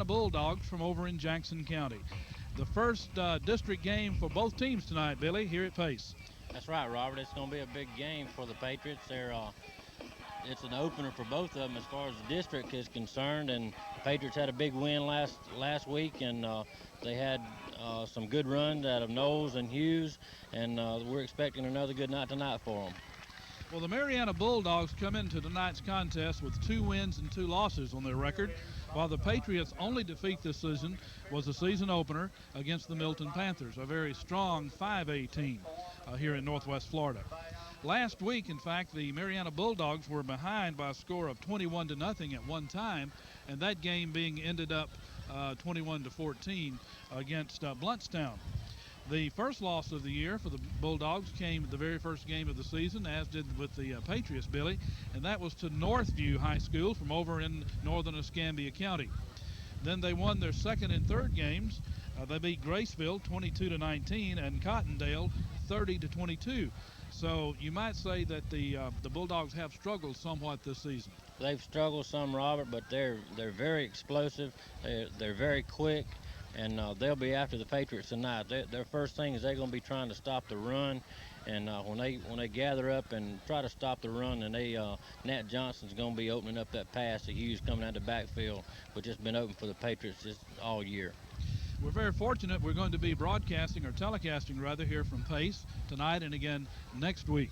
Marianna Bulldogs from over in Jackson County. The first district game for both teams tonight, Billy, here at Pace. That's right, Robert. It's going to be a big game for the Patriots. It's an opener for both of them as far as the district is concerned. And the Patriots had a big win last week, and they had some good runs out of Knowles and Hughes, and we're expecting another good night tonight for them. Well, the Marianna Bulldogs come into tonight's contest with 2 wins and 2 losses on their record, while the Patriots' only defeat this season was a season opener against the Milton Panthers, a very strong 5A team here in Northwest Florida. Last week, in fact, the Marianna Bulldogs were behind by a score of 21-0 at one time, and that game being ended up 21-14 against Bluntstown. The first loss of the year for the Bulldogs came the very first game of the season, as did with the Patriots, Billy, and that was to Northview High School from over in northern Escambia County. Then they won their second and third games. They beat Graceville 22-19 and Cottondale 30-22. So you might say that the Bulldogs have struggled somewhat this season. They've struggled some, Robert, but they're very explosive. They're very quick. And they'll be after the Patriots tonight. Their first thing is they're going to be trying to stop the run, and when they gather up and try to stop the run, and Nat Johnson's going to be opening up that pass to Hughes coming out the backfield, which has been open for the Patriots just all year. We're very fortunate. We're going to be broadcasting or telecasting rather here from Pace tonight and again next week.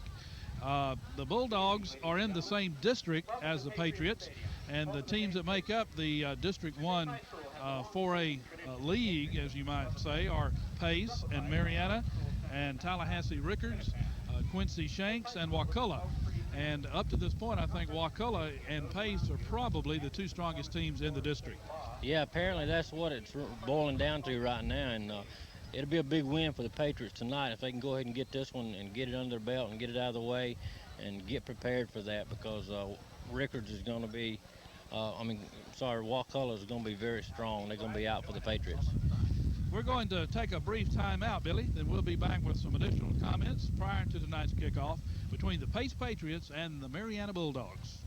The Bulldogs are in the same district as the Patriots, and the teams that make up the District 1 4A league, as you might say, are Pace and Marianna and Tallahassee Rickards, Quincy Shanks, and Wakulla. And up to this point, I think Wakulla and Pace are probably the 2 strongest teams in the district. Yeah, apparently that's what it's boiling down to right now, and it'll be a big win for the Patriots tonight if they can go ahead and get this one and get it under their belt and get it out of the way and get prepared for that, because Rickards is going to be Wakulla is going to be very strong. They're going to be out for the Patriots. We're going to take a brief time out, Billy, then we'll be back with some additional comments prior to tonight's kickoff between the Pace Patriots and the Marianna Bulldogs.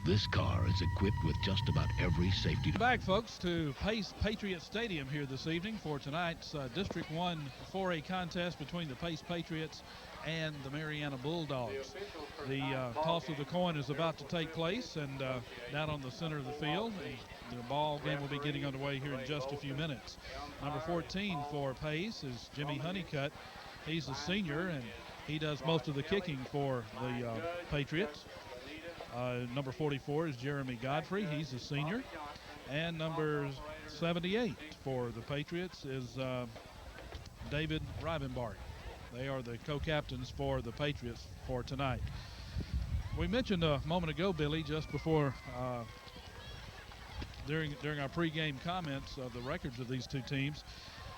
This car is equipped with just about every safety. Back, folks, to Pace Patriot Stadium here this evening for tonight's District 1 4A contest between the Pace Patriots and the Marianna Bulldogs. The toss of the coin is about to take place, and down on the center of the field, the ball game will be getting underway here in just a few minutes. Number 14 for Pace is Jimmy Honeycutt. He's a senior, and he does most of the kicking for the Patriots. Number 44 is Jeremy Godfrey. He's a senior. And number 78 for the Patriots is David Rivenbark. They are the co-captains for the Patriots for tonight. We mentioned a moment ago, Billy, just before during our pregame comments of the records of these two teams,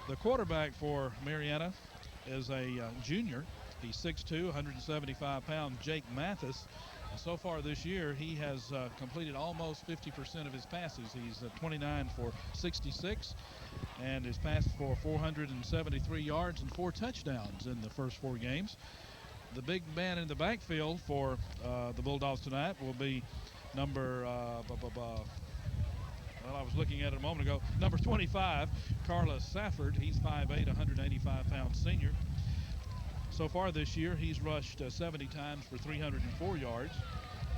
the quarterback for Marianna is a junior. He's 6'2", 175-pound Jake Mathis. And so far this year, he has completed almost 50% of his passes. He's 29 for 66 and has passed for 473 yards and 4 touchdowns in the first 4 games. The big man in the backfield for the Bulldogs tonight will be number, I was looking at it a moment ago, number 25, Carla Safford. He's 5'8", 185-pound senior. So far this year, he's rushed 70 times for 304 yards.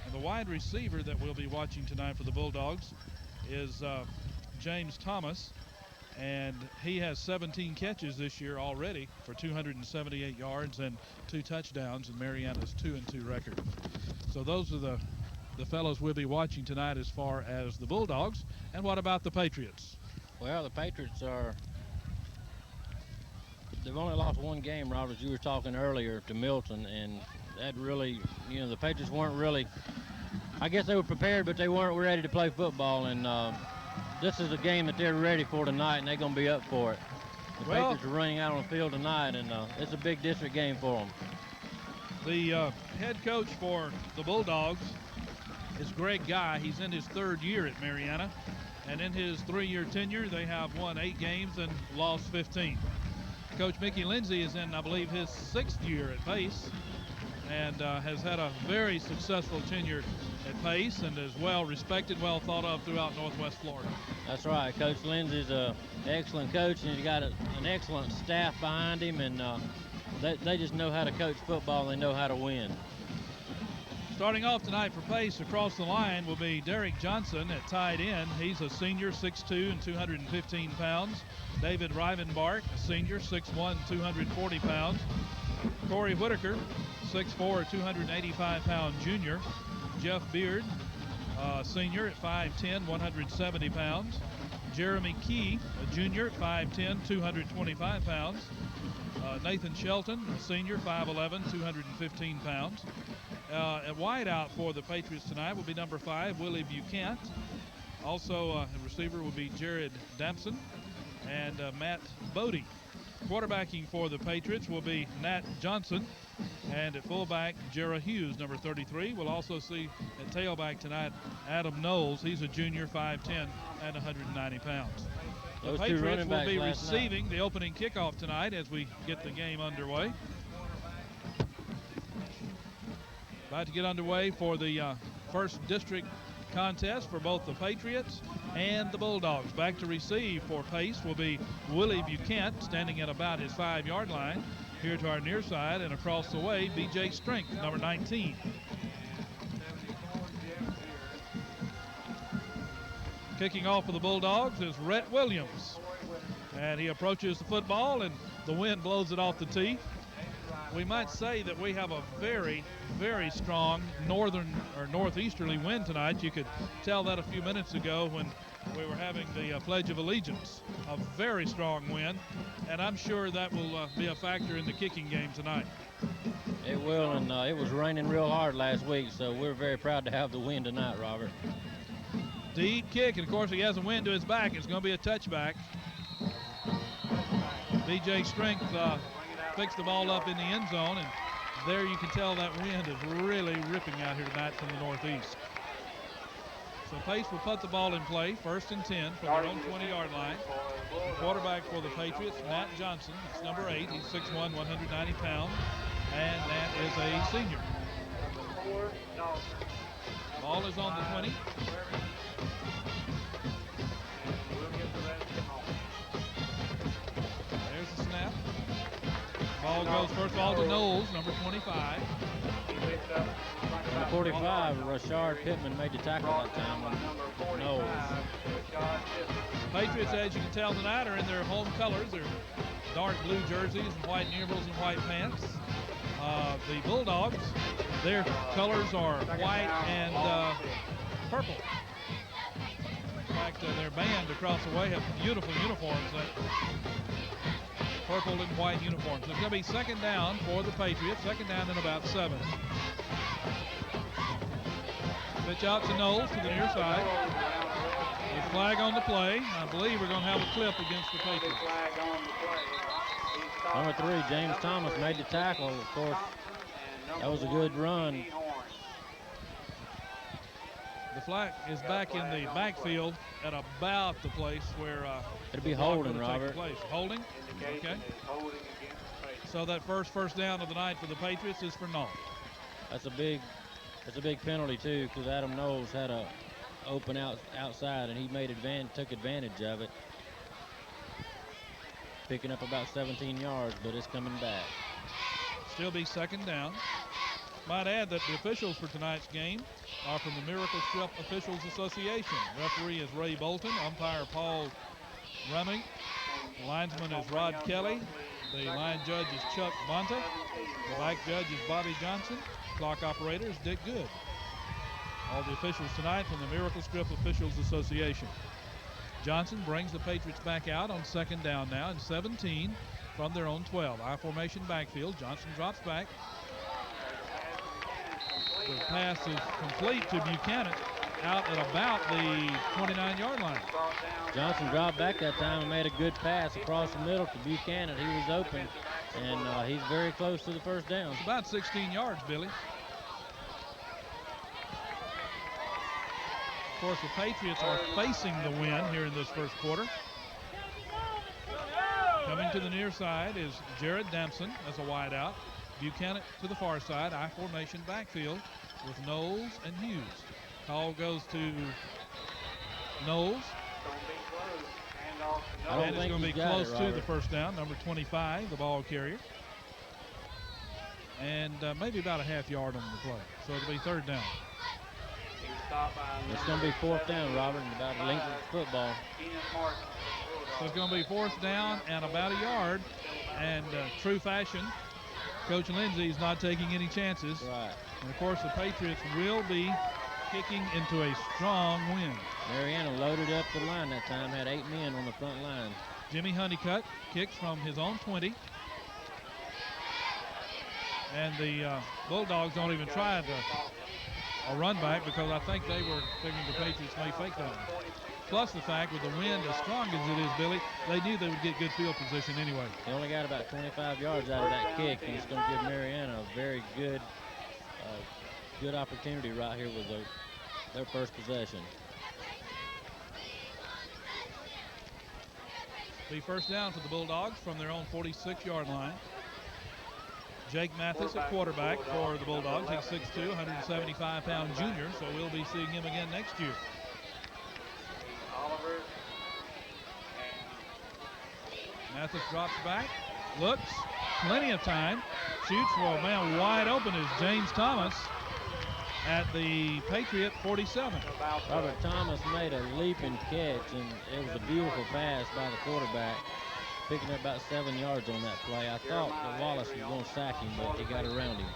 And the wide receiver that we'll be watching tonight for the Bulldogs is James Thomas. And he has 17 catches this year already for 278 yards and 2 touchdowns in Marianna's 2-2 record. So those are the the fellows we'll be watching tonight as far as the Bulldogs. And what about the Patriots? Well, the Patriots they've only lost one game, Robert. You were talking earlier to Milton, and that really, the Patriots weren't really, I guess they were prepared, but they weren't ready to play football. And this is a game that they're ready for tonight, and they're going to be up for it. The Patriots are running out on the field tonight, and it's a big district game for them. The head coach for the Bulldogs is Greg Guy. He's in his 3rd year at Marianna. And in his 3-year tenure, they have won 8 games and lost 15. Coach Mickey Lindsay is in, I believe, his 6th year at Pace and has had a very successful tenure at Pace and is well respected, well thought of throughout Northwest Florida. That's right. Coach Lindsay's an excellent coach, and he's got an excellent staff behind him, and they just know how to coach football and they know how to win. Starting off tonight for Pace, across the line will be Derek Johnson at tight end. He's a senior, 6'2" and 215 pounds. David Rivenbark, a senior, 6'1", 240 pounds. Corey Whitaker, 6'4", 285-pound junior. Jeff Beard, senior at 5'10", 170 pounds. Jeremy Key, a junior at 5'10", 225 pounds. Nathan Shelton, a senior, 5'11", 215 pounds. At wide out for the Patriots tonight will be number 5, Willie Buchanan. Also, a receiver will be Jared Dampson and Matt Bodie. Quarterbacking for the Patriots will be Nat Johnson. And at fullback, Jarrah Hughes, number 33. We'll also see at tailback tonight Adam Knowles. He's a junior, 5'10", and 190 pounds. The Patriots will be receiving the opening kickoff tonight as we get the game underway. About to get underway for the first district contest for both the Patriots and the Bulldogs. Back to receive for Pace will be Willie Buchanan, standing at about his 5-yard line. Here to our near side and across the way, B.J. Strength, number 19. Kicking off for the Bulldogs is Rhett Williams. And he approaches the football, and the wind blows it off the tee. We might say that we have a very, very strong northern or northeasterly wind tonight. You could tell that a few minutes ago when we were having the Pledge of Allegiance. A very strong wind, and I'm sure that will be a factor in the kicking game tonight. It will, and it was raining real hard last week, so we're very proud to have the wind tonight, Robert. Deep kick, and of course he has a wind to his back. It's going to be a touchback. B.J. Strength picks the ball up in the end zone, and there you can tell that wind is really ripping out here tonight from the northeast. So Pace will put the ball in play, 1st and 10 from their own 20-yard line. The quarterback for the Patriots, Matt Johnson. He's number 8. He's 6'1", 190 pounds, and that is a senior. Ball is on the 20. There's the snap. Ball goes first ball to Knowles, number 25. Number 45, Rashard Pittman made the tackle that time on Knowles. Patriots, as you can tell tonight, are in their home colors. They're dark blue jerseys and white nearballs and white pants. The Bulldogs, their colors are white and purple. In fact, their band across the way have beautiful uniforms. Purple and white uniforms. It's going to be 2nd down for the Patriots. 2nd down and about 7. Pitch out to Knowles to the near side. A flag on the play. I believe we're going to have a clip against the Patriots. Number 3, James Thomas made the tackle. Of course, that was a good run. The flag is back in the backfield at about the place where it'll be holding, Robert. Holding? Okay. So that first down of the night for the Patriots is for Knowles. That's a big penalty too, because Adam Knowles had a open outside, and he took advantage of it, picking up about 17 yards, but it's coming back. Still be 2nd down. Might add that the officials for tonight's game are from the Miracle Strip Officials Association. Referee is Ray Bolton, umpire Paul Rummy, the linesman is Rod Kelly, the line judge is Chuck Bonta, the back judge is Bobby Johnson, clock operator is Dick Good. All the officials tonight from the Miracle Strip Officials Association. Johnson brings the Patriots back out on second down now and 17 from their own 12. I formation backfield. Johnson drops back. The pass is complete to Buchanan out at about the 29-yard line. Johnson dropped back that time and made a good pass across the middle to Buchanan. He was open, and he's very close to the first down. It's about 16 yards, Billy. Of course, the Patriots are facing the wind here in this first quarter. Coming to the near side is Jared Damson as a wideout. Buchanan to the far side, I formation backfield with Knowles and Hughes. Call goes to Knowles. And it's going to be close to the first down, number 25, the ball carrier. And maybe about a half yard on the play. So it'll be third down. It's going to be fourth down, Robert, and about the length of the football. So it's going to be fourth down and about a yard. And true fashion, Coach Lindsey's not taking any chances. Right. And, of course, the Patriots will be kicking into a strong wind. Marianna loaded up the line that time, had 8 men on the front line. Jimmy Honeycutt kicks from his own 20. And the Bulldogs don't even try a run back because I think they were figuring the Patriots may fake that one. Plus the fact with the wind as strong as it is, Billy, they knew they would get good field position anyway. They only got about 25 yards out of that kick, and it's going to give Marianna a very good good opportunity right here with their first possession. Be first down for the Bulldogs from their own 46-yard line. Jake Mathis at quarterback for the Bulldogs. He's 6'2", 175-pound junior, so we'll be seeing him again next year. Mathis drops back, looks, plenty of time, shoots for a man wide open is James Thomas at the Patriot 47. Robert Thomas made a leaping catch, and it was a beautiful pass by the quarterback, picking up about 7 yards on that play. I thought that Wallace was going to sack him, but he got around him.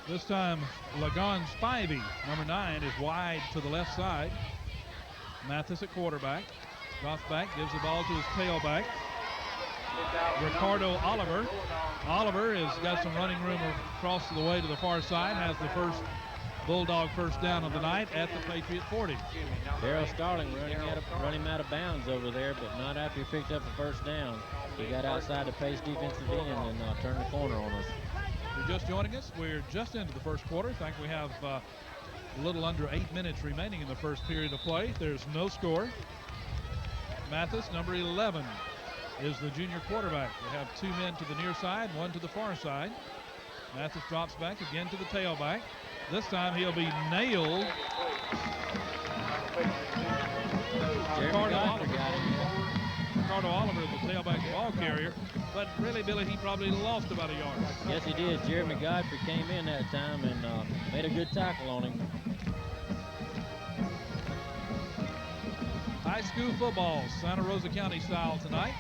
This time, Lagon Spivey, number 9, is wide to the left side. Mathis at quarterback. Drops back, gives the ball to his tailback. Ricardo Oliver. Oliver has got some running room across the way to the far side. Has the first Bulldog first down of the night at the Patriot 40. Darryl Starling running out of bounds over there, but not after he picked up the first down. He got outside the Pace defensive end and turned the corner on us. If you're just joining us, we're just into the first quarter. I think we have a little under 8 minutes remaining in the first period of play. There's no score. Mathis, number 11, is the junior quarterback. They have 2 men to the near side, 1 to the far side. Mathis drops back again to the tailback. This time he'll be nailed. Ricardo Oliver, the tailback ball carrier. But really, Billy, he probably lost about a yard. Yes, he did. Jeremy Godfrey came in that time and made a good tackle on him. High school football, Santa Rosa County style tonight.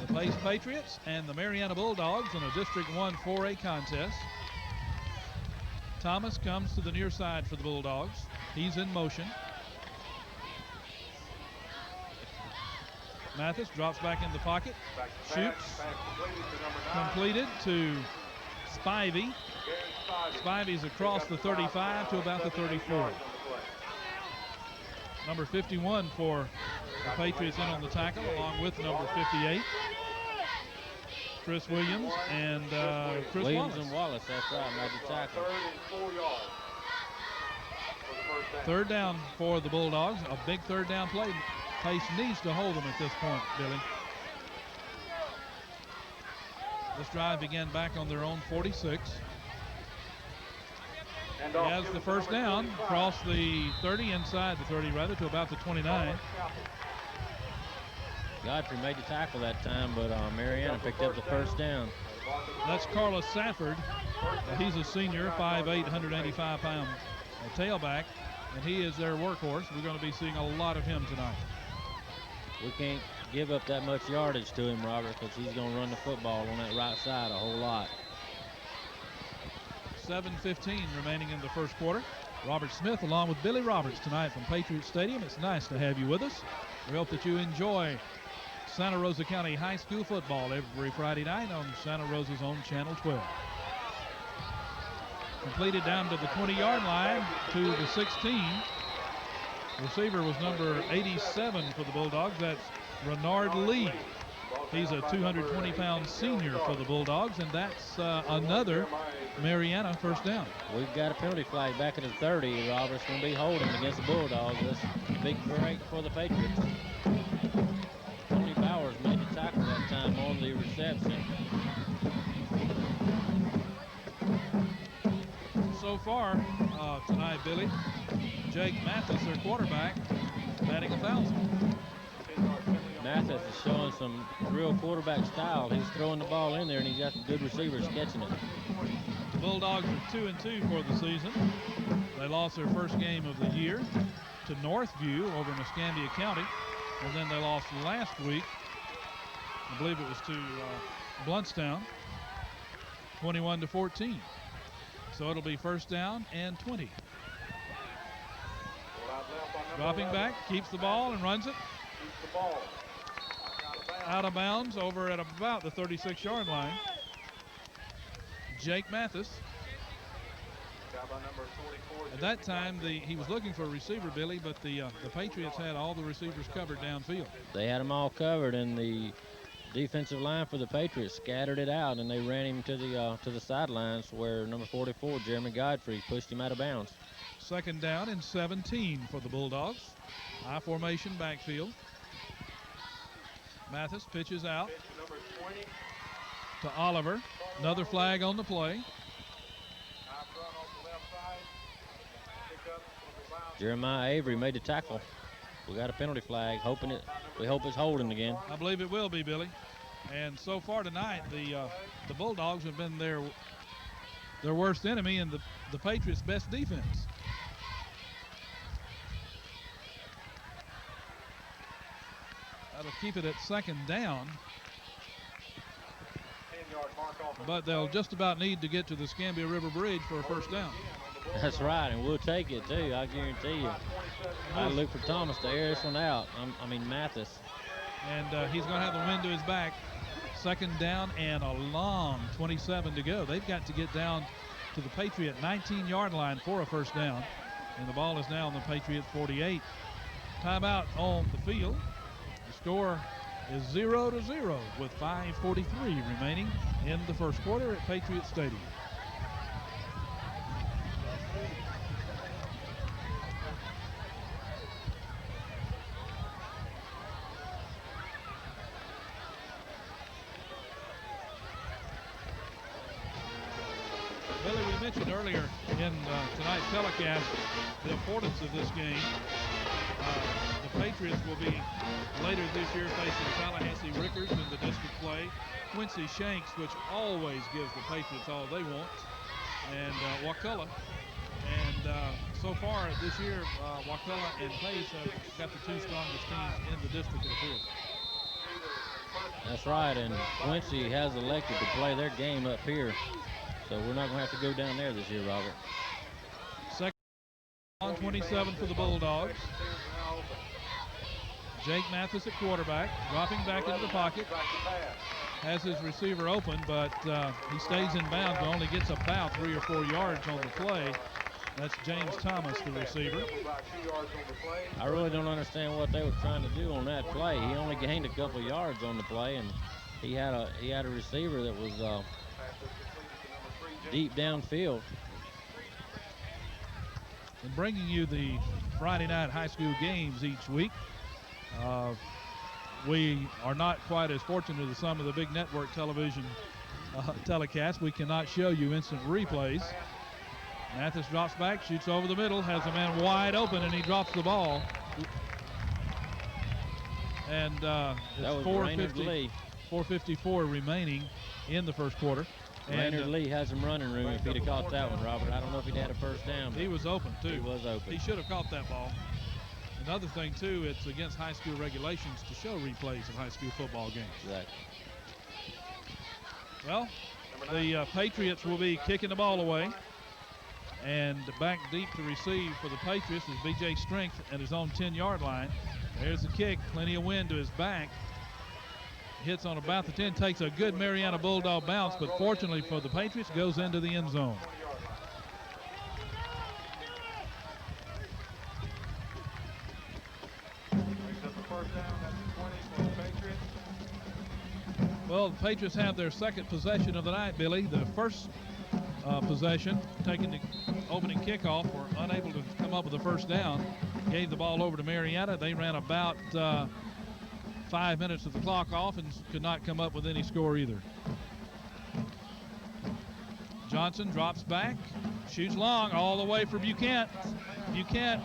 The Pace Patriots and the Marianna Bulldogs in a District 1 4A contest. Thomas comes to the near side for the Bulldogs. He's in motion. Mathis drops back in the pocket, shoots, completed to Spivey. Spivey's across the 35 to about the 34. Number 51 for the Patriots in on the tackle, along with number 58. Chris Williams and Chris Williams Wallace. and Wallace, that's right, made the tackle. Third down for the Bulldogs, a big third down play. Pace needs to hold them at this point, Billy. This drive began back on their own 46. He has the first down, across the 30, inside the 30 rather, to about the 29. Godfrey made the tackle that time, but Marianna picked up the first down. That's Carla Safford. He's a senior, 5'8", 185-pound tailback, and he is their workhorse. We're going to be seeing a lot of him tonight. We can't give up that much yardage to him, Robert, because he's going to run the football on that right side a whole lot. 7:15 remaining in the first quarter. Robert Smith along with Billy Roberts tonight from Patriot Stadium. It's nice to have you with us. We hope that you enjoy Santa Rosa County High School football every Friday night on Santa Rosa's own Channel 12. Completed down to the 20-yard line to the 16. Receiver was number 87 for the Bulldogs. That's Renard Lee. He's a 220-pound senior for the Bulldogs, and that's another Marianna first down. We've got a penalty flag back at the 30. Roberts going to be holding against the Bulldogs. That's a big break for the Patriots. Tony Bowers made the tackle that time on the reception. So far tonight, Billy, Jake Mathis, their quarterback, batting 1,000. Mathis is showing some real quarterback style. He's throwing the ball in there, and he's got good receivers catching it. The Bulldogs are 2-2 for the season. They lost their first game of the year to Northview over in Escambia County, and then they lost last week, I believe it was to Bluntstown, 21-14. So it'll be first down and 20. Dropping back, keeps the ball and runs it. Out of bounds over at about the 36-yard line. Jake Mathis. At that time, he was looking for a receiver, Billy, but the Patriots had all the receivers covered downfield. They had them all covered, and the defensive line for the Patriots scattered it out, and they ran him to the sidelines where number 44, Jeremy Godfrey, pushed him out of bounds. Second down and 17 for the Bulldogs. High formation backfield. Mathis pitches out to Oliver. Another flag on the play. Jeremiah Avery made the tackle. We got a penalty flag. We hope it's holding again. I believe it will be, Billy. And so far tonight, the Bulldogs have been their worst enemy and the Patriots' best defense. That'll keep it at second down. But they'll just about need to get to the Escambia River Bridge for a first down. That's right, and we'll take it too, I guarantee you. I look for Thomas to air this one out. Mathis. And he's going to have the wind to his back. Second down and a long 27 to go. They've got to get down to the Patriot 19-yard line for a first down. And the ball is now on the Patriot 48. Timeout on the field. The score is 0-0 with 5:43 remaining in the first quarter at Patriot Stadium. Billy, we mentioned earlier in tonight's telecast the importance of this game. The Patriots will be later this year facing Tallahassee Rickers in the district play. Quincy Shanks, which always gives the Patriots all they want, and Wakulla. And so far this year, Wakulla and Pace have got the two strongest teams in the district, it appears. That's right, and Quincy has elected to play their game up here. So we're not going to have to go down there this year, Robert. Second on 27 for the Bulldogs. Jake Mathis at quarterback, dropping back into the pocket. Has his receiver open, but he stays in bounds, but only gets about 3 or 4 yards on the play. That's James Thomas, the receiver. I really don't understand what they were trying to do on that play. He only gained a couple yards on the play, and he had a receiver that was deep downfield. And bringing you the Friday night high school games each week. We are not quite as fortunate as some of the big network television telecasts. We cannot show you instant replays. Mathis drops back, shoots over the middle, has a man wide open, and he drops the ball. And it's 4:54 remaining in the first quarter. Raynard Lee has some running room if he'd have caught that one, Robert. I don't know if he'd had a first down. He was open, too. He was open. He should have caught that ball. Another thing, too, it's against high school regulations to show replays of high school football games. Right. Well, the Patriots will be kicking the ball away. And back deep to receive for the Patriots is B.J. Strength at his own 10-yard line. There's the kick, plenty of wind to his back. Hits on about the 10, takes a good Marianna Bulldog bounce, but fortunately for the Patriots, goes into the end zone. Well, the Patriots have their second possession of the night, Billy. The first possession, taking the opening kickoff, were unable to come up with a first down. Gave the ball over to Marianna. They ran about 5 minutes of the clock off and could not come up with any score either. Johnson drops back, shoots long all the way for Buchanan. Buchanan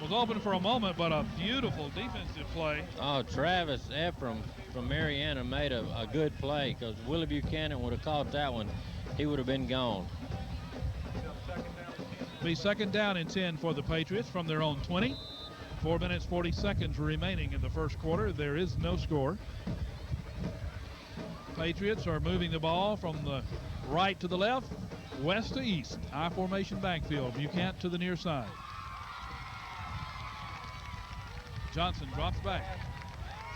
was open for a moment, but a beautiful defensive play. Oh, Travis Ephraim from Marianna made a good play, because Willie Buchanan would have caught that one. He would have been gone. Be second down and 10 for the Patriots from their own 20. 4 minutes, 40 seconds remaining in the first quarter. There is no score. Patriots are moving the ball from the right to the left, west to east. I formation backfield. Buchanan to the near side. Johnson drops back.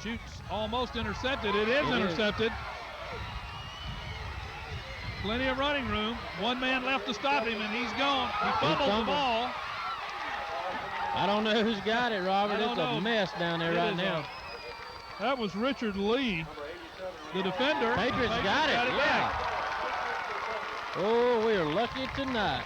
Shoots, almost intercepted. It is intercepted. Plenty of running room. One man left to stop him, and he's gone. He fumbled the ball. I don't know who's got it, Robert. It's a mess down there right now. That was Richard Lee, the defender. Patriots got it, yeah. Oh, we are lucky tonight.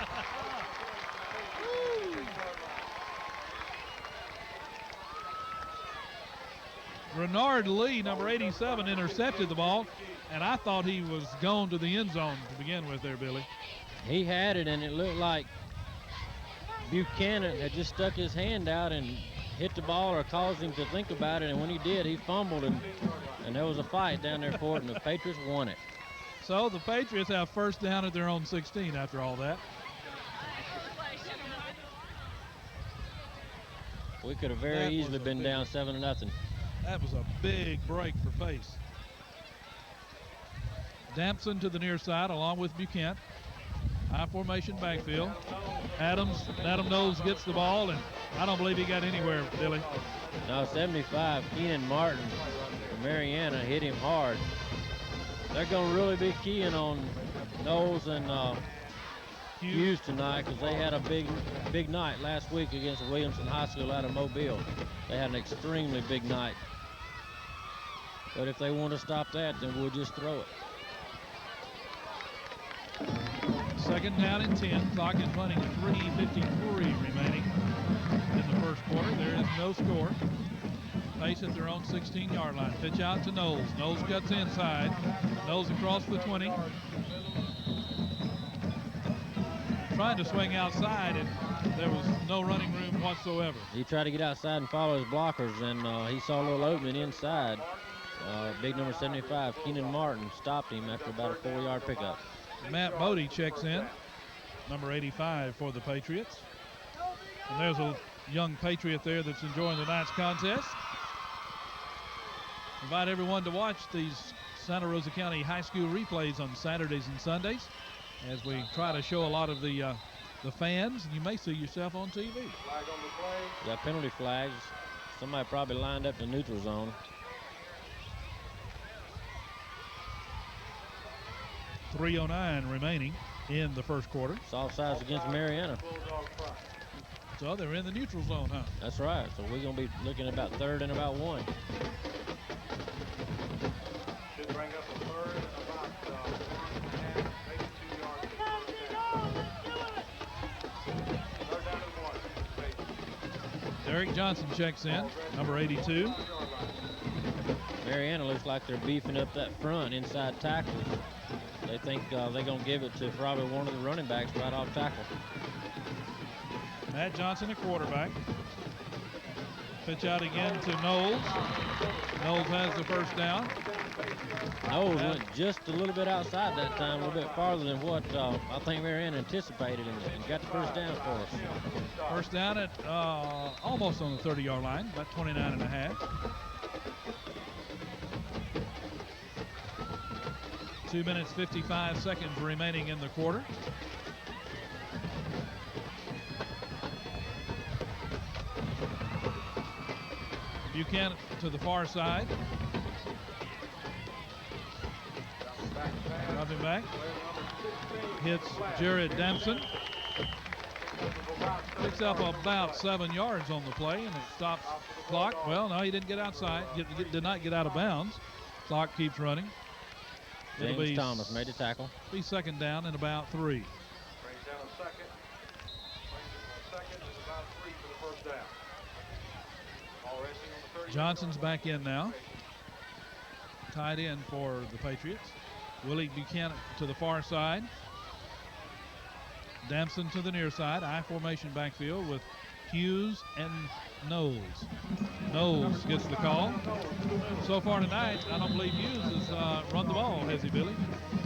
Renard Lee, number 87, intercepted the ball, and I thought he was going to the end zone to begin with there, Billy. He had it, and it looked like Buchanan had just stuck his hand out and hit the ball or caused him to think about it, and when he did, he fumbled, and there was a fight down there for it, and the Patriots won it. So the Patriots have first down at their own 16 after all that. We could have very easily been down 7-0. That was a big break for Pace. Dampson to the near side along with Buchanan. High formation backfield. Adam Knowles gets the ball, and I don't believe he got anywhere, Billy. No, 75, Keenan Martin from Marianna hit him hard. They're going to really be keying on Knowles and Hughes tonight, because they had a big night last week against Williamson High School out of Mobile. They had an extremely big night. But if they want to stop that, then we'll just throw it. Second down and 10. Clock is running 3:53 remaining in the first quarter. There is no score. Pace at their own 16-yard line. Pitch out to Knowles. Knowles cuts inside. Knowles across the 20. Trying to swing outside, and there was no running room whatsoever. He tried to get outside and follow his blockers, and he saw a little opening inside. Big number 75, Keenan Martin, stopped him after about a 4-yard pickup. Matt Bodie checks in, number 85 for the Patriots. And there's a young Patriot there that's enjoying tonight's contest. Invite everyone to watch these Santa Rosa County High School replays on Saturdays and Sundays as we try to show a lot of the fans. You may see yourself on TV. Got penalty flags. Somebody probably lined up the neutral zone. 3:09 remaining in the first quarter. It's offsides against Marianna. So they're in the neutral zone, huh? That's right. So we're going to be looking at about third and about 1. Should bring up a third and about maybe 2 yards. Third down and 1. Derek Johnson checks in, number 82. Marianna looks like they're beefing up that front inside tackles. They think they're going to give it to probably one of the running backs right off tackle. Matt Johnson, a quarterback. Pitch out again to Knowles. Knowles has the first down. Knowles went just a little bit outside that time, a little bit farther than what I think Marianna anticipated, and got the first down for us. First down at almost on the 30-yard line, about 29 and a half. 2 minutes, 55 seconds remaining in the quarter. Buchanan to the far side. Dropping back. Hits Jared Damson. Picks up about 7 yards on the play, and it stops the clock. Well, no, he didn't get outside. Did not get out of bounds. Clock keeps running. James Thomas made the tackle. Be second down and about 3. Brings down a second. Brings it a second. It's about 3 for the first down. Ball resting on the 30. Johnson's back in now. Tied in for the Patriots. Willie Buchanan to the far side. Damson to the near side. I formation backfield with Hughes and Knowles. Knowles gets the call. So far tonight, I don't believe Hughes has run the ball, has he, Billy?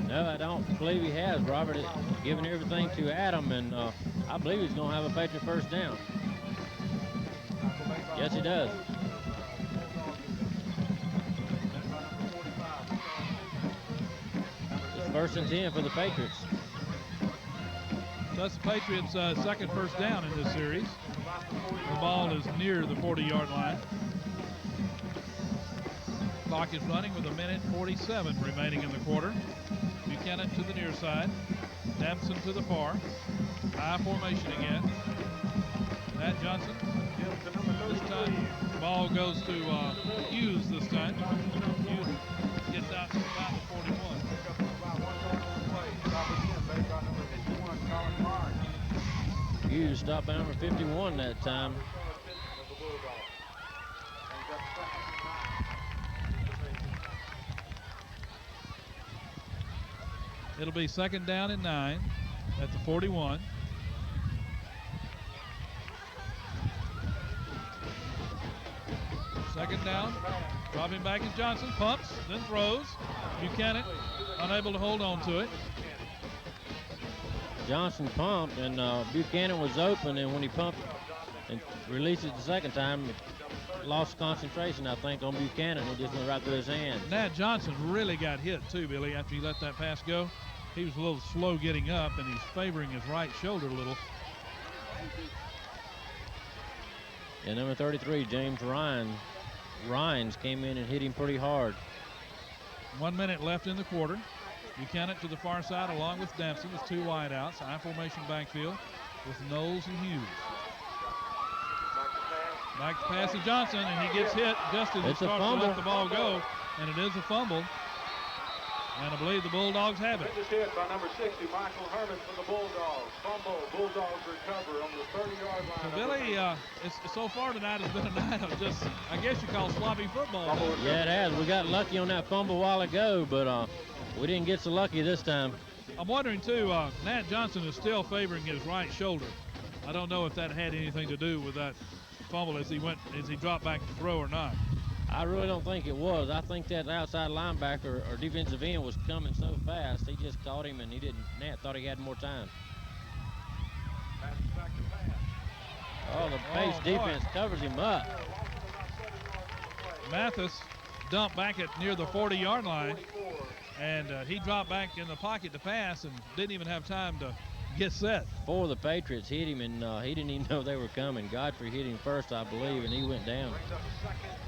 No, I don't believe he has, Robert. Giving everything to Adam, and I believe he's going to have a Patriot first down. Yes, he does. It's 1st and 10 for the Patriots. That's the Patriots' second first down in this series. The ball is near the 40-yard line. Clock is running with 1:47 remaining in the quarter. Buchanan to the near side. Damson to the far. I formation again. Matt Johnson. This time the ball goes to Hughes this time. Hughes gets out to about the 41. Hughes stopped by number 51 that time. It'll be second down and 9 at the 41. Second down. Dropping back is Johnson. Pumps, then throws. Buchanan unable to hold on to it. Johnson pumped, and Buchanan was open, and when he pumped and released it the second time, it lost concentration, I think, on Buchanan. It just went right through his hands. Nat Johnson really got hit too, Billy, after he let that pass go. He was a little slow getting up, and he's favoring his right shoulder a little. And number 33, James Rhines came in and hit him pretty hard. 1 minute left in the quarter. Buchanan to the far side along with Dempsey with 2 wideouts. I formation backfield with Knowles and Hughes. Back to pass to Johnson, and he gets hit just as he starts to let the ball go. And it is a fumble. And I believe the Bulldogs have it. This is hit by number 60, Michael Herman for the Bulldogs. Fumble. Bulldogs recover on the 30-yard line. So Billy, so far tonight has been a night of just, I guess you call sloppy football. Yeah, it has. We got lucky on that fumble a while ago, but we didn't get so lucky this time. I'm wondering, too, Nat Johnson is still favoring his right shoulder. I don't know if that had anything to do with that fumble as he dropped back to throw or not. I really don't think it was. I think that outside linebacker or defensive end was coming so fast, he just caught him, and Nat thought he had more time. Oh, the base defense covers him up. Mathis dumped back at near the 40-yard line, and he dropped back in the pocket to pass and didn't even have time to get set. 4 of the Patriots hit him, and he didn't even know they were coming. Godfrey hit him first, I believe, and he went down.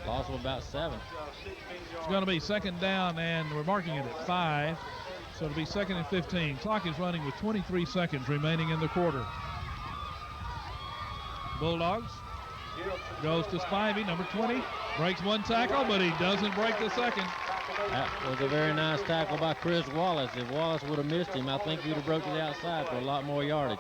Loss of about 7. It's going to be second down, and we're marking it at 5. So it'll be second and 15. Clock is running with 23 seconds remaining in the quarter. Bulldogs goes to Spivey, number 20. Breaks 1 tackle, but he doesn't break the second. That was a very nice tackle by Chris Wallace. If Wallace would have missed him, I think he would have broke to the outside for a lot more yardage.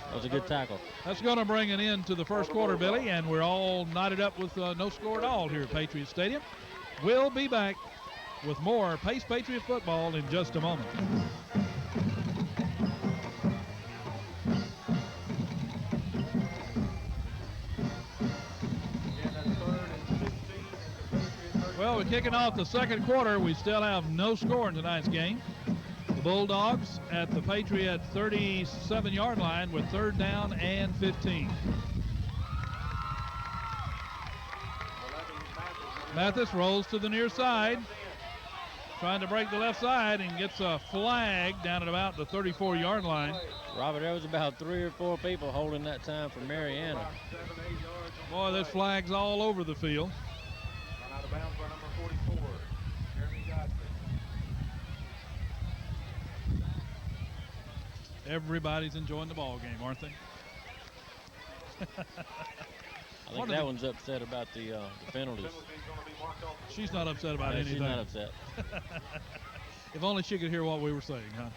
That was a good tackle. That's going to bring an end to the first quarter, Billy, and we're all knotted up with no score at all here at Patriot Stadium. We'll be back with more Pace Patriot football in just a moment. Well, we're kicking off the second quarter. We still have no score in tonight's game. The Bulldogs at the Patriot 37-yard line with third down and 15. Mathis rolls to the near side, trying to break the left side, and gets a flag down at about the 34-yard line. Robert, there was about 3 or 4 people holding that time for Marianna. Boy, there's flags all over the field. bounds by number 44, Jeremy Godfrey. Everybody's enjoying the ball game, aren't they? I think that one's upset about the penalties. She's not upset about anything. She's not upset. If only she could hear what we were saying, huh?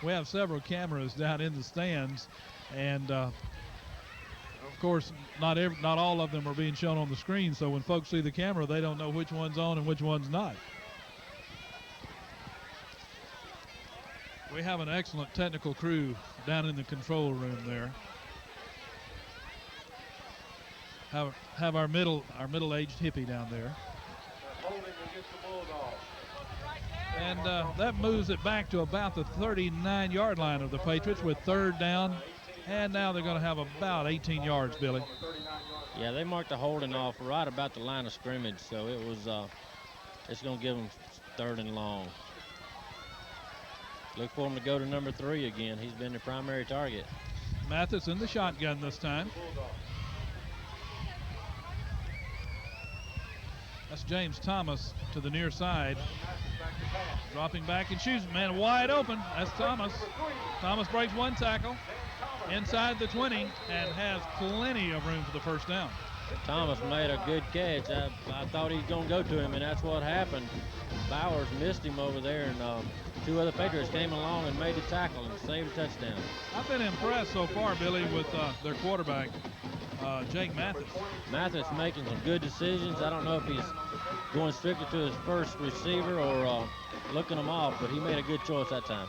We have several cameras down in the stands, and of course, not all of them are being shown on the screen. So when folks see the camera, they don't know which one's on and which one's not. We have an excellent technical crew down in the control room there. Have our middle-aged hippie down there. And that moves it back to about the 39-yard line of the Patriots with third down. And now they're going to have about 18 yards, Billy. Yeah, they marked the holding off right about the line of scrimmage, so it was it's going to give them third and long. Look for him to go to number 3 again. He's been the primary target. Mathis in the shotgun this time. That's James Thomas to the near side. Dropping back and shoots. Man wide open. That's Thomas. Thomas breaks one tackle inside the 20 and has plenty of room for the first down. Thomas made a good catch. I thought he was going to go to him, and that's what happened. Bowers missed him over there, and two other Patriots came along and made the tackle and saved a touchdown. I've been impressed so far, Billy, with their quarterback, Jake Mathis. Mathis making some good decisions. I don't know if he's going strictly to his first receiver or looking him off, but he made a good choice that time.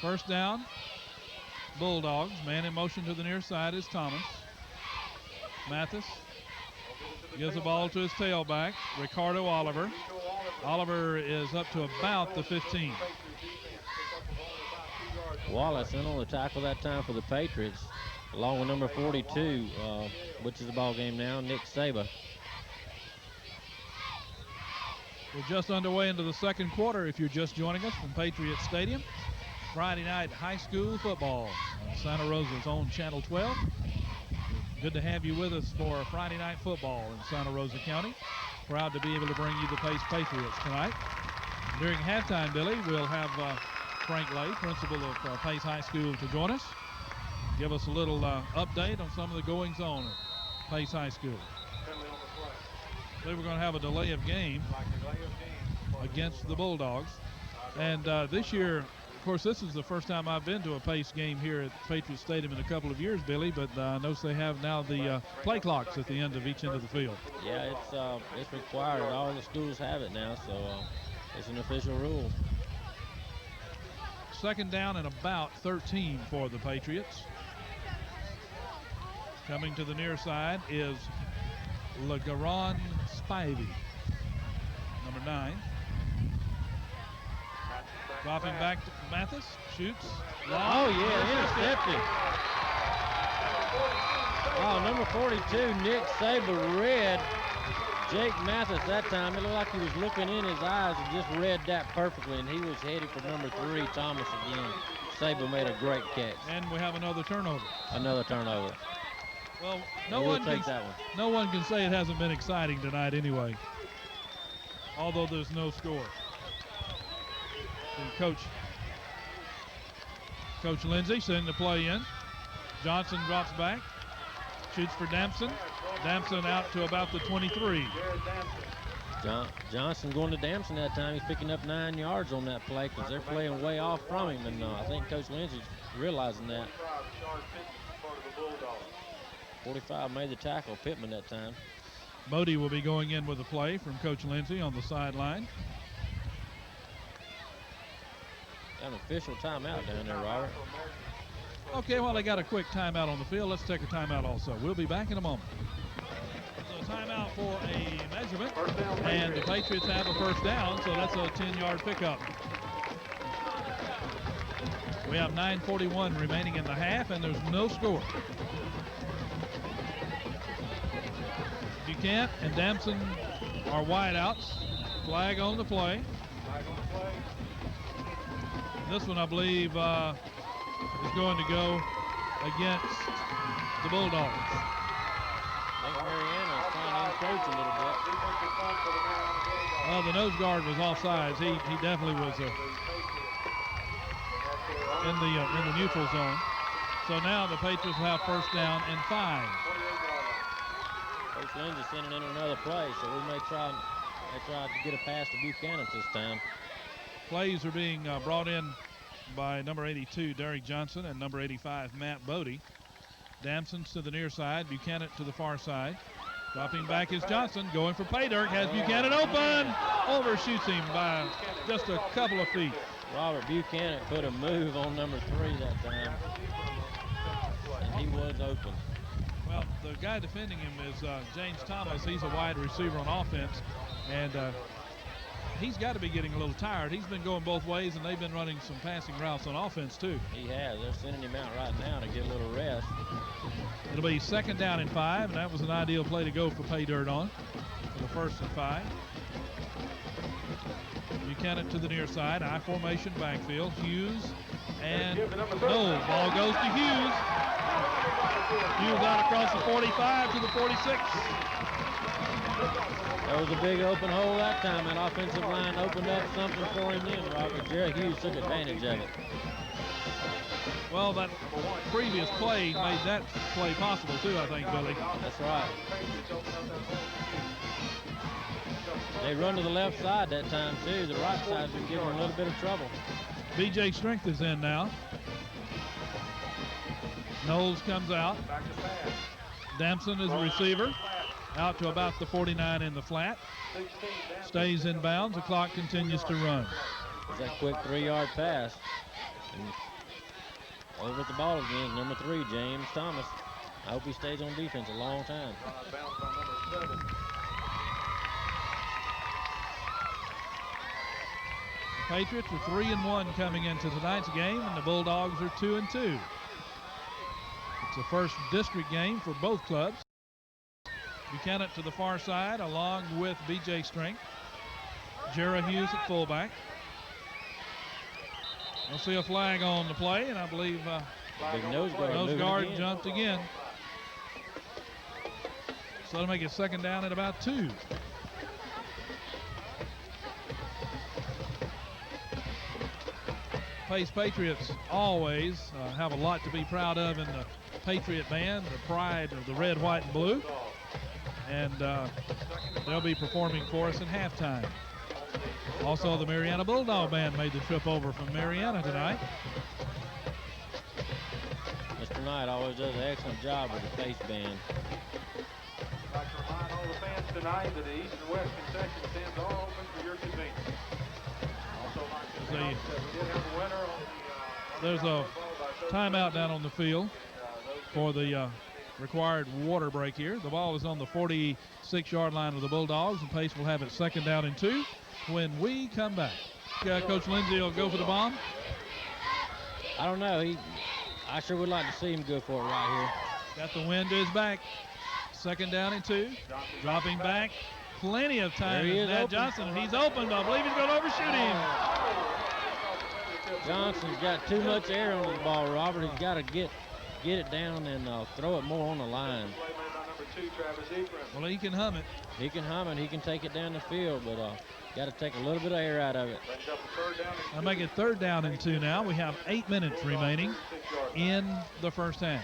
First down, Bulldogs. Man in motion to the near side is Thomas. Mathis gives the ball to his tailback, Ricardo Oliver. Oliver is up to about the 15. Wallace in on the tackle that time for the Patriots, along with number 42, which is the ball game now, Nick Saba. We're just underway into the second quarter if you're just joining us from Patriot Stadium. Friday night high school football on Santa Rosa's own Channel 12. Good to have you with us for Friday night football in Santa Rosa County. Proud to be able to bring you the Pace Patriots tonight. During halftime, Billy, we'll have Frank Lay, principal of Pace High School, to join us. Give us a little update on some of the goings-on at Pace High School. I believe we're going to have a delay of game against the Bulldogs. And this year, of course, this is the first time I've been to a Pace game here at Patriot Stadium in a couple of years, Billy, but I notice they have now the play clocks at the end of each end of the field. Yeah, it's required. All the schools have it now, so it's an official rule. Second down and about 13 for the Patriots. Coming to the near side is LeGaron Spivey, number 9. Dropping back to Mathis, shoots. Oh, yeah, intercepted. Oh, number 42, Nick Saba read Jake Mathis that time. It looked like he was looking in his eyes and just read that perfectly, and he was headed for number 3, Thomas again. Saba made a great catch. And we have another turnover. Another turnover. Well, no one can say it hasn't been exciting tonight anyway, although there's no score. And Coach Lindsay sending the play in. Johnson drops back, shoots for Damson. Damson out to about the 23. Johnson going to Damson that time. He's picking up 9 yards on that play because they're playing way off from him, and I think Coach Lindsay's realizing that. 45 made the tackle, Pittman that time. Bodie will be going in with a play from Coach Lindsay on the sideline. Got an official timeout down there, Robert. Okay, well, they got a quick timeout on the field. Let's take a timeout also. We'll be back in a moment. So timeout for a measurement, and the Patriots have a first down, so that's a 10-yard pickup. We have 9:41 remaining in the half, and there's no score. Buchanan and Damson are wideouts. Flag on the play. This one, I believe, is going to go against the Bulldogs. think Marianna is trying to encroach a little bit. Well, the nose guard was offsides. He definitely was in the neutral zone. So now the Patriots will have first down and 5. Coach Lindsay sending in another play, so we may try to get a pass to Buchanan this time. Plays are being brought in by number 82, Derek Johnson, and number 85, Matt Bodie. Damson's to the near side, Buchanan to the far side. Dropping back is Johnson, going for pay dirt, has Buchanan open. Overshoots him by just a couple of feet. Robert Buchanan put a move on number 3 that time, and he was open. Well, the guy defending him is James Thomas. He's a wide receiver on offense, and he's got to be getting a little tired. He's been going both ways, and they've been running some passing routes on offense, too. He has. They're sending him out right now to get a little rest. It'll be second down and 5, and that was an ideal play to go for pay dirt on for the first and 5. Buchanan to the near side, I formation backfield. Hughes and no, ball goes to Hughes. Hughes out across the 45 to the 46. That was a big open hole that time. That offensive line opened up something for him then, Robert. Jerry Hughes took advantage of it. Well, that previous play made that play possible too, I think, Billy. That's right. They run to the left side that time too. The right side's been giving them a little bit of trouble. BJ Strength is in now. Knowles comes out. Damson is the receiver. Out to about the 49 in the flat. Stays in bounds. The clock continues to run. It's that quick 3-yard pass. And over at the ball again, number 3, James Thomas. I hope he stays on defense a long time. The Patriots are 3-1 coming into tonight's game, and the Bulldogs are 2-2. It's the first district game for both clubs. Buchanan to the far side along with BJ Strength. Jerry Hughes at fullback. We'll see a flag on the play, and I believe big nose guard jumped again. So that'll make it second down at about 2. Pace Patriots always have a lot to be proud of in the Patriot band, the pride of the red, white, and blue. And they'll be performing for us in halftime. Also, the Marianna Bulldog Band made the trip over from Marianna tonight. Mr. Knight always does an excellent job with the Pace Band. I'd like to remind all the fans tonight that the East and West concession stands are open for your convenience. Also, like to announce that we did have a winner on the There's a timeout down on the field for the required water break here. The ball is on the 46-yard line of the Bulldogs, and Pace will have it second down and 2 when we come back. Coach Lindsay will go for the bomb. I don't know. I sure would like to see him go for it right here. Got the wind to his back. Second down and 2. Dropping back. Plenty of time. There he is, Matt open. Johnson, and he's open. I believe he's going to overshoot him. Johnson's got too much air on the ball, Robert. He's got to get it down and throw it more on the line. Well, he can hum it. He can hum it. He can take it down the field, but got to take a little bit of air out of it. I'll make it third down and 2 now. We have 8 minutes remaining in the first half.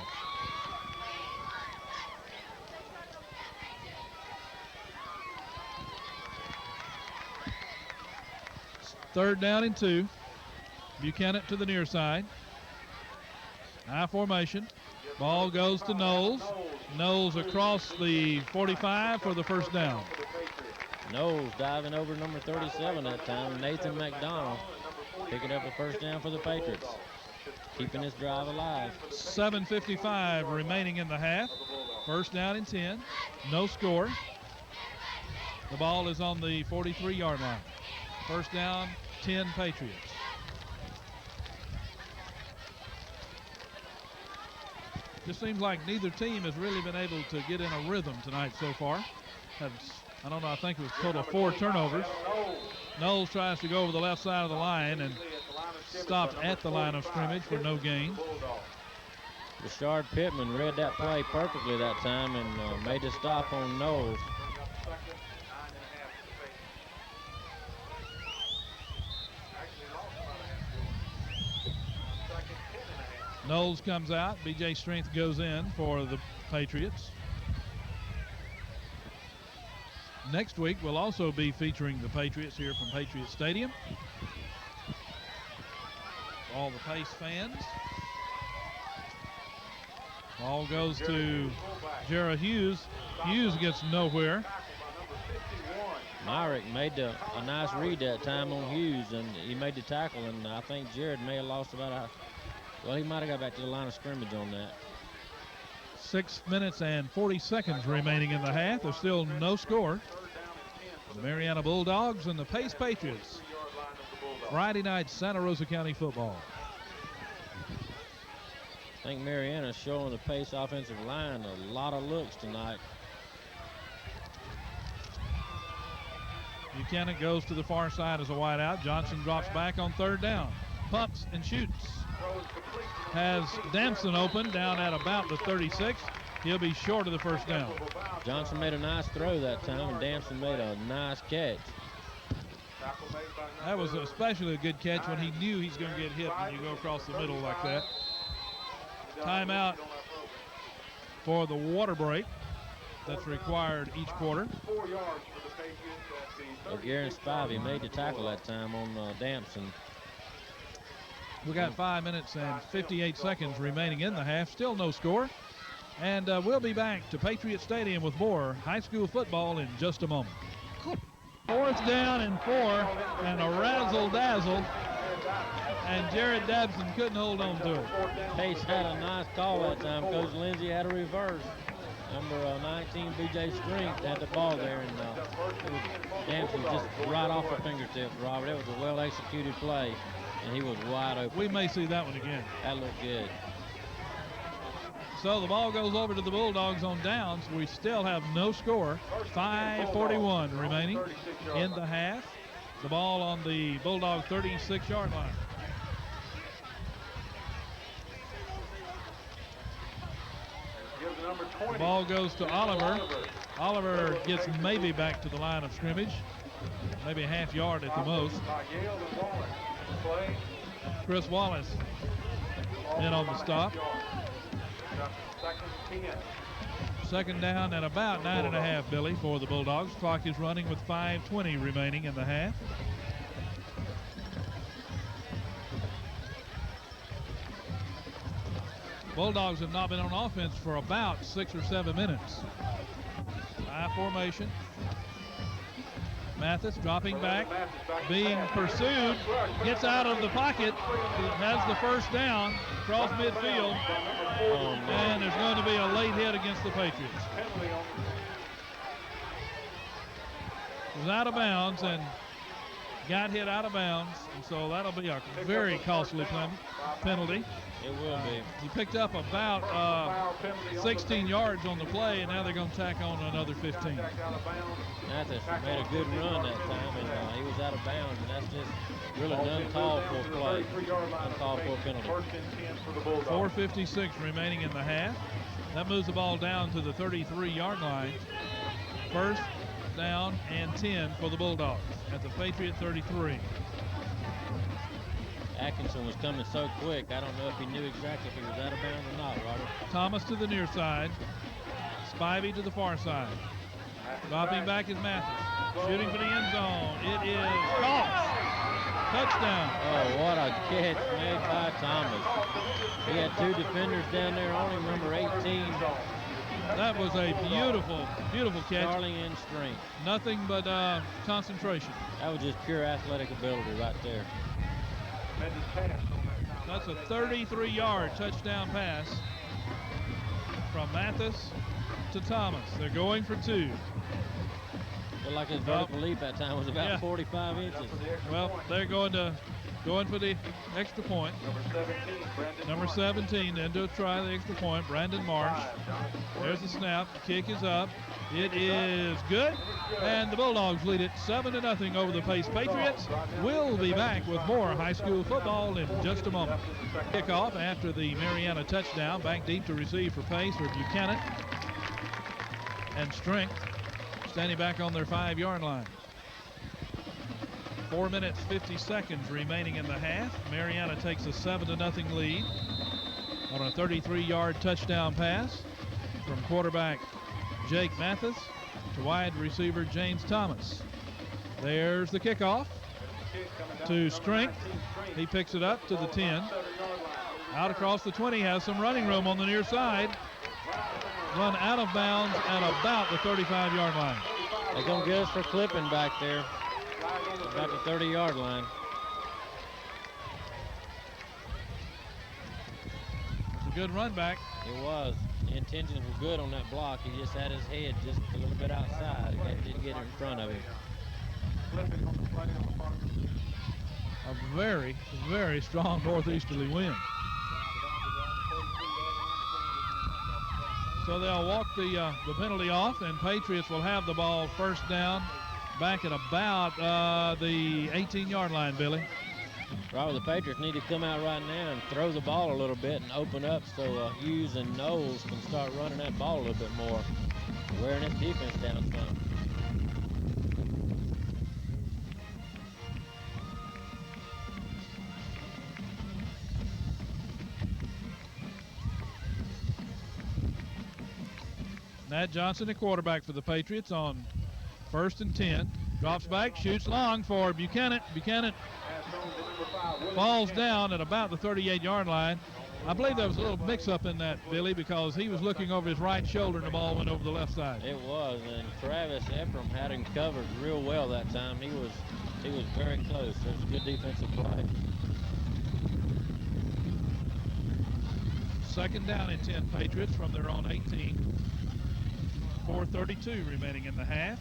Third down and 2. Buchanan to the near side. High formation. Ball goes to Knowles. Knowles across the 45 for the first down. Knowles diving over number 37 that time, Nathan McDonald, picking up the first down for the Patriots, keeping this drive alive. 7:55 remaining in the half. First down and 10. No score. The ball is on the 43-yard line. First down, 10 Patriots. Just seems like neither team has really been able to get in a rhythm tonight so far. I don't know, I think it was total 4 turnovers. Knowles tries to go over the left side of the line and stopped at the line of scrimmage for no gain. Rashard Pittman read that play perfectly that time and made the stop on Knowles. Knowles comes out. B.J. Strength goes in for the Patriots. Next week, we'll also be featuring the Patriots here from Patriot Stadium. All the Pace fans. Ball goes to Jarrah Hughes. Hughes gets nowhere. Myrick made a nice read that time on Hughes, and he made the tackle, and I think Jared may have lost about well, he might have got back to the line of scrimmage on that. 6 minutes and 40 seconds remaining in the half. There's still no score. The Marianna Bulldogs and the Pace Patriots. Friday night Santa Rosa County football. I think Marianna's showing the Pace offensive line a lot of looks tonight. Buchanan goes to the far side as a wide out. Johnson drops back on third down. Pumps and shoots. Has Damson open down at about the 36. He'll be short of the first down. Johnson made a nice throw that time, and Damson made a nice catch. That was especially a good catch when he knew he's going to get hit when you go across the middle like that. Timeout for the water break that's required each quarter. Garen Spivey made the tackle that time on Damson. We got 5 minutes and 58 seconds remaining in the half. Still no score. And we'll be back to Patriot Stadium with more high school football in just a moment. Fourth down and 4, and a razzle-dazzle. And Jared Dabson couldn't hold on to it. Pace had a nice call that time. Coach Lindsay had a reverse. Number 19, B.J. Strength, had the ball there, and it was Damson just right off the fingertips, Robert. It was a well-executed play, and he was wide open. We may see that one again. That looked good. So the ball goes over to the Bulldogs on downs. We still have no score. 5:41 remaining in the half. The ball on the Bulldog 36-yard line. The ball goes to Oliver. Oliver gets maybe back to the line of scrimmage. Maybe a half yard at the most. Chris Wallace in on the stop. Second down and about 9.5, Billy, for the Bulldogs. Clock is running with 5:20 remaining in the half. Bulldogs have not been on offense for about 6 or 7 minutes. High formation. Mathis dropping back, being pursued, gets out of the pocket, has the first down, across midfield, and there's going to be a late hit against the Patriots. It was out of bounds and got hit out of bounds, and so that'll be a very costly penalty. It will be. He picked up about 16 yards on the play, and now they're going to tack on another 15. Mathis made a good run that time, and he was out of bounds, and that's just really an uncalled for play, uncalled for penalty. 4:56 remaining in the half. That moves the ball down to the 33-yard line. First down and 10 for the Bulldogs at the Patriot 33. Atkinson was coming so quick, I don't know if he knew exactly if he was out of bounds or not, Robert. Thomas to the near side. Spivey to the far side. Dropping back is Mathis. Shooting for the end zone. It is caught. Touchdown. Oh, what a catch made by Thomas. He had two defenders down there on him, number 18. That was a beautiful, beautiful catch. Starling in strength. Nothing but concentration. That was just pure athletic ability right there. That's a 33-yard touchdown pass from Mathis to Thomas. They're going for two. Looked like his vertical leap that time was about 45 inches. Well, they're going for the extra point. Number 17 then to try the extra point. Brandon Marsh. There's the snap. The kick is up. It is good, and the Bulldogs lead it 7-0 over the Pace Patriots. We'll be back with more high school football in just a moment. Kickoff after the Marianna touchdown. Back deep to receive for Pace are Buchanan and Strength, standing back on their 5-yard line. 4 minutes, 50 seconds remaining in the half. Marianna takes a 7-0 lead on a 33-yard touchdown pass from quarterback Jake Mathis to wide receiver James Thomas. There's the kickoff to Strength. He picks it up to the 10. Out across the 20, has some running room on the near side. Run out of bounds at about the 35-yard line. They're going to get us for clipping back there, about the 30-yard line. It's a good run back. It was. The intentions were good on that block. He just had his head just a little bit outside. He didn't get it in front of him. A very, very strong northeasterly wind. So they'll walk the penalty off, and Patriots will have the ball first down back at about the 18-yard line, Billy. Robert, the Patriots need to come out right now and throw the ball a little bit and open up so Hughes and Knowles can start running that ball a little bit more, wearing this defense down some. Nat Johnson, the quarterback for the Patriots, on 1st and 10. Drops back, shoots long for Buchanan. Buchanan falls down at about the 38-yard line. I believe there was a little mix-up in that, Billy, because he was looking over his right shoulder and the ball went over the left side. It was, and Travis Ephraim had him covered real well that time. He was very close. It was a good defensive play. 2nd down and 10 Patriots from their own 18. 4:32 remaining in the half.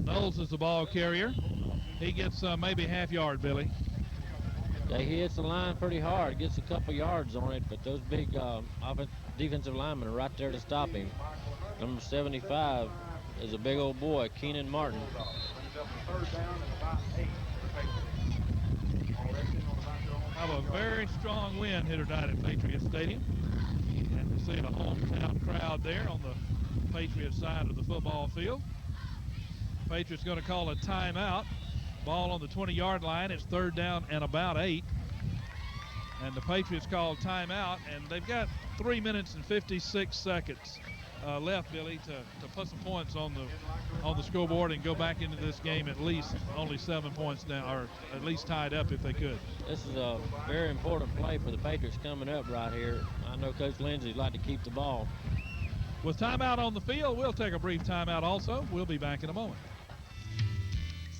Knowles is the ball carrier. He gets maybe half yard, Billy. Yeah, he hits the line pretty hard, gets a couple yards on it, but those big defensive linemen are right there to stop him. Number 75 is a big old boy, Keenan Martin. Have a very strong wind here tonight at Patriot Stadium. And we see a hometown crowd there on the Patriot side of the football field. Patriots going to call a timeout. Ball on the 20-yard line. It's 3rd down and about 8. And the Patriots call timeout, and they've got 3 minutes and 56 seconds left, Billy, to put some points on the scoreboard and go back into this game at least only 7 points down, or at least tied up if they could. This is a very important play for the Patriots coming up right here. I know Coach Lindsay'd like to keep the ball. With timeout on the field, we'll take a brief timeout also. We'll be back in a moment.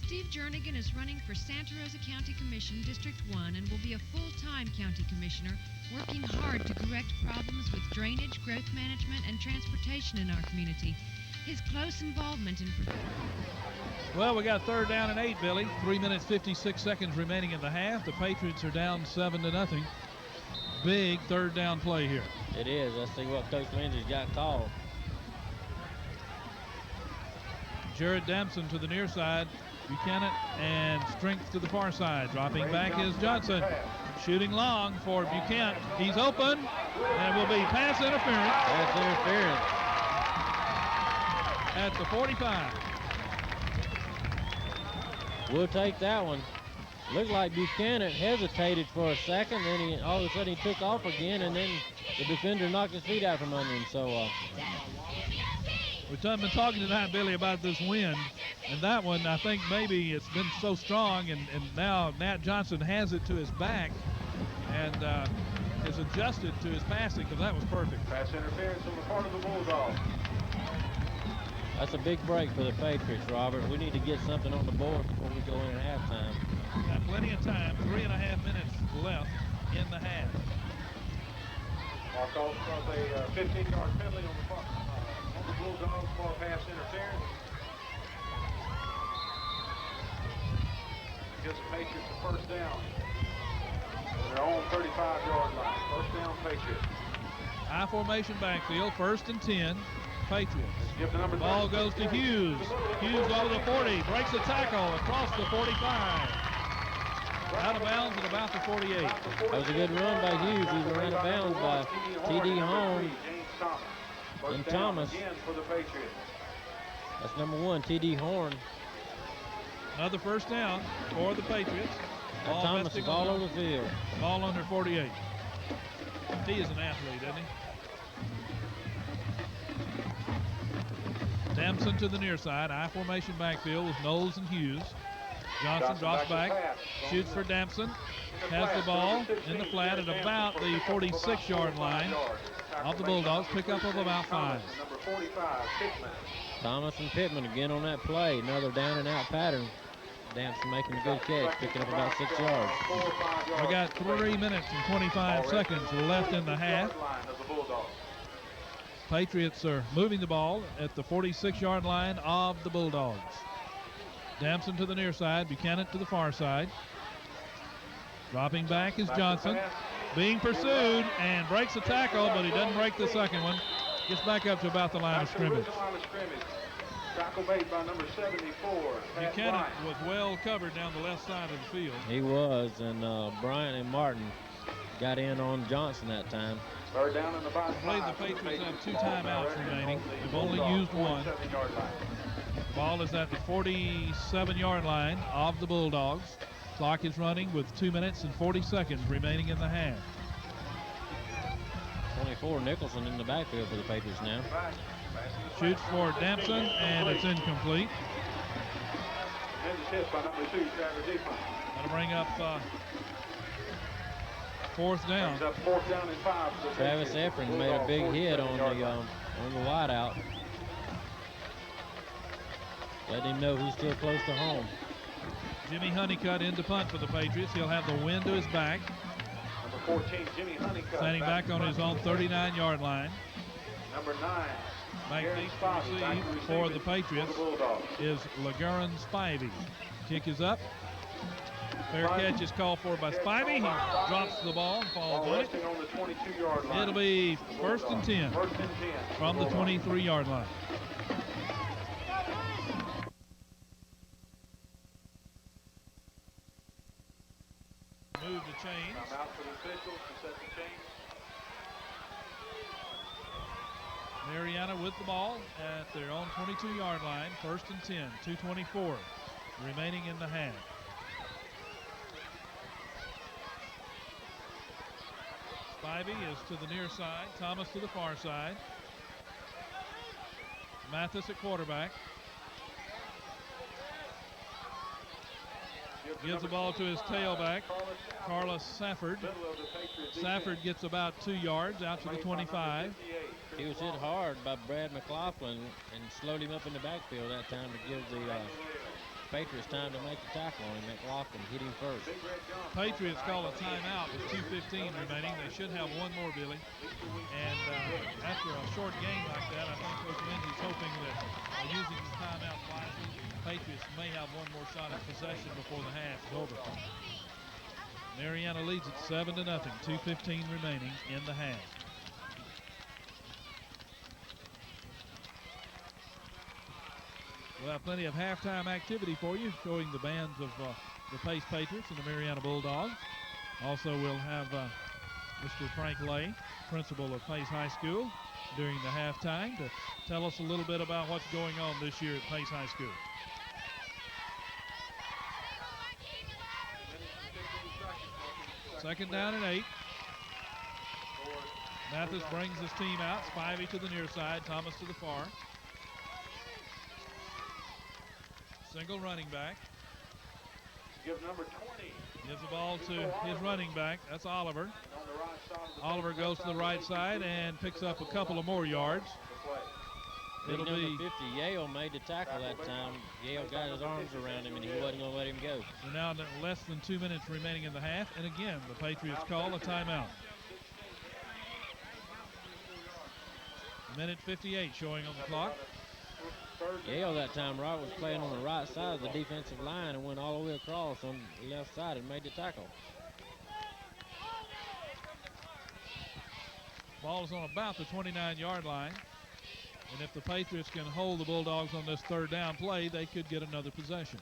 Steve Jernigan is running for Santa Rosa County Commission District 1 and will be a full-time county commissioner, working hard to correct problems with drainage, growth management, and transportation in our community. His close involvement in... Well, we got 3rd down and 8, Billy. 3 minutes, 56 seconds remaining in the half. The Patriots are down 7-0. Big 3rd down play here. It is. Let's see what Coach Lindsay's got called. Jared Damson to the near side. Buchanan and Strength to the far side. Dropping back is Johnson. Shooting long for Buchanan. He's open and will be pass interference. Pass interference. At the 45. We'll take that one. Looked like Buchanan hesitated for a second, then all of a sudden he took off again, and then the defender knocked his feet out from under him. So we've been talking tonight, Billy, about this wind, and that one, I think maybe it's been so strong, and now Nat Johnson has it to his back and is adjusted to his passing, because that was perfect. Pass interference on the part of the Bulldogs. that's a big break for the Patriots, Robert. We need to get something on the board before we go in at halftime. Got plenty of time, 3.5 minutes left in the half. Mark off a 15-yard penalty on the Bulldogs for pass interference. gives the Patriots a first down. Their own 35-yard line. First down, Patriots. High formation backfield, 1st and 10, Patriots. Give the number Ball goes to Hughes. Hughes over the 40, breaks a tackle across the 45. Out of bounds at about the 48. That was a good run by Hughes. He was out of bounds by T.D. Horn and Thomas. That's number 1, T.D. Horn. Another first down for the Patriots. That Thomas is all over the field. Ball under 48. He is an athlete, isn't he? Damson to the near side. I formation backfield with Knowles and Hughes. Johnson drops back, shoots for Damson. Has the ball in the flat at about the 46-yard line of the Bulldogs. Pickup of about 5. Number 45, Pittman. Thomas and Pittman again on that play. Another down and out pattern. Damson making a good catch, picking up about 6 yards. We got 3 minutes and 25 seconds left in the half. Patriots are moving the ball at the 46-yard line of the Bulldogs. Damson to the near side, Buchanan to the far side. Dropping back is Johnson. Being pursued and breaks a tackle, but he doesn't break the second one. Gets back up to about the line of scrimmage. Tackle made by number 74. Buchanan was well covered down the left side of the field. He was, and Bryant and Martin got in on Johnson that time. Third down in the box. I believe the Patriots have 2 timeouts remaining. They've only used one. The ball is at the 47-yard line of the Bulldogs. Clock is running with 2 minutes and 40 seconds remaining in the half. 24 Nicholson in the backfield for the Patriots now. Shoots for Damson, and it's incomplete. That'll bring up 4th down. Travis Efron made a big hit on the wideout. Letting him know he's still close to home. Jimmy Honeycutt in to punt for the Patriots. He'll have the wind to his back. Number 14, Jimmy Honeycutt. Standing back on his own 39-yard line. Number 9. Back deep to receive for the Patriots is LeGuerin Spivey. Kick is up. Fair catch is called for by Spivey. He drops the ball and falls on it. It'll be 1st and 10 from the 23-yard line. Move the chains. Out for the officials to set the chains. Marianna with the ball at their own 22-yard line. 1st and 10, 2:24 remaining in the half. Spivey is to the near side. Thomas to the far side. Mathis at quarterback. Gives the ball to his tailback, Carla Safford. Safford gets about 2 yards out to the 25. He was hit hard by Brad McLaughlin and slowed him up in the backfield that time to give the Patriots time to make the tackle on him. McLaughlin hit him first. Patriots call a timeout with 2:15 remaining. They should have one more, Billy. And after a short game like that, I think Coach Lindsey's hoping that using his timeout wisely, Patriots may have one more shot at possession before the half is over. Marianna leads it 7-0. 2:15 remaining in the half. We'll have plenty of halftime activity for you, showing the bands of the Pace Patriots and the Marianna Bulldogs. Also, we'll have Mr. Frank Lay, principal of Pace High School, during the halftime to tell us a little bit about what's going on this year at Pace High School. Second down and 8. Mathis brings his team out. Spivey to the near side, Thomas to the far. Single running back. Give number 20. Gives the ball to his running back. That's Oliver. Oliver goes to the right side and picks up a couple of more yards. It'll be 50. Yale made the tackle that time. Yale got his arms around him, and he wasn't going to let him go. We're now less than 2 minutes remaining in the half. And again, the Patriots call a timeout. Minute 58 showing on the clock. Yale that time, Robert, was playing on the right side of the defensive line and went all the way across on the left side and made the tackle. Ball is on about the 29-yard line. And if the Patriots can hold the Bulldogs on this third down play, they could get another possession.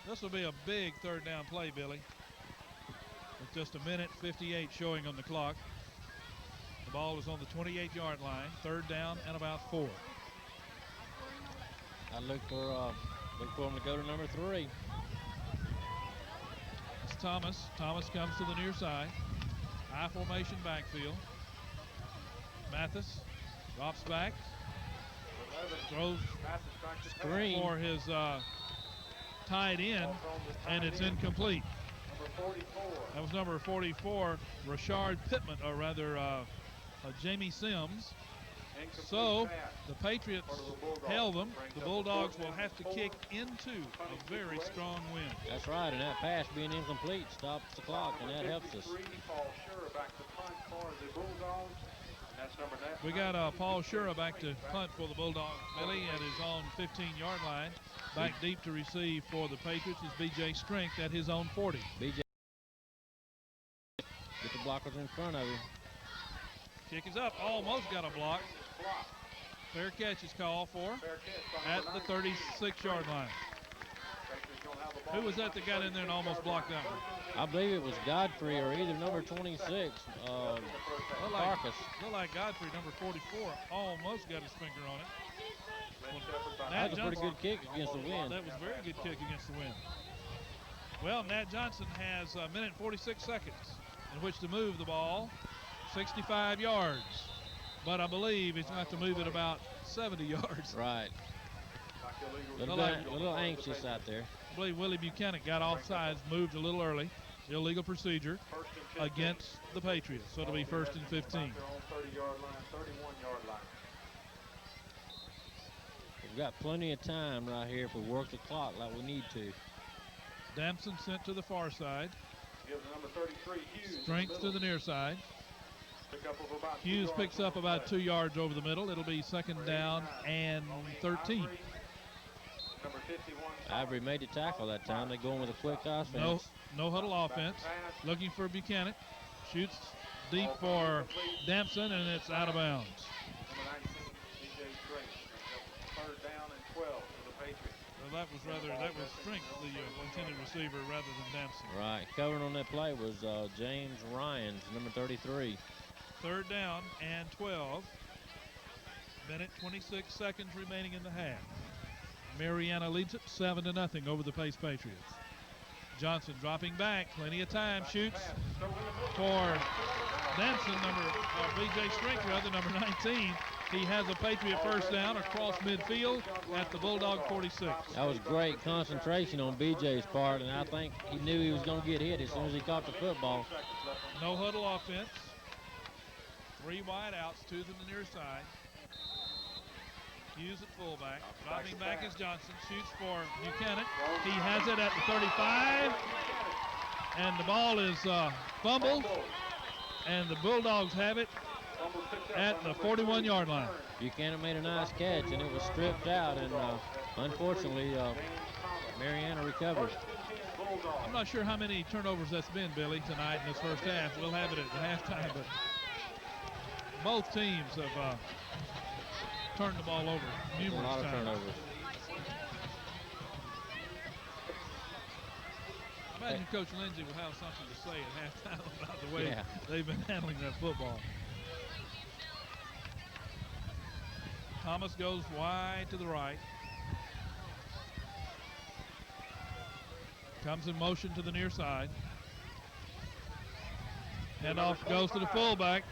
This will be a big third down play, Billy. With just a minute 58 showing on the clock. The ball is on the 28-yard line. Third down and about 4. I look for him to go to number 3. It's Thomas. Thomas comes to the near side. High formation backfield. Mathis drops back. Throws Screen for his tight end, and it's incomplete. That was number 44, Rashard Pittman, or rather Jamie Sims. So the Patriots held them. The Bulldogs will have to kick into a very strong wind. That's right, and that pass being incomplete stops the clock, and that helps us. We got Paul Shura back to punt for the Bulldogs. Billy at his own 15-yard line. Back deep to receive for the Patriots is B.J. Strength at his own 40. B.J. Get the blockers in front of him. Kick is up. Almost got a block. Fair catch is called for at the 36-yard line. Who was that got in there and almost blocked that one? I believe it was Godfrey or either number 26, Marcus. Looked like Godfrey, number 44, almost got his finger on it. That was a pretty good kick against the wind. That was a very good kick against the wind. Well, Nat Johnson has a minute 46 seconds in which to move the ball 65 yards. But I believe he's going to have to move it about 70 yards. Right. A little anxious out there. I believe Willie Buchanan got offsides, moved a little early. Illegal procedure against the Patriots. So it'll be 1st and 15. We've got plenty of time right here if we work the clock like we need to. Damson sent to the far side. Strength to the near side. Hughes picks up about 2 yards over the middle. It'll be 2nd down and 13. Ivory made the tackle that time. They're going with a quick offense. No huddle offense. Looking for Buchanan. Shoots deep for Damson, and it's out of bounds. Well, that was Strength, the intended receiver, rather than Damson. Right. Covering on that play was James Ryans, number 33. 3rd down and 12. Minute 26 seconds remaining in the half. Marianna leads it 7-0 over the Pace Patriots. Johnson dropping back, plenty of time, shoots for Damson, B.J. Strength, number 19. He has a Patriot first down across midfield at the Bulldog 46. That was great concentration on B.J.'s part, and I think he knew he was going to get hit as soon as he caught the football. No huddle offense. 3 wide outs, 2 to the near side. Hughes at fullback. Dropping back is Johnson. Shoots for Buchanan. He has it at the 35. And the ball is fumbled. And the Bulldogs have it at the 41-yard line. Buchanan made a nice catch, and it was stripped out. And unfortunately, Marianna recovered. I'm not sure how many turnovers that's been, Billy, tonight in this first half. We'll have it at the halftime, but both teams have turned the ball over numerous times. A lot of turnovers. I imagine Coach Lindsey will have something to say at halftime about the way they've been handling that football. Thomas goes wide to the right. Comes in motion to the near side. Handoff goes to the fullback,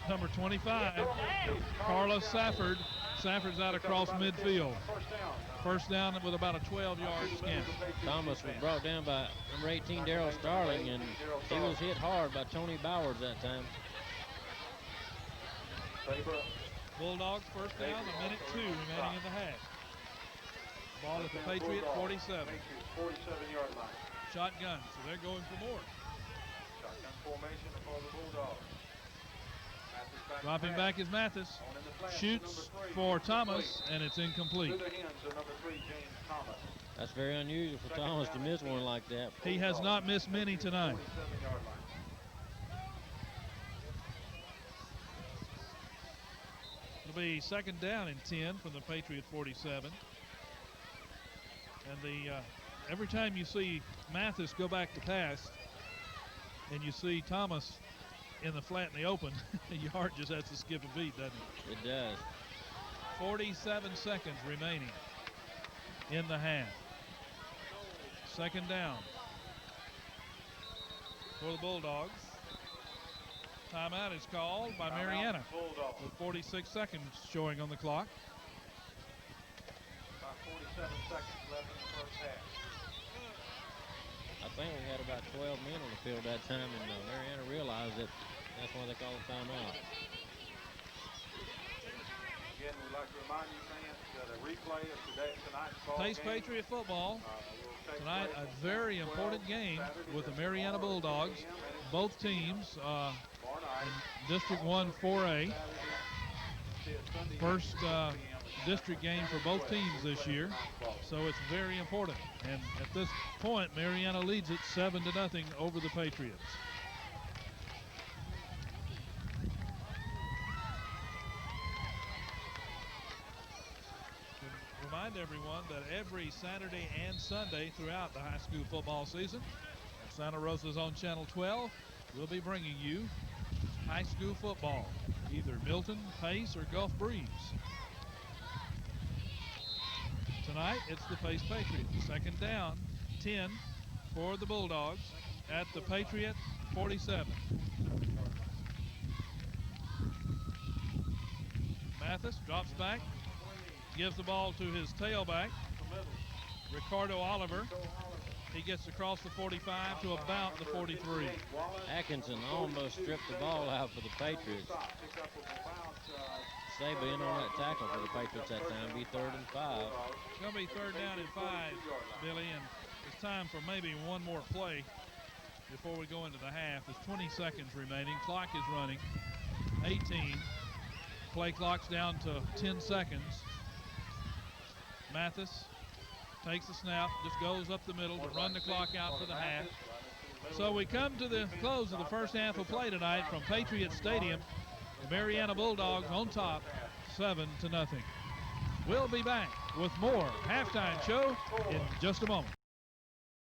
number 25, Carla Safford. Safford's out across midfield. First down with about a 12-yard scan. Thomas was brought down by number 18, Darryl Starling, and he was hit hard by Tony Bowers that time. Bulldogs first down, a minute 2 remaining in the half. Ball at the Patriot 47. 47-yard line. Shotgun, so they're going for more. Shotgun formation for the Bulldogs. Dropping back is Mathis. Shoots for Thomas, and it's incomplete. To the hands of number 3, James Thomas. That's very unusual for Thomas to miss one like that. He has not missed many tonight. 47-yard line. It'll be second down and 10 from the Patriot 47. And every time you see Mathis go back to pass and you see Thomas in the flat in the open, your heart just has to skip a beat, doesn't it? It does. 47 seconds remaining in the half. Second down for the Bulldogs. Timeout is called by Marianna with 46 seconds showing on the clock. About 47 seconds left in the first half. I think we had about 12 men on the field that time, and Marianna realized that that's why they called timeout. Again, we'd like to remind you fans that a replay of tonight's ball Pace game, Patriot football. will take Tonight, place a very important game with the Marianna Bulldogs. Both teams in District 1 4A. First district game for both teams this year, so it's very important. And at this point, Marianna leads it 7-0 over the Patriots. Remind everyone that every Saturday and Sunday throughout the high school football season, Santa Rosa's on Channel 12 will be bringing you high school football, either Milton, Pace, or Gulf Breeze. Tonight, it's the Pace Patriots. Second down, 10 for the Bulldogs at the Patriot 47. Mathis drops back, gives the ball to his tailback, Ricardo Oliver. He gets across the 45 to about the 43. Atkinson almost stripped the ball out for the Patriots. Stay being on that tackle for the Patriots that time. Be 3rd and 5. It's going to be 3rd down and 5, Billy, and it's time for maybe one more play before we go into the half. There's 20 seconds remaining. Clock is running. 18. Play clock's down to 10 seconds. Mathis takes the snap, just goes up the middle to run the clock out for the half. So we come to the close of the first half of play tonight from Patriot Stadium. The Marianna Bulldogs on top, 7-0. We'll be back with more halftime show in just a moment.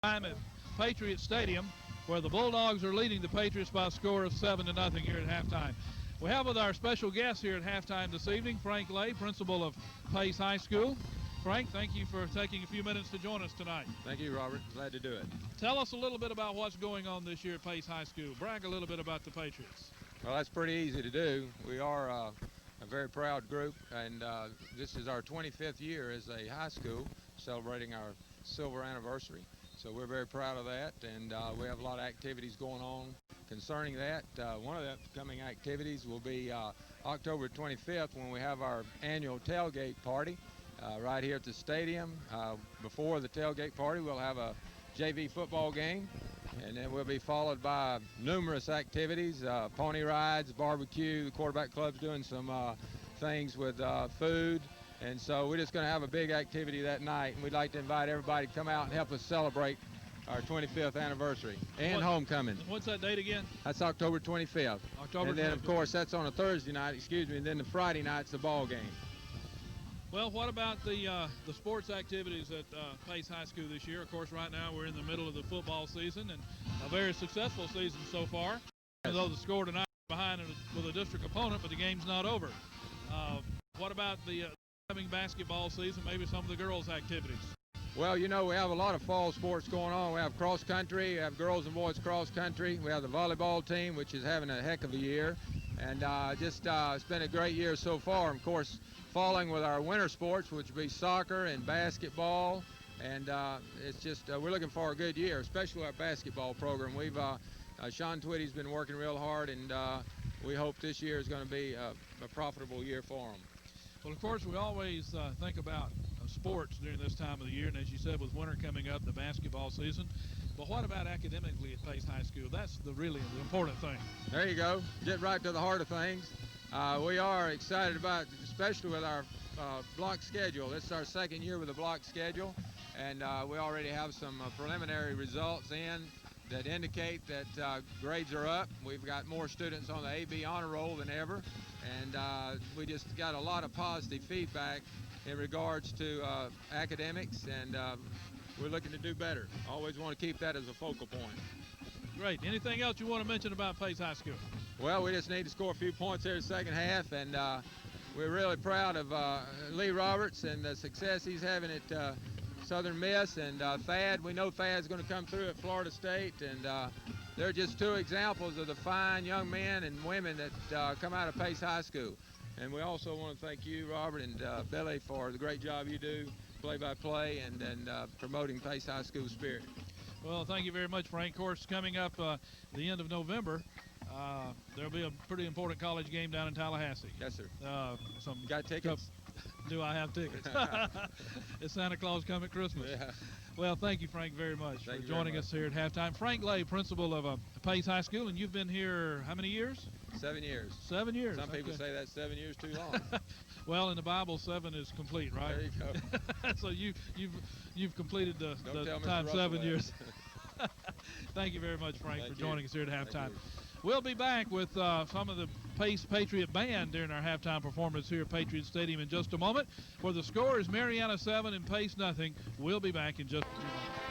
Time at Patriot Stadium, where the Bulldogs are leading the Patriots by a score of 7-0 here at halftime. We have with our special guest here at halftime this evening, Frank Lay, principal of Pace High School. Frank, thank you for taking a few minutes to join us tonight. Thank you, Robert. Glad to do it. Tell us a little bit about what's going on this year at Pace High School. Brag a little bit about the Patriots. Well, that's pretty easy to do. We are a very proud group, and this is our 25th year as a high school, celebrating our silver anniversary. So we're very proud of that, and we have a lot of activities going on concerning that. One of the upcoming activities will be October 25th when we have our annual tailgate party. Right here at the stadium. Before the tailgate party, we'll have a JV football game, and then we'll be followed by numerous activities, pony rides, barbecue. The quarterback club's doing some things with food, and so we're just going to have a big activity that night, and we'd like to invite everybody to come out and help us celebrate our 25th anniversary and homecoming. What's that date again? That's October 25th. October and then, 25th. of course, that's on a Thursday night, and then the Friday night's the ball game. Well, what about the sports activities at Pace High School this year? Of course, right now we're in the middle of the football season, and a very successful season so far. Even though the score tonight is behind with a district opponent, but the game's not over. What about the upcoming basketball season, maybe some of the girls' activities? Well, you know, we have a lot of fall sports going on. We have cross country, we have girls and boys cross country. We have the volleyball team, which is having a heck of a year. And it's been a great year so far. Of course, following with our winter sports, which will be soccer and basketball. And it's just, we're looking for a good year, especially our basketball program. We've, Sean Twitty's been working real hard, and we hope this year is going to be a profitable year for them. Well, of course, we always think about sports during this time of the year, and as you said, with winter coming up, the basketball season. But what about academically at Pace High School? That's really the important thing. There you go. Get right to the heart of things. We are excited about, especially with our block schedule. This is our second year with a block schedule, and we already have some preliminary results in that indicate that grades are up. We've got more students on the AB honor roll than ever, and we just got a lot of positive feedback in regards to academics, and we're looking to do better. Always want to keep that as a focal point. Great. Anything else you want to mention about Pace High School? Well, we just need to score a few points here in the second half, and we're really proud of Lee Roberts and the success he's having at Southern Miss, and Thad. We know Thad's going to come through at Florida State, and they're just two examples of the fine young men and women that come out of Pace High School. And we also want to thank you, Robert, and Billy for the great job you do, play-by-play, and promoting Pace High School spirit. Well, thank you very much, Frank. Of course, coming up the end of November, there'll be a pretty important college game down in Tallahassee. Yes, sir. You got tickets? Do I have tickets? Is Santa Claus come at Christmas? Yeah. Well, thank you, Frank, very much for joining us here at halftime. Frank Lay, principal of Pace High School, and you've been here how many years? 7 years. 7 years. Some people say that's 7 years too long. Well, in the Bible, 7 is complete, right? There you go. So you've completed the time 7 years. Thank you very much, Frank, for joining us here at halftime. We'll be back with some of the Pace Patriot Band during our halftime performance here at Patriot Stadium in just a moment. Where the score is Marianna 7 and Pace nothing. We'll be back in just a few moments.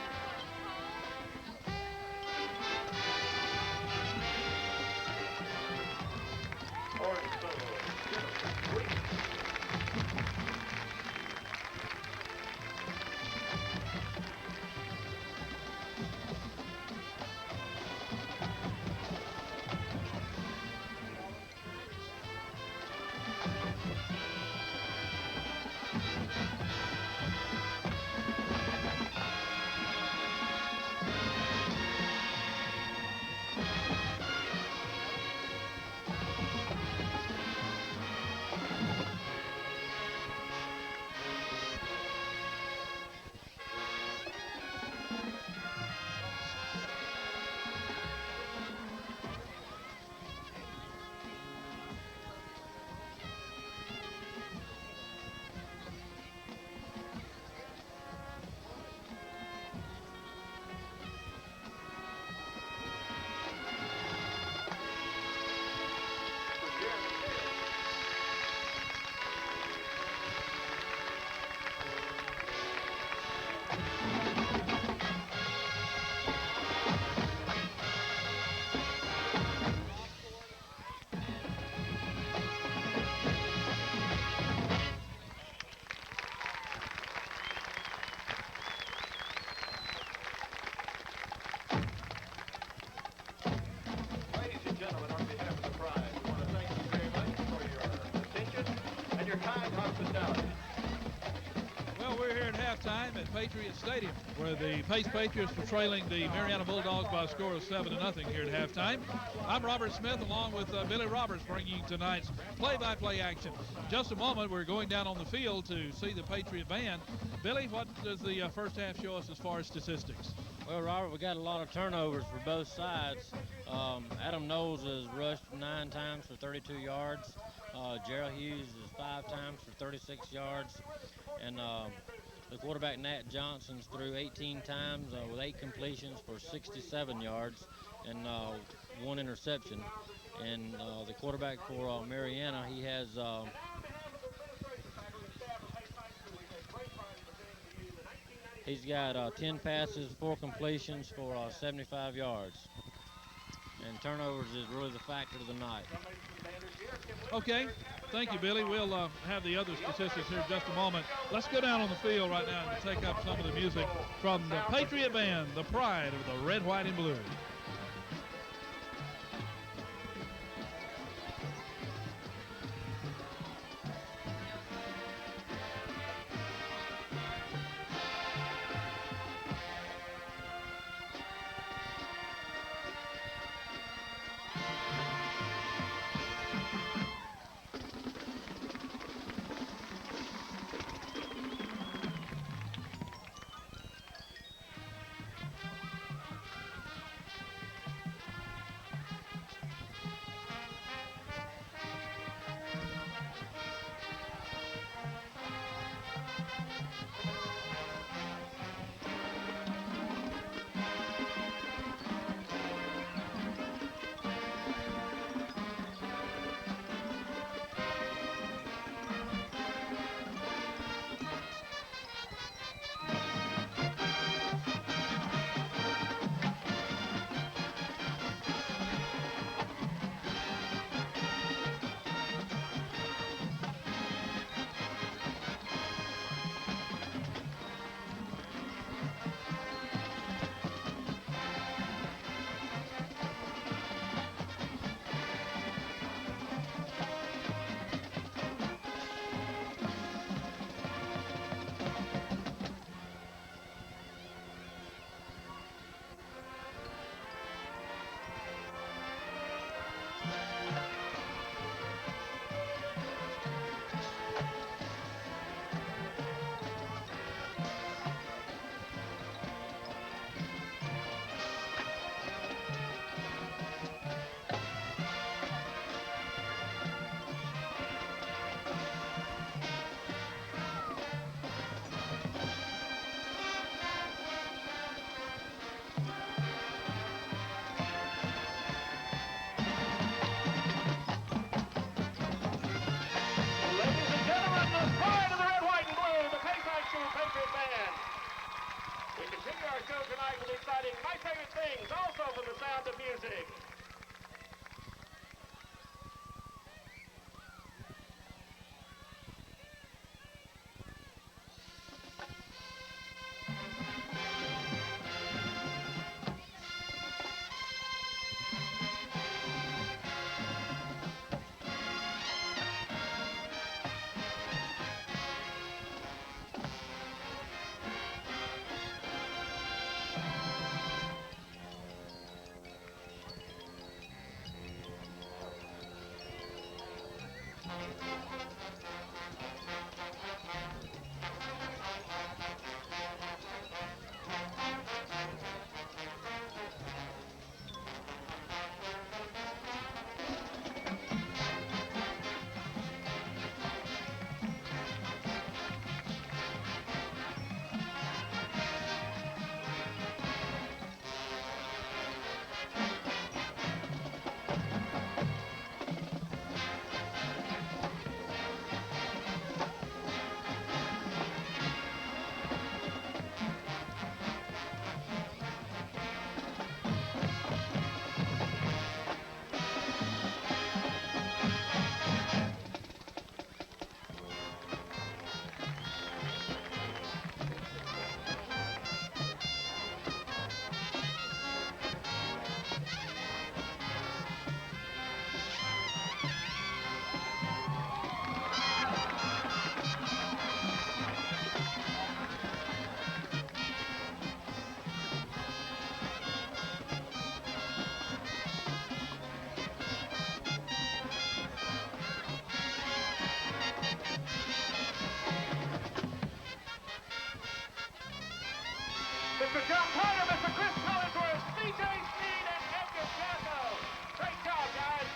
Well, we're here at halftime at Patriot Stadium, where the Pace Patriots were trailing the Marianna Bulldogs by a score of 7-0 here at halftime. I'm Robert Smith, along with Billy Roberts, bringing you tonight's play-by-play action. In just a moment, we're going down on the field to see the Patriot Band. Billy, what does the first half show us as far as statistics? Well, Robert, we got a lot of turnovers for both sides. Adam Knowles has rushed 9 times for 32 yards. Gerald Hughes is 5 times for 36 yards. And the quarterback, Nat Johnson's threw 18 times with 8 completions for 67 yards and 1 interception. And the quarterback for Marianna, he has he's got 10 passes, 4 completions for 75 yards. And turnovers is really the factor of the night. Okay, thank you, Billy. We'll have the other statistics here in just a moment. Let's go down on the field right now and take up some of the music from the Patriot Band, the pride of the red, white, and blue. Mr. John Tyner, Mr. Chris Collinsworth, C.J. Sneed, and Edgar Jacko. Great job, guys.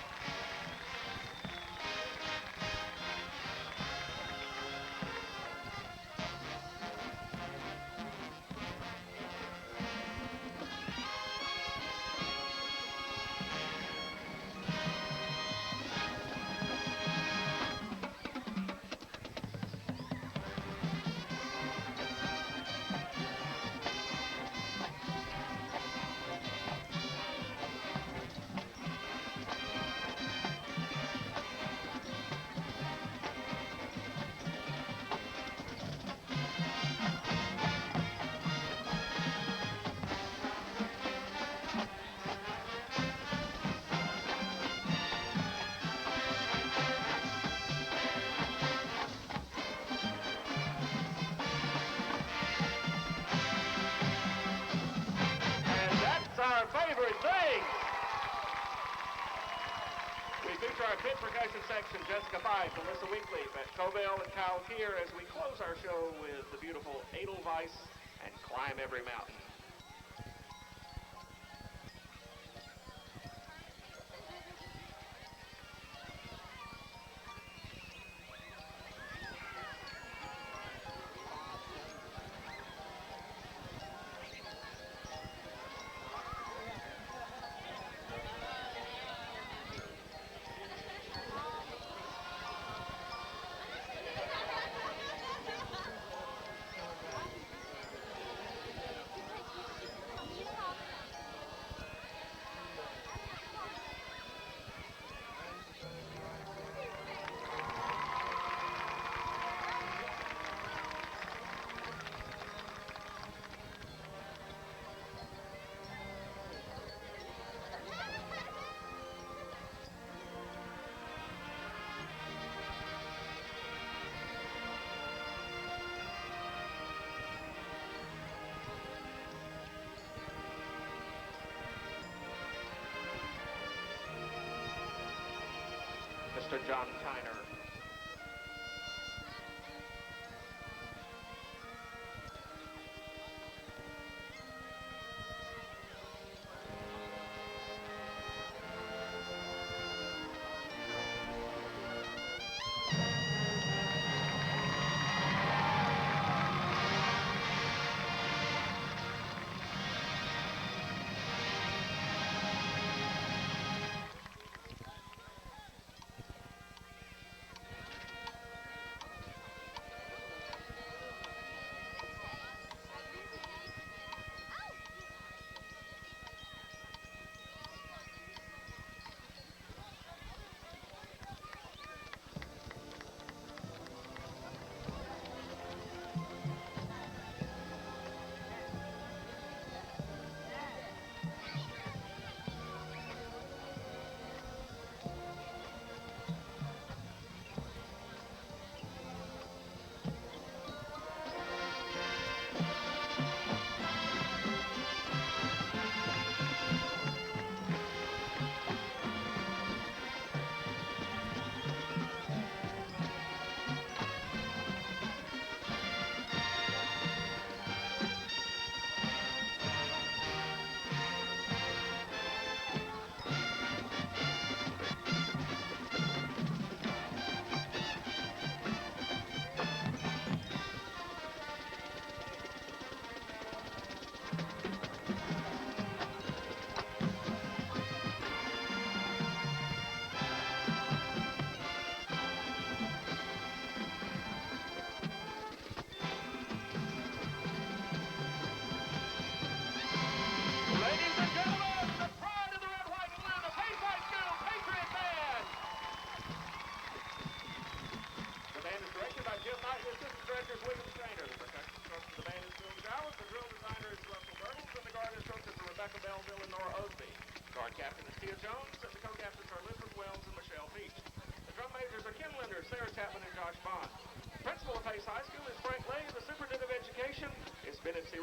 Our favorite thing. We feature our pit percussion section, Jessica Fife, Melissa Winkley, Beth Covell, and Kyle Keir, as we close our show with the beautiful Edelweiss and Climb Every Mountain. Mr. John Tyner.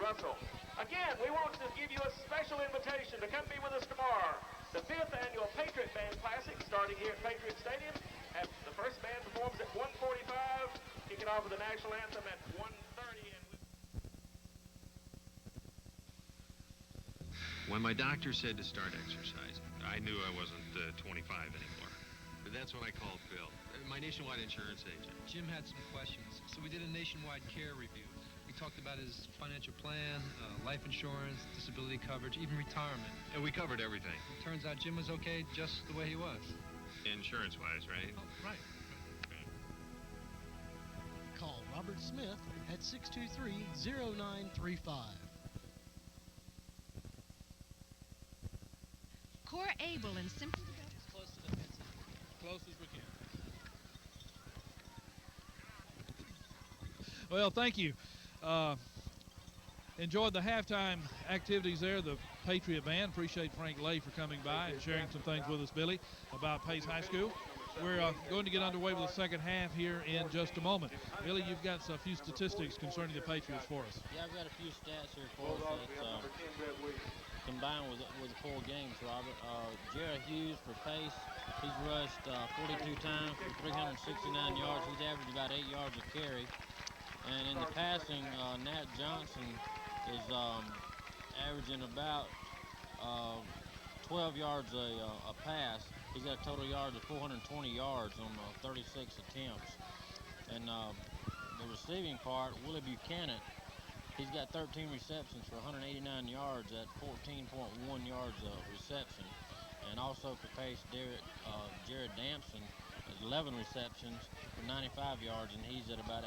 Russell. Again, we want to give you a special invitation to come be with us tomorrow. The 5th annual Patriot Band Classic starting here at Patriot Stadium. The first band performs at 1:45, kicking off with the national anthem at 1:30. When my doctor said to start exercising, I knew I wasn't 25 anymore. But that's when I called Phil, my nationwide insurance agent. Jim had some questions, so we did a nationwide care review. We talked about his financial plan, life insurance, disability coverage, even retirement. And we covered everything. Turns out Jim was okay just the way he was. Insurance-wise, right? Oh, right. Call Robert Smith at 623-0935. Core Able and Simple. As close to the fence. Close as we can. Well, thank you. Enjoyed the halftime activities there, the Patriot Band. Appreciate Frank Lay for coming by and sharing some things with us, Billy, about Pace High School. We're going to get underway with the second half here in just a moment. Billy, you've got a few statistics concerning the Patriots for us. Yeah, I've got a few stats here for us that combined with 4 games, Robert. Jared Hughes for Pace, he's rushed 42 times for 369 yards. He's averaged about 8 yards a carry. And in the passing, Nat Johnson is averaging about 12 yards a pass. He's got a total yards of 420 yards on 36 attempts. And the receiving part, Willie Buchanan, he's got 13 receptions for 189 yards at 14.1 yards of reception. And also for Pace, Jared Dampson has 11 receptions for 95 yards, and he's at about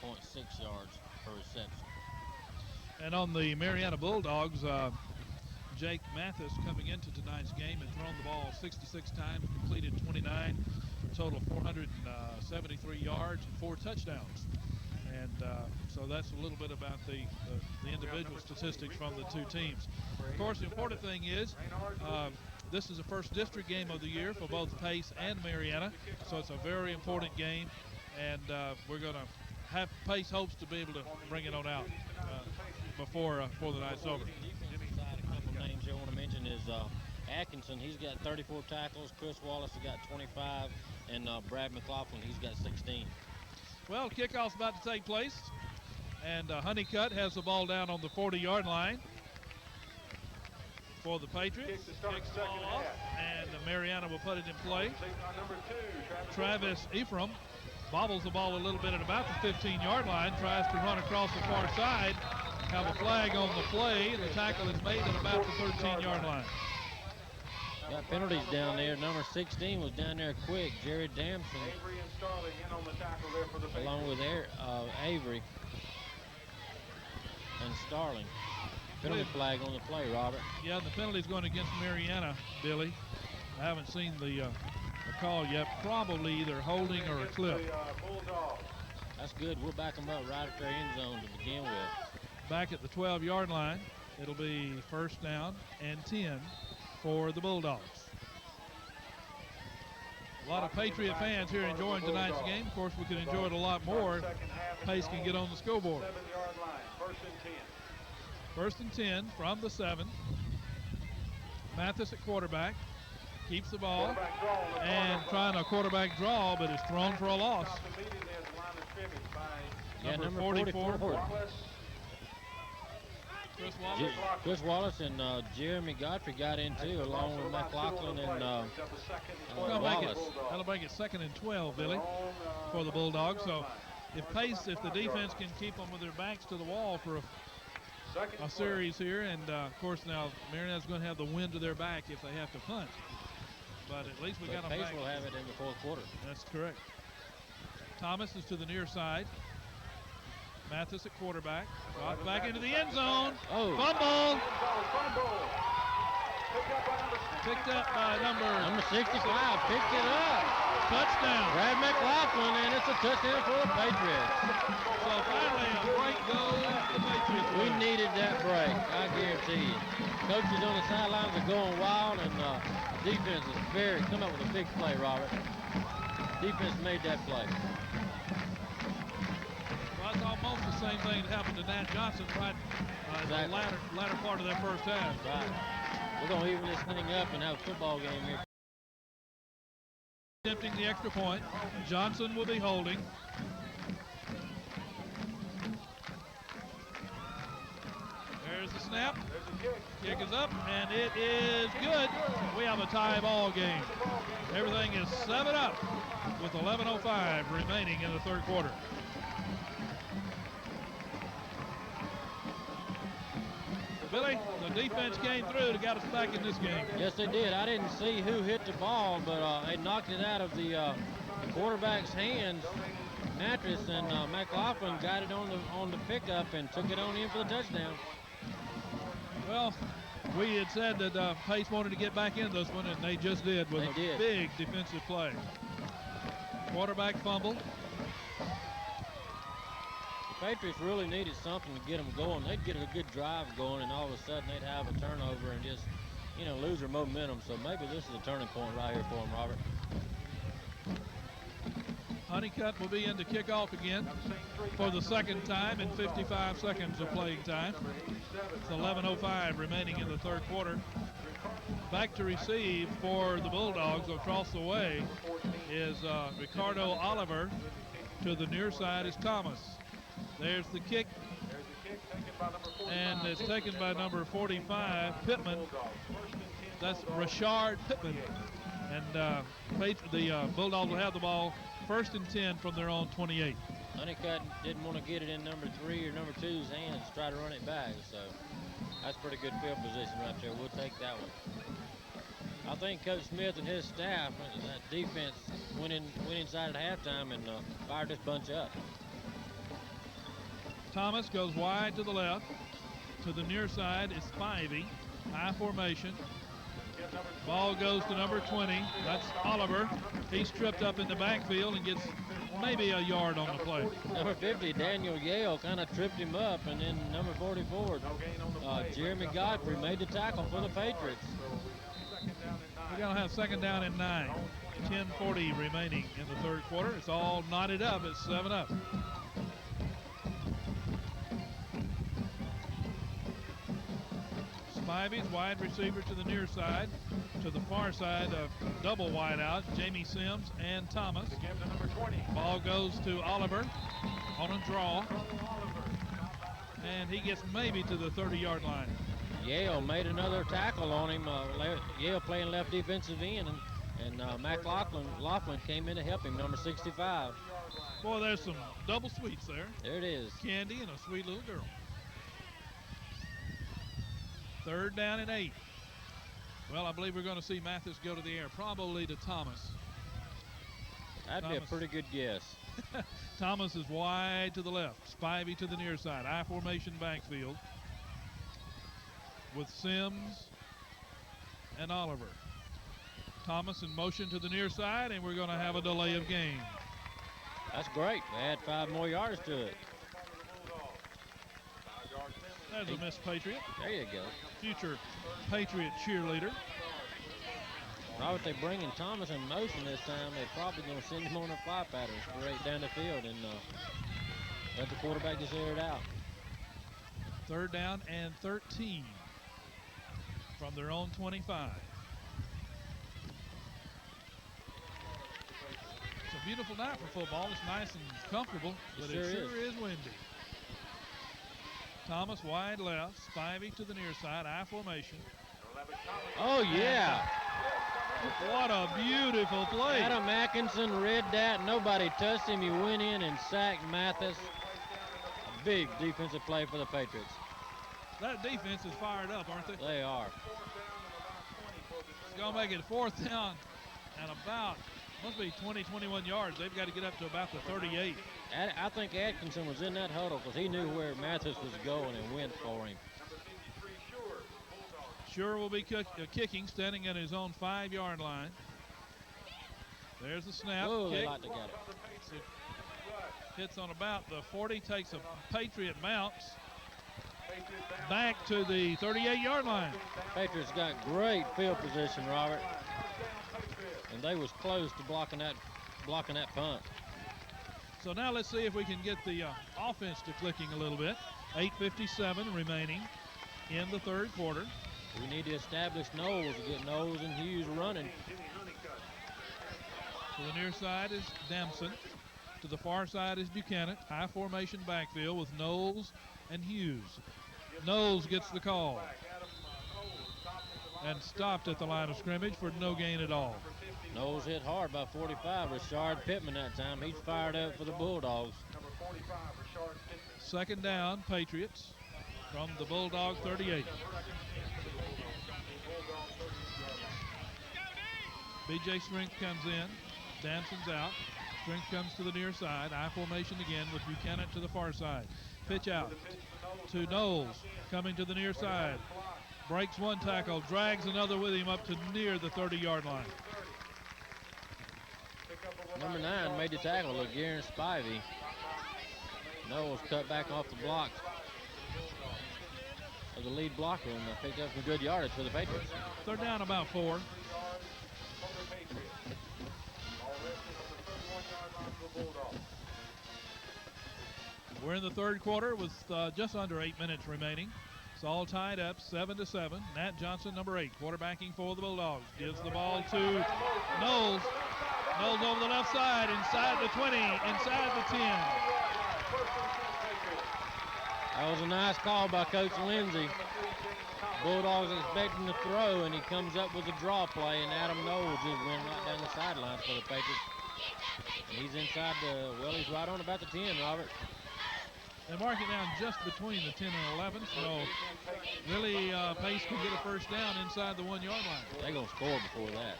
8.6 yards per reception. And on the Marianna Bulldogs, Jake Mathis coming into tonight's game and thrown the ball 66 times, completed 29, total 473 yards and 4 touchdowns. And so that's a little bit about the individual statistics from the two teams. Of course, the important thing is this is the first district game of the year for both Pace and Marianna, so it's a very important game, and we're going to have Pace hopes to be able to bring it on out before the night's over. A couple names here I want to mention is Atkinson, he's got 34 tackles. Chris Wallace has got 25, and Brad McLaughlin, he's got 16. Well, kickoff's about to take place, and Honeycutt has the ball down on the 40-yard line for the Patriots. Kicks the ball off, and Marianna will put it in play. Travis Ephraim bobbles the ball a little bit at about the 15-yard line, tries to run across the far side, have a flag on the play, and the tackle is made at about the 13-yard line. Got penalties down there. Number 16 was down there quick, Jared Damson, along with Avery and Starling. Penalty flag on the play, Robert. Yeah, the penalty's going against Marianna, Billy. I haven't seen the call yet. Probably either holding or a clip. That's good. We'll back them up right at their end zone to begin with. Back at the 12-yard line, it'll be first down and 10 for the Bulldogs. A lot of Patriot fans here enjoying tonight's game. Of course, we can enjoy it a lot more if Pace can get on the scoreboard. First and 10 from the 7. Mathis at quarterback. Keeps the ball and trying a quarterback draw, but is thrown for a loss. Number 44. Chris Wallace and Jeremy Godfrey got in too, along with McLaughlin and Wallace. That'll make it second and 12, Billy, for the Bulldogs. So if the defense can keep them with their backs to the wall for a series here, and of course now Marianna's going to have the wind to their back if they have to punt. But at least we got them back. Pace will have it in the fourth quarter. That's correct. Thomas is to the near side. Mathis at quarterback. Brought back into the end zone. Oh. Fumble. Picked up by number 65. Picked it up. Touchdown. Brad McLaughlin, and it's a touchdown for the Patriots. So finally a break goes to the Patriots. We needed that break, I guarantee you. Coaches on the sidelines are going wild, and defense is come up with a big play, Robert. Defense made that play. Well, it's almost the same thing that happened to Nat Johnson right in the latter part of that first half. Right. We're going to even this thing up and have a football game here. Attempting the extra point. Johnson will be holding. There's the snap. Kick is up, and it is good. We have a tie ball game. Everything is 7-up with 11:05 remaining in the third quarter. Billy, the defense came through to get us back in this game. Yes, they did. I didn't see who hit the ball, but they knocked it out of the quarterback's hands. Mattress and McLaughlin got it on the pickup and took it on in for the touchdown. Well, we had said that Pace wanted to get back in this one, and they just did with a big defensive play. Quarterback fumble. The Patriots really needed something to get them going. They'd get a good drive going, and all of a sudden they'd have a turnover and just, lose their momentum. So maybe this is a turning point right here for them, Robert. Honeycutt will be in to kick off again for the second time in 55 seconds of playing time. It's 11:05 remaining in the third quarter. Back to receive for the Bulldogs across the way is Ricardo Oliver. To the near side is Thomas. There's the kick, and it's taken by number 45, Pittman. That's Rashard Pittman. And the Bulldogs will have the ball first and 10 from their own 28. Honeycutt didn't want to get it in number 3 or number 2's hands to try to run it back, so that's pretty good field position right there. We'll take that one. I think Coach Smith and his staff, that defense, went inside at halftime and fired this bunch up. Thomas goes wide to the left. To the near side is Spivey. High formation. Ball goes to number 20. That's Oliver. He's tripped up in the backfield and gets maybe a yard on the play. Number 50, Daniel Yale, kind of tripped him up, and then number 44, Jeremy Godfrey, made the tackle for the Patriots. We're going to have second down and 9. 10:40 remaining in the third quarter. It's all knotted up. It's 7-up. Spivey's wide receiver to the near side. To the far side, double wide out, Jamie Sims and Thomas. Ball goes to Oliver on a draw. And he gets maybe to the 30-yard line. Yale made another tackle on him. Yale playing left defensive end, and McLaughlin came in to help him, number 65. Boy, there's some double sweets there. There it is. Candy and a sweet little girl. Third down and 8. Well, I believe we're going to see Mathis go to the air, probably to Thomas. That'd be a pretty good guess. Thomas is wide to the left. Spivey to the near side. I formation backfield with Sims and Oliver. Thomas in motion to the near side, and we're going to have a delay of game. That's great. They add 5 more yards to it. There's a missed Patriot. There you go. Future Patriot cheerleader. Robert, they bringing Thomas in motion this time. They're probably going to send him on a fly pattern straight down the field and let the quarterback just air it out. Third down and 13 from their own 25. It's a beautiful night for football. It's nice and comfortable, but it sure is windy. Thomas wide left, Spivey to the near side, I formation. Oh, yeah. What a beautiful play. Adam Atkinson read that. Nobody touched him. He went in and sacked Mathis. A big defensive play for the Patriots. That defense is fired up, aren't they? They are. It's going to make it fourth down and about, must be 20, 21 yards. They've got to get up to about the 38. I think Atkinson was in that huddle because he knew where Mathis was going and went for him. Sure will be kicking, standing at his own 5-yard line. There's the snap. Whoa, kick. they like to get it. Hits on about the 40, takes a Patriot bounce. Back to the 38-yard line. Patriots got great field position, Robert. And they was close to blocking that punt. So now let's see if we can get the offense to clicking a little bit. 8:57 remaining in the third quarter. We need to establish Knowles to get Knowles and Hughes running. To the near side is Damson. To the far side is Buchanan. High formation backfield with Knowles and Hughes. Knowles gets the call and stopped at the line of scrimmage for no gain at all. Knowles hit hard by 45. Rashard Pittman that time. He's fired up for the Bulldogs. Second down, Patriots from the Bulldog 38. B.J. Strength comes in. Damson's out. Strength comes to the near side. I formation again with Buchanan to the far side. Pitch out to Knowles, coming to the near side. Breaks one tackle, drags another with him up to near the 30-yard line. Number 9 made the tackle, Garen Spivey. Knowles cut back off the block of the lead blocker and picked up some good yardage for the Patriots. They're down about 4. We're in the third quarter with just under 8 minutes remaining. It's all tied up, 7-7. Nat Johnson, number 8, quarterbacking for the Bulldogs. Gives the ball to Knowles. Knowles over the left side, inside the 20, inside the 10. That was a nice call by Coach Lindsey. Bulldogs expecting to throw, and he comes up with a draw play, and Adam Knowles just went right down the sidelines for the Patriots. And he's inside well, he's right on about the 10, Robert. They mark it down just between the 10 and 11, so really Pace can get a first down inside the 1-yard line. They're going to score before that.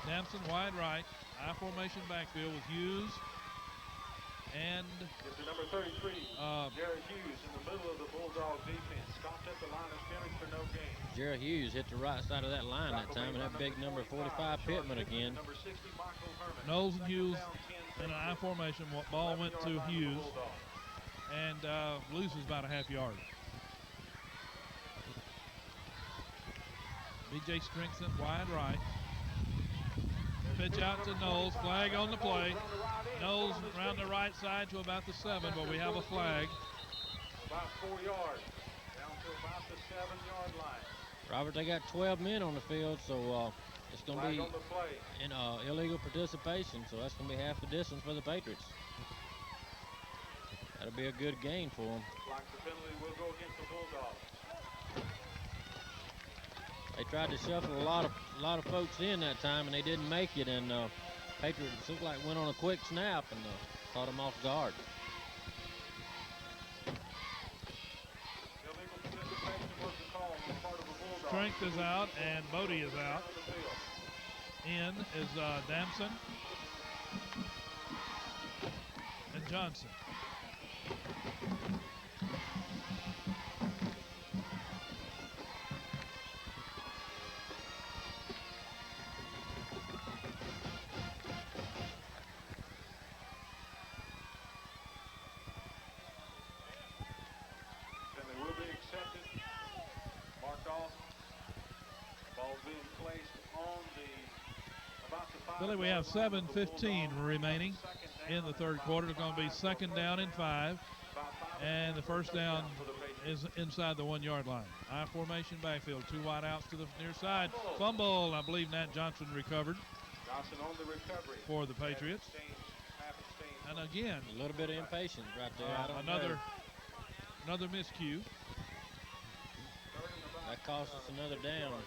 Damson wide right, I formation backfield with Hughes and number 33, Jared Hughes in the middle of the Bulldog defense. Stopped at the line of scrimmage for no gain. Jared Hughes hit the right side of that line that time, and that big number 45 Pittman again. Knowles and Hughes in an I formation. Ball went to Hughes and loses about a half yard. B.J. Strength wide right. Pitch out to Knowles. Flag on the play. Knowles around the right side to about the 7, but we have a flag. About 4 yards. Down to about the 7-yard line. Robert, they got 12 men on the field, so it's going to be in illegal participation, so that's going to be half the distance for the Patriots. That'll be a good gain for them. Like the penalty will go against the Bulldogs. They tried to shuffle a lot of folks in that time, and they didn't make it. And Patriots looked like went on a quick snap and caught them off guard. Strength is out and Bodie is out. In is Damson and Johnson. Billy, we have 7:15 remaining in the third quarter. It's going to be second down and 5. And the first down is inside the 1-yard line. I formation backfield. 2 wide outs to the near side. Fumble. I believe Nat Johnson recovered. Johnson on the recovery for the Patriots. And again, a little bit of impatience right there. Another miscue. That cost us another down.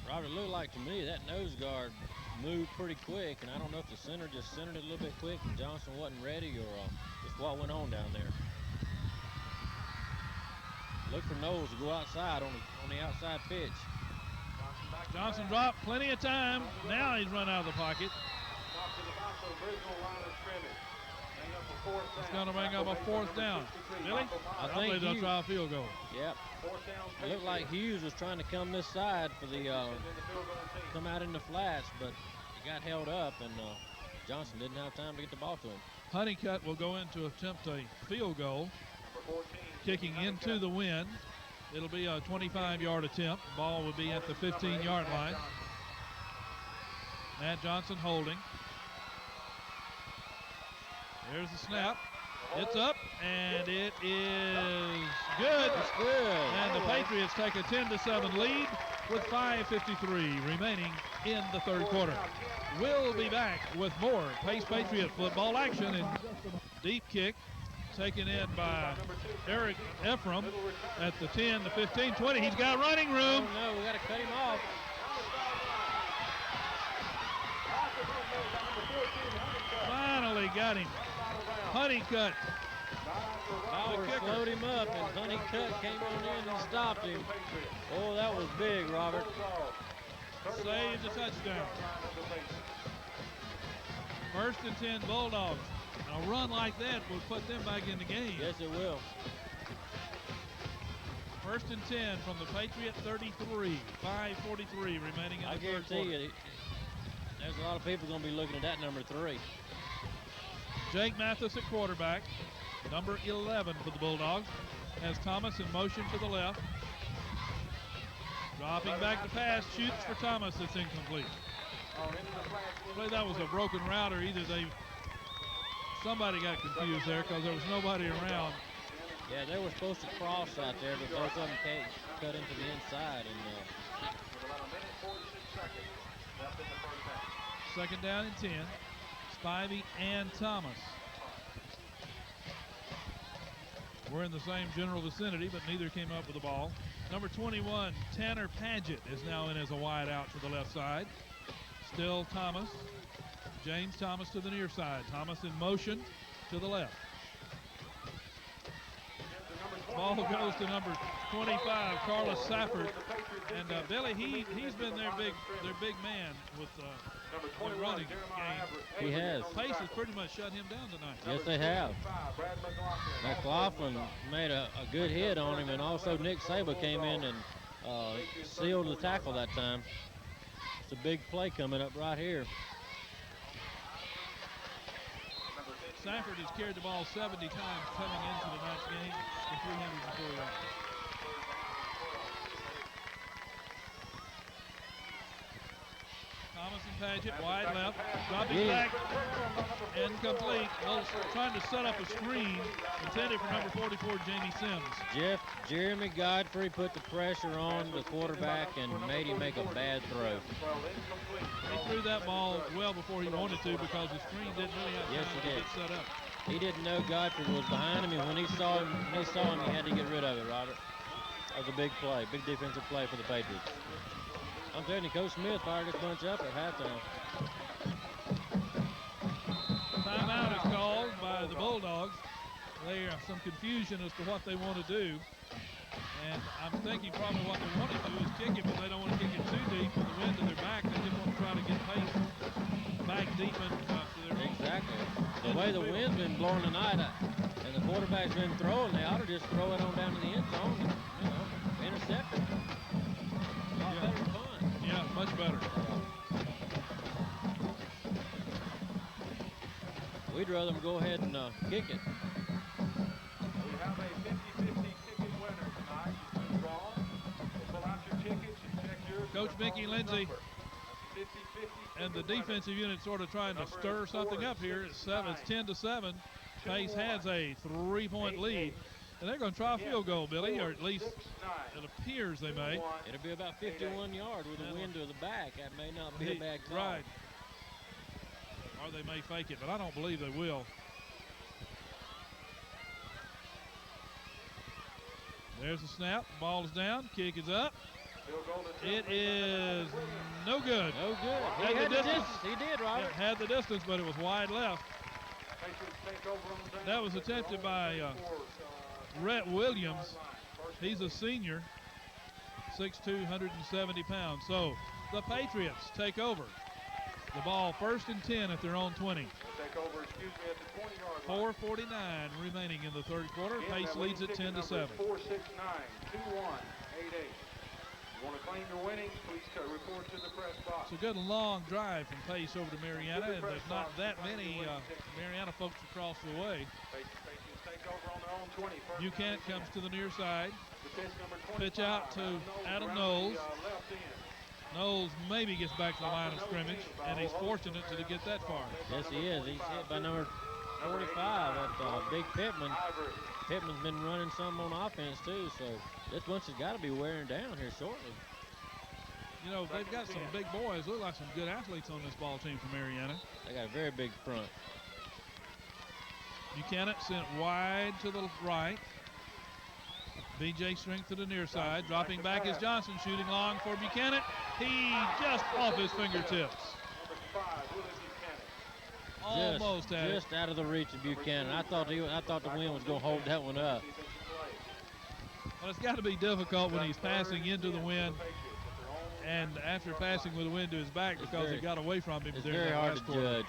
Robert, it looked like to me that nose guard moved pretty quick, and I don't know if the center just centered it a little bit quick and Johnson wasn't ready or just what went on down there. Look for Knowles to go outside on the outside pitch. Johnson dropped plenty of time. Now he's run out of the pocket. It's going to bring up a 4th down. Really? I believe they'll try a field goal. Yep. It looked like Hughes was trying to come this side for the come out in the flats, but he got held up, and Johnson didn't have time to get the ball to him. Honeycutt will go in to attempt a field goal. kicking into the wind. It'll be a 25-yard attempt. Ball will be at the 15-yard line. Matt Johnson holding. There's the snap. It's up, and it is good. It's good. And the Patriots take a 10-7 lead with 5:53 remaining in the third quarter. We'll be back with more Pace Patriot football action. And deep kick taken in by Eric Ephraim at the 10, the 15, 20. He's got running room. Oh, no, we got to cut him off. Finally got him. Honeycutt. Bauer slowed him up, and Honeycutt came on in and stopped him. Oh, that was big, Robert. Saves a touchdown. First and 10 Bulldogs. A run like that will put them back in the game. Yes, it will. First and 10 from the Patriot 33. 5:43 remaining in the third quarter. I guarantee you, there's a lot of people going to be looking at that number 3. Jake Mathis at quarterback. Number 11 for the Bulldogs. Has Thomas in motion to the left. Dropping back to pass. Shoots for Thomas. It's incomplete. I believe that was a broken route, or either somebody got confused there because there was nobody around. Yeah, they were supposed to cross out there, but both of them cut into the inside. And second down and 10. Spivey and Thomas. We're in the same general vicinity, but neither came up with the ball. Number 21, Tanner Paget, is now in as a wide out to the left side. Still Thomas. James Thomas to the near side. Thomas in motion to the left. Ball goes to number 25, Carla Safford. And Billy, he's been their big man with the running game. He has. Pace has pretty much shut him down tonight. Yes, they have. McLaughlin made a good hit on him, and also Nick Saba came in and sealed the tackle that time. It's a big play coming up right here. Snapford has carried the ball 70 times coming into tonight's game for 304 yards. Thomas and Paget, wide left, dropping back, incomplete. Trying to set up a screen intended for number 44, Jamie Sims. Jeremy Godfrey put the pressure on the quarterback and made him make a bad throw. He threw that ball well before he wanted to because the screen didn't really have time to get set up. He didn't know Godfrey was behind him, and when he saw him, he had to get rid of it, Robert. That was a big play, big defensive play for the Patriots. I'm telling you, Coach Smith fired this bunch up at halftime. Timeout is called by the Bulldogs. There's some confusion as to what they want to do. And I'm thinking probably what they want to do is kick it, but they don't want to kick it too deep with the wind to their back. They just want to try to get Pace back deep into their own. Exactly. The way the wind's been blowing tonight, and the quarterback's been throwing, they ought to just throw it on down to the end zone and, intercept it. A lot better fun. Yeah, much better. We'd rather them go ahead and kick it. We have a 50-50 ticket winner tonight. You can draw. Pull out your tickets and check yours. Coach Mickey Lindsay and the defensive unit sort of trying to stir something up here. It's 10-7. Pace has a 3-point lead. And they're going to try a field goal, Billy, or at least it appears they may. It'll be about 51 yards with the wind to the back. That may not be a bad call. Right. Or they may fake it, but I don't believe they will. There's the snap. Ball is down. Kick is up. It is no good. No good. Had the distance. He did, Robert. Yeah, had the distance, but it was wide left. That was attempted by Rhett Williams. He's a senior, 6'2", 170 pounds. So the Patriots take over. The ball first and 10 at their own 20. 4:49 remaining in the third quarter. Pace leads at 10-7. 469-2188. You want to claim your winnings, please report to the press box. It's a good long drive from Pace over to Marianna, and there's not that many Marianna folks across the way. Patriots take over on the Buchanan comes to the near side. Pitch out to Adam Knowles. Knowles maybe gets back to the line of scrimmage, and he's fortunate to get that far. Yes, he is. He's hit by number 45 at Big Pittman. Pittman's been running some on offense, too, so this bunch has got to be wearing down here shortly. You know, they've got some big boys. Look like some good athletes on this ball team from Marianna. They got a very big front. Buchanan sent wide to the right. BJ Strength to the near side. Dropping back is Johnson, shooting long for Buchanan. He just off his fingertips. Almost had it. Just out of the reach of Buchanan. I thought the wind was going to hold that one up. Well, it's got to be difficult when he's passing into the wind, and after passing with the wind to his back because it got away from him. It's very hard to judge.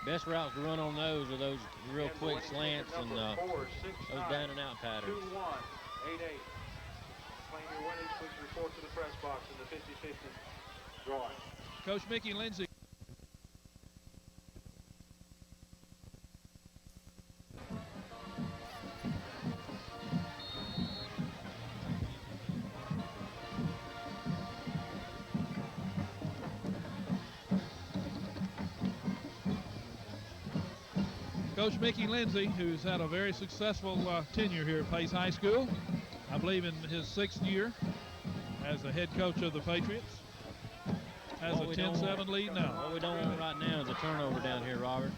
Best routes to run on those are those real quick slants and those down and out patterns. 2-1, 8-8. Claim your winnings, please report to the press box in the 50-50 drawing. Coach Mickey Lindsay. Coach Mickey Lindsay, who's had a very successful tenure here at Pace High School, I believe in his 6th year as the head coach of the Patriots, has a 10-7 lead now. What we don't want right now is a turnover down here, Robert.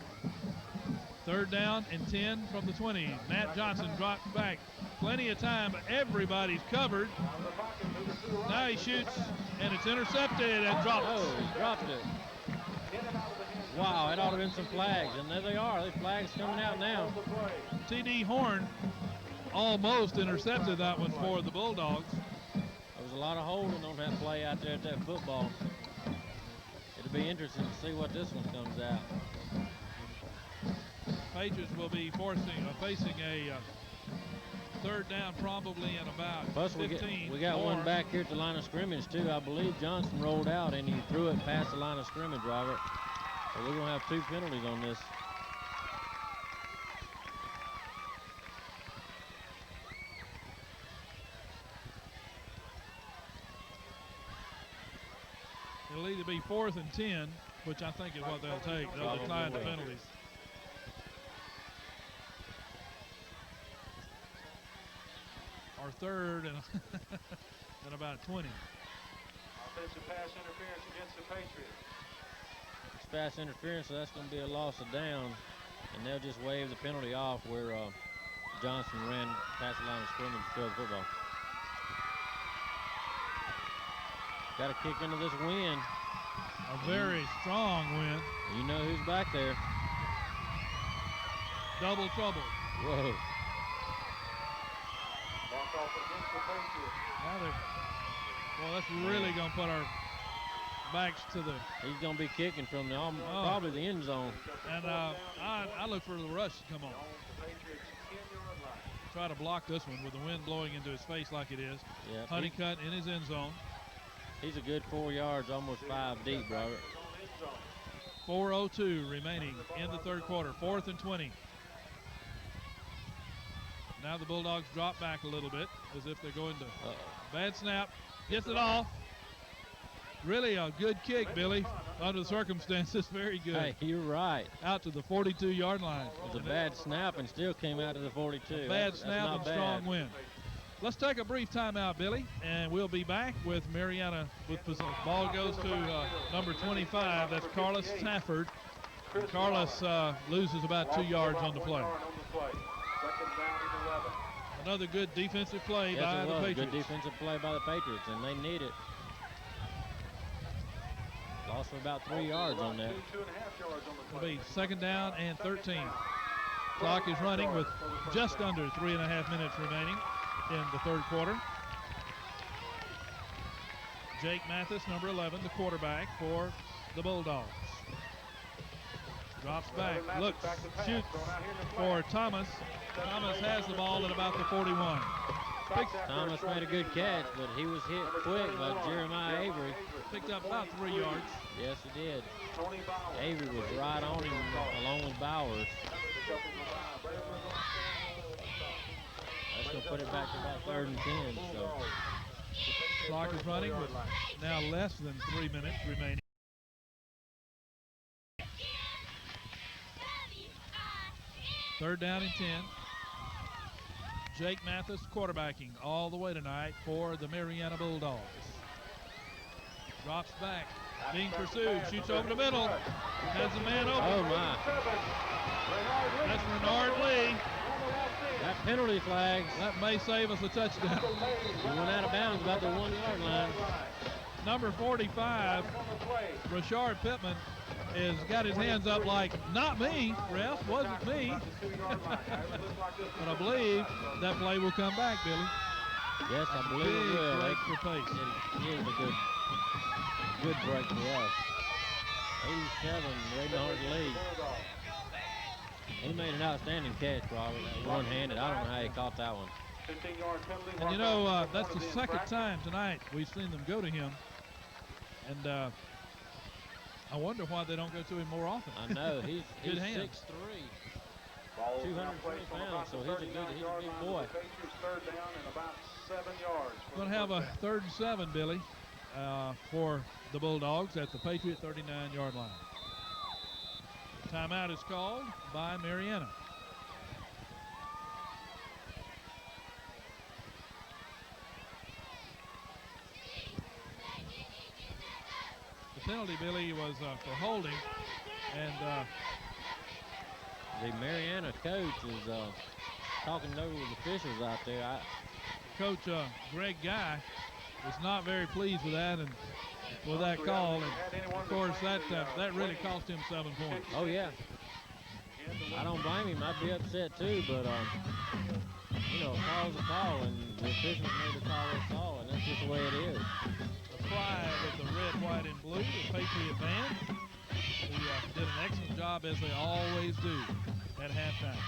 3rd down and 10 from the 20. Matt Johnson dropped back. Plenty of time, but everybody's covered. Now he shoots, and it's intercepted and dropped. Oh, he dropped it. Wow, it ought to have been some flags, and there they are. The flags coming out now. T.D. Horn almost intercepted that one for the Bulldogs. There was a lot of holding on that play out there at that football. It'll be interesting to see what this one comes out. Patriots will be facing a 3rd down probably in about Plus 15. we got one back here at the line of scrimmage, too. I believe Johnson rolled out, and he threw it past the line of scrimmage, Robert. So we're going to have 2 penalties on this. It'll either be 4th and 10, which I think is what they'll take. They'll decline the penalties. Or 3rd and about 20. Offensive pass interference against the Patriots. It's pass interference, so that's going to be a loss of down. And they'll just waive the penalty off where Johnson ran past the line of scrimmage to throw the football. Got to kick into this wind. A very strong wind. You know who's back there. Double trouble. Whoa. Walk off against the Patriots. Well, that's really going to put our backs to the... He's going to be kicking from probably the end zone. And I look for the rush to come on. Try to block this one with the wind blowing into his face like it is. Yep. Honeycutt in his end zone. He's a good 4 yards, almost 5 deep, Robert. 4:02 remaining in the 3rd quarter. 4th and 20. Now the Bulldogs drop back a little bit as if they're going to... Bad snap. Gets it off. Really a good kick, Billy, under the circumstances. Very good. Hey, you're right. Out to the 42-yard line. It was a bad snap and still came out to the 42. Bad snap and strong wind. Let's take a brief timeout, Billy, and we'll be back with Marianna with possession. Ball goes to number 25. That's Carla Safford. Carlos loses about 2 yards on the play. Another good defensive play by the Patriots. Good defensive play by the Patriots, and they need it. Lost for about 3 yards on that. It'll be 2nd down and 13. Clock is running with just under 3.5 minutes remaining in the 3rd quarter. Jake Mathis, number 11, the quarterback for the Bulldogs. Drops back, looks, shoots for Thomas. Thomas has the ball at about the 41. Thomas made a good catch, but he was hit quick by Jeremiah Avery. Picked up about 3 yards. Yes, he did. Avery was right on him along with Bowers. put it back to about 3rd and 10. So Clock is running with now less than 3 minutes remaining. Third down and 10. Jake Mathis quarterbacking all the way tonight for the Marianna Bulldogs. Drops back, being pursued, shoots over the middle, has a man open. Oh my. That's Renard Lee. That penalty flags. That may save us a touchdown. He went out of bounds about the 1 yard line. Number 45, Rashard Pittman, has got his hands up like, not me, ref, wasn't me. But I believe that play will come back, Billy. Yes, I believe it will. Break for pace. It is a good break for us. 87, Raymond lead. He made an outstanding catch, Robert. One-handed. I don't know how he caught that one. And you know, that's the second time tonight we've seen them go to him. And I wonder why they don't go to him more often. I know. He's 6'3", 220 pounds, so he's a big boy. Going to have a 3rd and 7, Billy, for the Bulldogs at the Patriot 39-yard line. Timeout is called by Marianna. The penalty, Billy, was for holding, and the Marianna coach is talking over with officials out there. Coach Greg Guy was not very pleased with that and with that call, and of course that really cost him 7 points. Oh yeah, I don't blame him. I'd be upset too, but you know, a call's a call, and the officials made the call they saw, and that's just the way it is. The pride of the red, white, and blue, the Patriot band, who did an excellent job as they always do at halftime.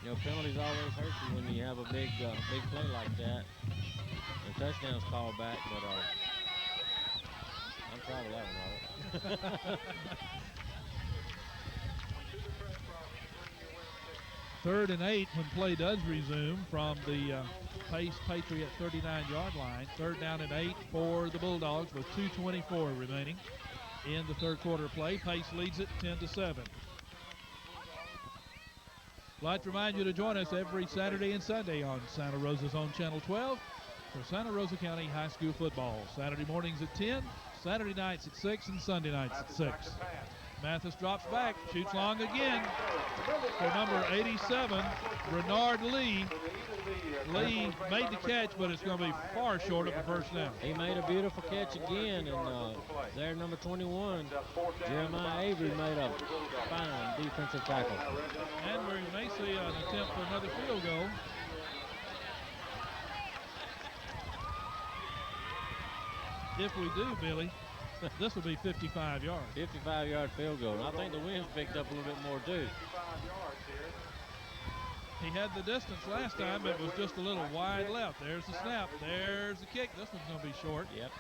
You know, penalties always hurt you when you have a big play like that. The touchdown's called back, but I'm proud of that one, Robert. 3rd and 8 when play does resume from the Pace Patriot 39-yard line. 3rd down and 8 for the Bulldogs with 2:24 remaining in the 3rd quarter play. Pace leads it 10-7. I'd like to remind you to join us every Saturday and Sunday on Santa Rosa's own Channel 12 for Santa Rosa County High School football. Saturday mornings at 10, Saturday nights at 6, and Sunday nights at 6. Mathis drops back, shoots long again for number 87, Renard Lee. Lee made the catch, but it's going to be far short of a first down. He made a beautiful catch again, and there, number 21, Jeremiah Avery made a fine defensive tackle. And we may see an attempt for another field goal. If we do, Billy, this will be 55 yards. 55-yard field goal. And I think the wind's picked up a little bit more, too. He had the distance last time, but it was just a little wide left. There's the snap. There's the kick. This one's going to be short. Yep.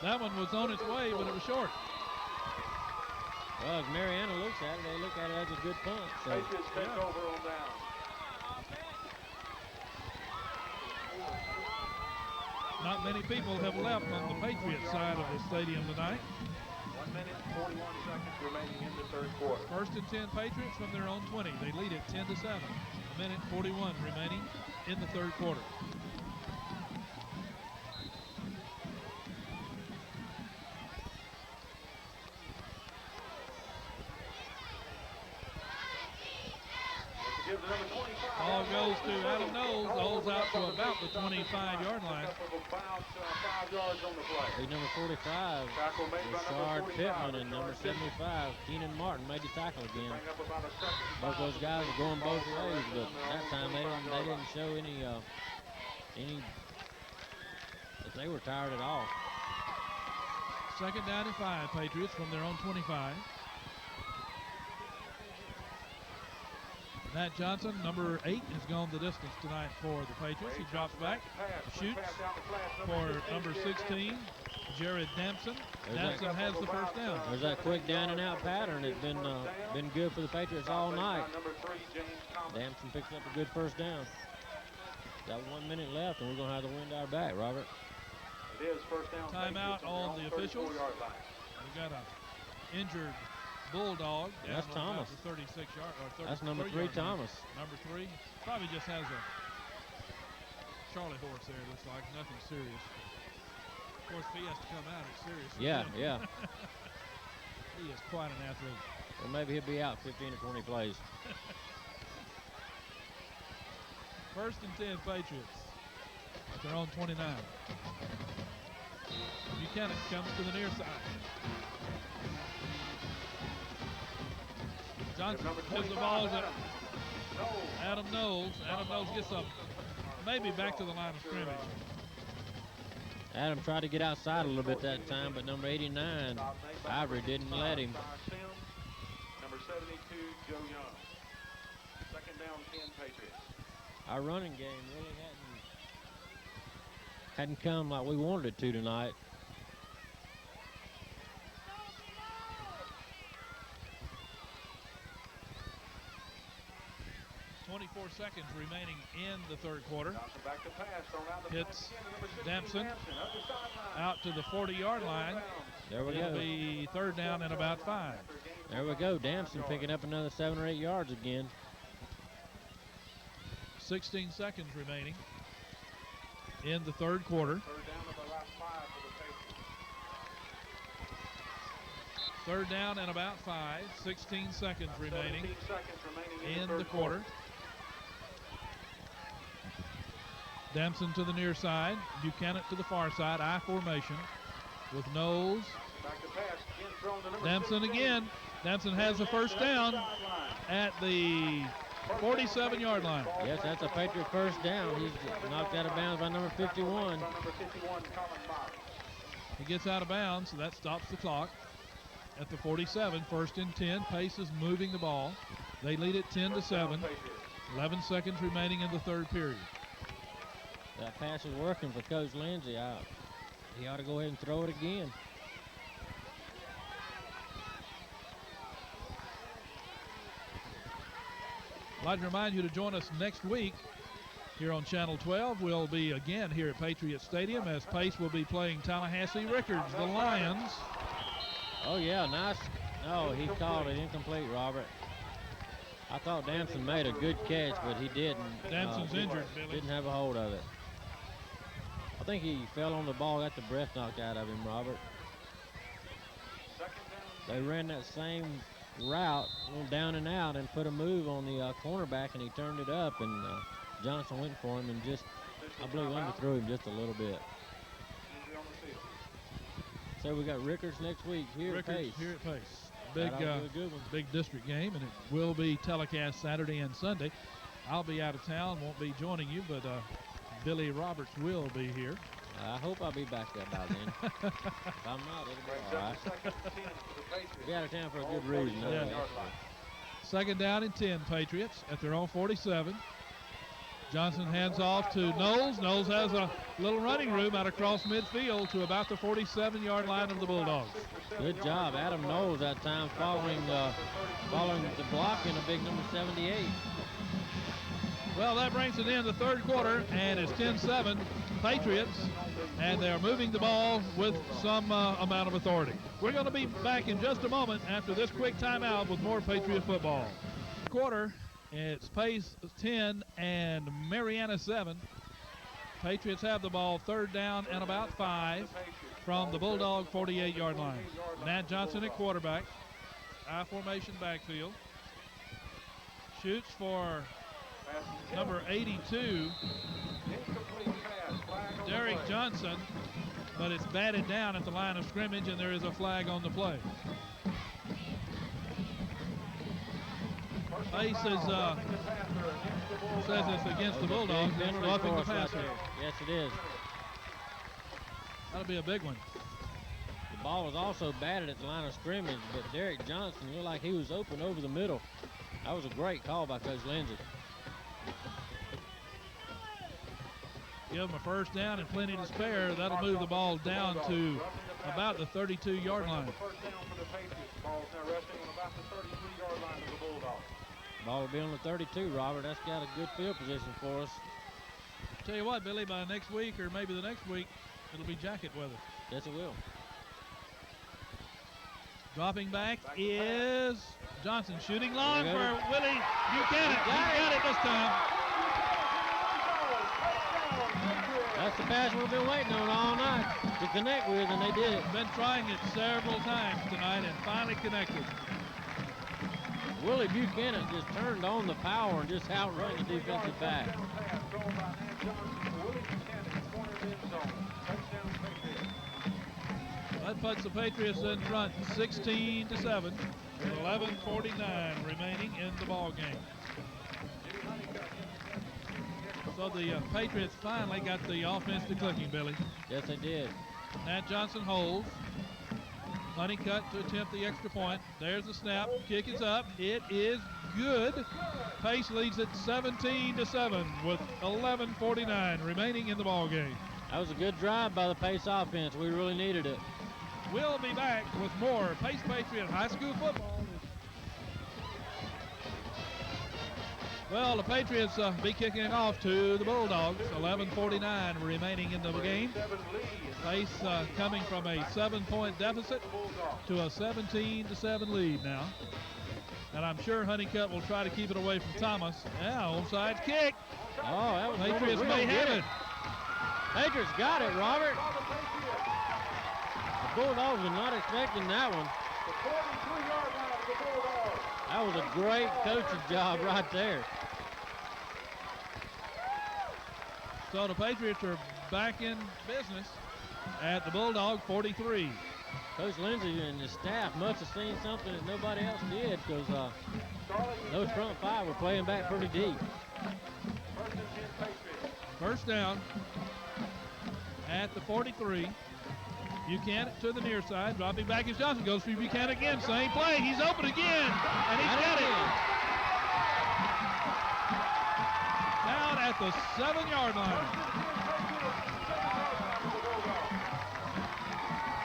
That one was on its way, but it was short. Well, as Marianna looks at it, they look at it as a good punt. So. Not many people have left on the Patriot side of the stadium tonight. 1 minute and 41 seconds remaining in the 3rd quarter. 1st and 10 Patriots from their own 20. They lead it 10-7. 1 minute 41 remaining in the 3rd quarter. Ball goes to Adam Knowles. Knowles out to about the 25-yard line. Lead number 45, Rashard Pittman, and number 75, Keenan Martin made the tackle again. Both those guys are going both ways, but that time they didn't show any that they were tired at all. 2nd down and 5, Patriots from their own 25. Matt Johnson, number 8, has gone the distance tonight for the Patriots. He drops back, shoots for number 16, Jared Dampson. Dampson has the first down. There's that quick down and out pattern that's been good for the Patriots all night. Dampson picks up a good first down. Got 1 minute left, and we're going to have the wind at our back, Robert. It is first down. Timeout on the officials. 34-yard line. We got a injured Bulldog. That's down on Thomas. about the 36-yard or 33 That's number 3, Thomas. Number 3 probably just has a Charlie horse there. Looks like nothing serious. Of course, if he has to come out, it's serious. for Yeah, him. yeah. He is quite an athlete. Well, maybe he'll be out 15 or 20 plays. First and 10 Patriots. They're on 29. Buchanan comes to the near side. Johnson gives the ball to Adam Knowles. Adam Knowles gets up, maybe back to the line of scrimmage. Adam tried to get outside a little bit that time, but number 89, Ivory, didn't let him. Number 72, Joe Young. Second down, 10 Patriots. Our running game really hadn't come like we wanted it to tonight. Seconds remaining in the third quarter. Back to pass, Hits Damson out to the 40-yard line. There we It'll go. be third down and about 5. There we go. Damson picking up another 7 or 8 yards again. 16 seconds remaining in the third quarter. Third down and about 5. 16 seconds remaining in the quarter. Damson to the near side. Buchanan to the far side. I formation with Knowles. Damson again. Damson has the first down at the 47-yard line. Yes, that's a Patriot first down. He's knocked out of bounds by number 51. He gets out of bounds, so that stops the clock at the 47. First and 10. Pace is moving the ball. They lead it 10-7. 11 seconds remaining in the third period. That pass is working for Coach Lindsey. He ought to go ahead and throw it again. I'd like to remind you to join us next week here on Channel 12. We'll be again here at Patriot Stadium as Pace will be playing Tallahassee Rickards, the Lions. Oh, yeah, nice. No, he called it incomplete, Robert. I thought Damson made a good catch, but he didn't. Damson's injured, Billy. Didn't have a hold of it. I think he fell on the ball, got the breath knocked out of him, Robert. They ran that same route, went down and out, and put a move on the cornerback, and he turned it up, and Johnson went for him and just, I believe, underthrew him just a little bit. So we got Rickards next week here at Pace. Here at Pace. Big district game, and it will be telecast Saturday and Sunday. I'll be out of town, won't be joining you, but Billy Roberts will be here. I hope I'll be back there by then. If I'm not, it'll be all right. Be out of town for a good reason. Yeah. Second down and 10 Patriots at their own 47. Johnson hands off to Knowles. Knowles has a little running room out across midfield to about the 47-yard line of the Bulldogs. Good job, Adam Knowles that time following the block in a big number 78. Well, that brings it in the third quarter, and it's 10-7 Patriots, and they're moving the ball with some amount of authority. We're going to be back in just a moment after this quick timeout with more Patriot football. Quarter, it's Pace 10 and Marianna 7. Patriots have the ball third down and about 5 from the Bulldog 48-yard line. Nat Johnson at quarterback. I formation backfield. Shoots for number 82, Derek Johnson, but it's batted down at the line of scrimmage, and there is a flag on the play. Pace says it's against the Bulldogs, roughing the passer. Yes, it is. That'll be a big one. The ball was also batted at the line of scrimmage, but Derek Johnson looked like he was open over the middle. That was a great call by Coach Lindsey. Give them a first down and plenty to spare. That'll move the ball down to about the 32-yard line. Ball will be on the 32, Robert. That's got a good field position for us. Tell you what, Billy, by next week or maybe the next week, it'll be jacket weather. Yes, it will. Dropping back is Johnson, shooting long for Willie Buchanan. He got it this time. That's the pass we've been waiting on all night to connect with, and they did it. Been trying it several times tonight and finally connected. Willie Buchanan just turned on the power and just outrun the defensive back. That puts the Patriots in front 16-7 with 11:49 remaining in the ball game. So the Patriots finally got the offense to clicking, Billy. Yes, they did. Nat Johnson holds. Honeycutt to attempt the extra point. There's the snap. Kick is up. It is good. Pace leads it 17-7 with 11:49 remaining in the ball game. That was a good drive by the Pace offense. We really needed it. We'll be back with more Pace Patriot High School football. Well, the Patriots be kicking off to the Bulldogs. 11:49 remaining in the game. Pace coming from a 7-point deficit to a 17-7 lead now. And I'm sure Honeycutt will try to keep it away from Thomas. Yeah, onside kick. Oh, that was Patriots may have it. Patriots got it, Robert. The Bulldogs were not expecting that one. That was a great coaching job right there. So the Patriots are back in business at the Bulldog 43. Coach Lindsay and his staff must have seen something that nobody else did, because those front five were playing back pretty deep. First down at the 43. Buchanan to the near side. Dropping back is Johnson. Goes for Buchanan again. Same play. He's open again. And he's got it. Down at the 7-yard line.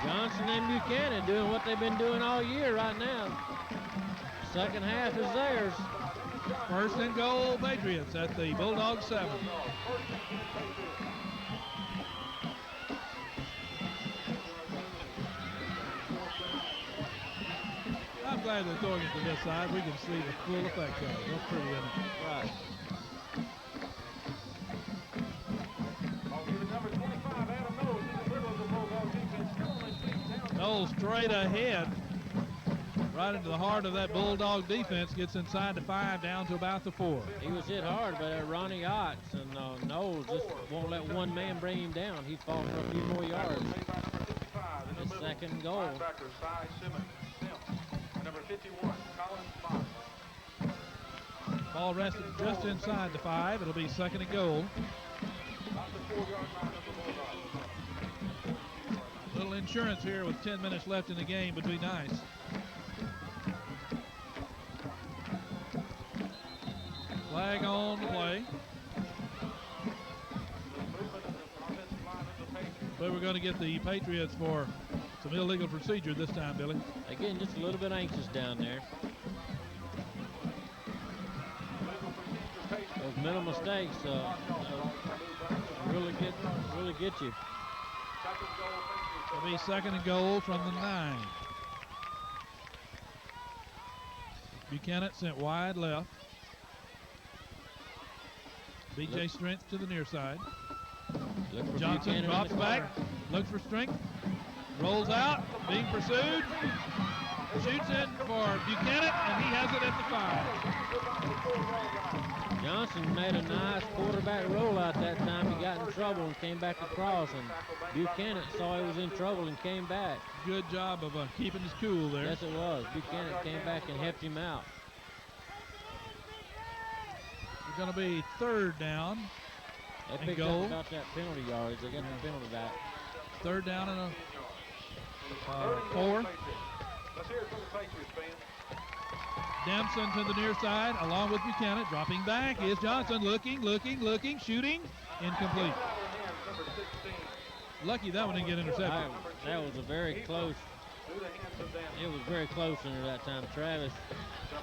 Johnson and Buchanan doing what they've been doing all year right now. Second half is theirs. First and goal, Patriots at the Bulldog 7. I'm glad they're throwing it to this side. We can see the full effect of it. That's pretty in it. Right. Knowles straight ahead, right into the heart of that Bulldog defense, gets inside the 5, down to about the 4. He was hit hard by that Ronnie Otts, and Knowles just won't let one man bring him down. He's falling for a few more yards. The second goal. Ball rested just inside the 5. It'll be second and goal. Little insurance here with 10 minutes left in the game would be nice. Flag on the play. But we're going to get the Patriots for some illegal procedure this time, Billy. Again, just a little bit anxious down there. Those mental mistakes really get you. It'll be second and goal from the 9. Buchanan sent wide left. B.J. Strength to the near side. Johnson Buchanan drops back, looks for Strength, rolls out, being pursued, shoots in for Buchanan, and he has it at the 5. Johnson made a nice quarterback rollout that time. He got in trouble and came back across, and Buchanan saw he was in trouble and came back. Good job of keeping his cool there. Yes, it was. Buchanan came back and helped him out. It's going to be third down. They picked up about that penalty yardage. They got the penalty back. Third down and a 4. Dempson to the near side, along with Buchanan. Dropping back is Johnson. Looking, shooting. Incomplete. Lucky that one didn't get intercepted. That was a very close. It was very close under that time. Travis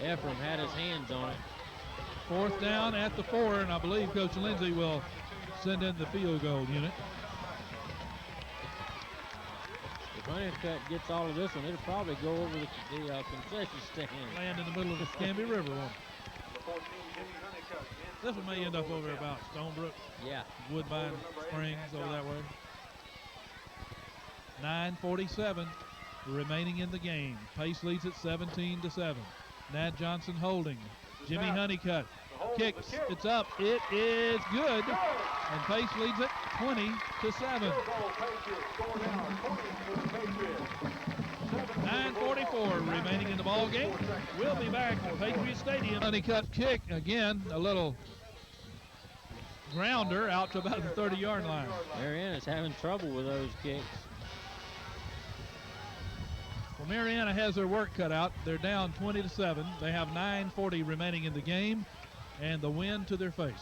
Ephraim had his hands on it. Fourth down at the 4, and I believe Coach Lindsay will send in the field goal unit. If Honeycutt gets all of this one, it'll probably go over the concession stand. Land in the middle of the Scamby River one. This one may end up over about Stonebrook. Yeah. Woodbine Springs over that way. 9:47 remaining in the game. Pace leads at 17-7. Nat Johnson holding. Jimmy Honeycutt kicks. It's up. It is good. And Pace leads it 20-7. 9:44 remaining in the ball game. We'll be back at Patriot Stadium. Honeycutt kick again. A little grounder out to about the 30-yard line. Marianna's having trouble with those kicks. Well, Marianna has their work cut out. They're down 20-7. They have 9:40 remaining in the game, and the win to their face.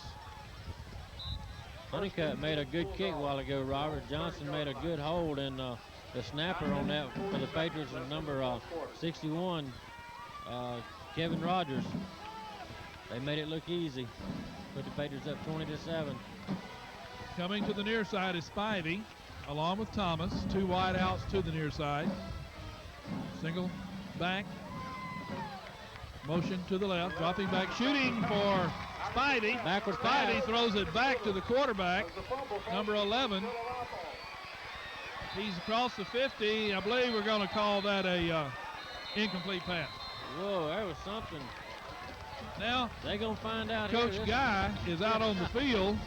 Honeycutt made a good kick a while ago, Robert. Johnson made a good hold, and the snapper on that for the Patriots was number 61, Kevin Rogers. They made it look easy. Put the Patriots up 20-7. Coming to the near side is Spivey, along with Thomas. Two wide outs to the near side. Single back. Motion to the left. Dropping back. Shooting for Spivey. Backwards Spivey pass. throws it back to the quarterback, number 11. He's across the 50. I believe we're going to call that a incomplete pass. Whoa, there was something. Now, they're going to find out Coach here. Guy is out on the field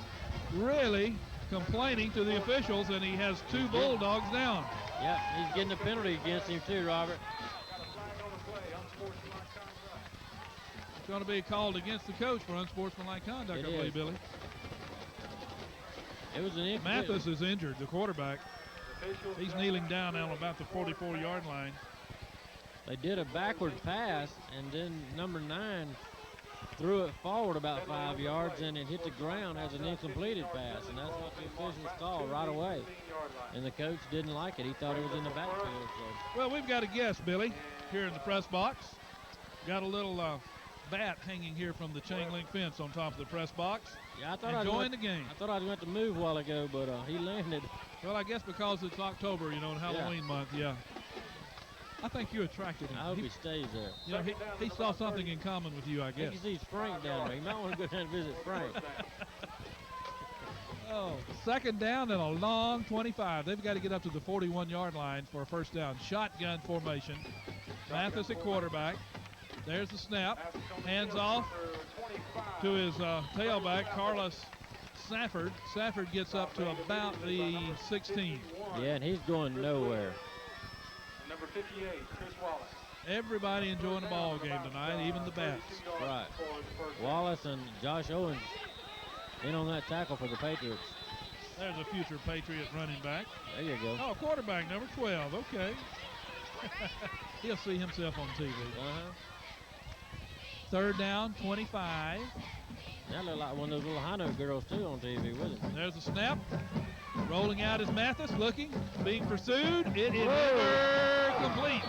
really complaining to the officials, and he has two Bulldogs down. Yep, he's getting a penalty against him too, Robert. It's going to be called against the coach for unsportsmanlike conduct, I believe, Billy. It was an incomplete. Mathis is injured, the quarterback. He's kneeling down on about the 44-yard line. They did a backward pass, and then number 9 threw it forward about 5 yards, and it hit the ground as an incompleted pass, and that's what the officials called right away. And the coach didn't like it. He thought it was in the backfield. So. Well, we've got a guest, Billy, here in the press box. Got a little bat hanging here from the chain link fence on top of the press box. Yeah, I thought enjoying the game. I thought I went to move a while ago, but he landed. Well, I guess because it's October, you know, and Halloween month, yeah. I think you attracted him. I hope he stays there. You know, he saw something in common with you, I guess. I think he sees Frank down there. He might want to go down and visit Frank. Oh, second down and a long 25. They've got to get up to the 41-yard line for a first down. Shotgun formation. Mathis at quarterback. There's the snap. Hands off to his tailback, Carla Safford. Safford gets up to about the 16. Yeah, and he's going nowhere. Number 58, Chris Wallace. Everybody enjoying the ball game tonight, even the bats. Right. Wallace and Josh Owens in on that tackle for the Patriots. There's a future Patriot running back. There you go. Oh, quarterback number 12. Okay. He'll see himself on TV. Third down, 25. That looked like one of those little high note girls too on TV, wasn't it? There's a snap. Rolling out is Mathis, looking, being pursued. It is never complete.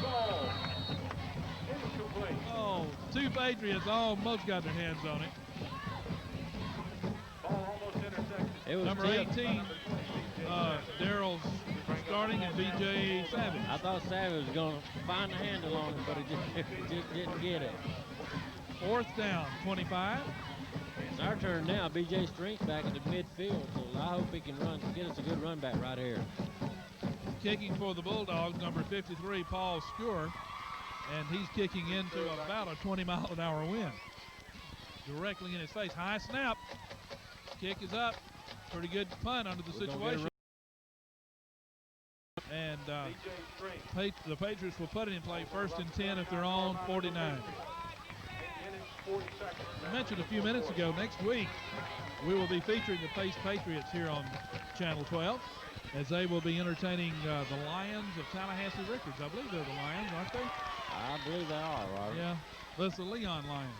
Oh, two Patriots almost got their hands on it. It was number 18, Daryl's starting, and B.J. Savage. I thought Savage was going to find the handle on him, but he just didn't get it. Fourth down, 25. It's our turn now. B.J. Strength back in the midfield, so I hope he can get us a good run back right here. Kicking for the Bulldogs, number 53, Paul Skewer, and he's kicking into about a 20-mile-an-hour wind. Directly in his face. High snap. Kick is up. Pretty good punt under the situation. And the Patriots will put it in play first and 10 at their own 49. I mentioned a few minutes ago, next week we will be featuring the Pace Patriots here on Channel 12 as they will be entertaining the Lions of Tallahassee Rickards. I believe they're the Lions, aren't they? I believe they are, Robert. Yeah, that's the Leon Lions.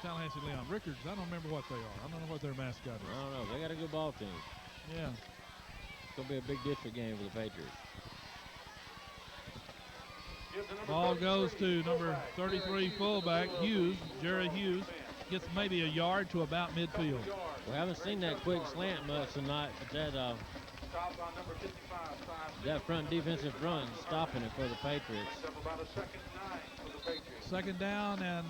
Tallahassee Leon. Rickards, I don't remember what they are. I don't know what their mascot is. I don't know. They got a good ball team. Yeah. It's going to be a big district game for the Patriots. Ball goes to number 33 fullback, Hughes, Jerry Hughes. gets maybe a yard to about midfield. We haven't seen that quick slant much tonight, but that front defensive front is stopping it for the Patriots. Second down and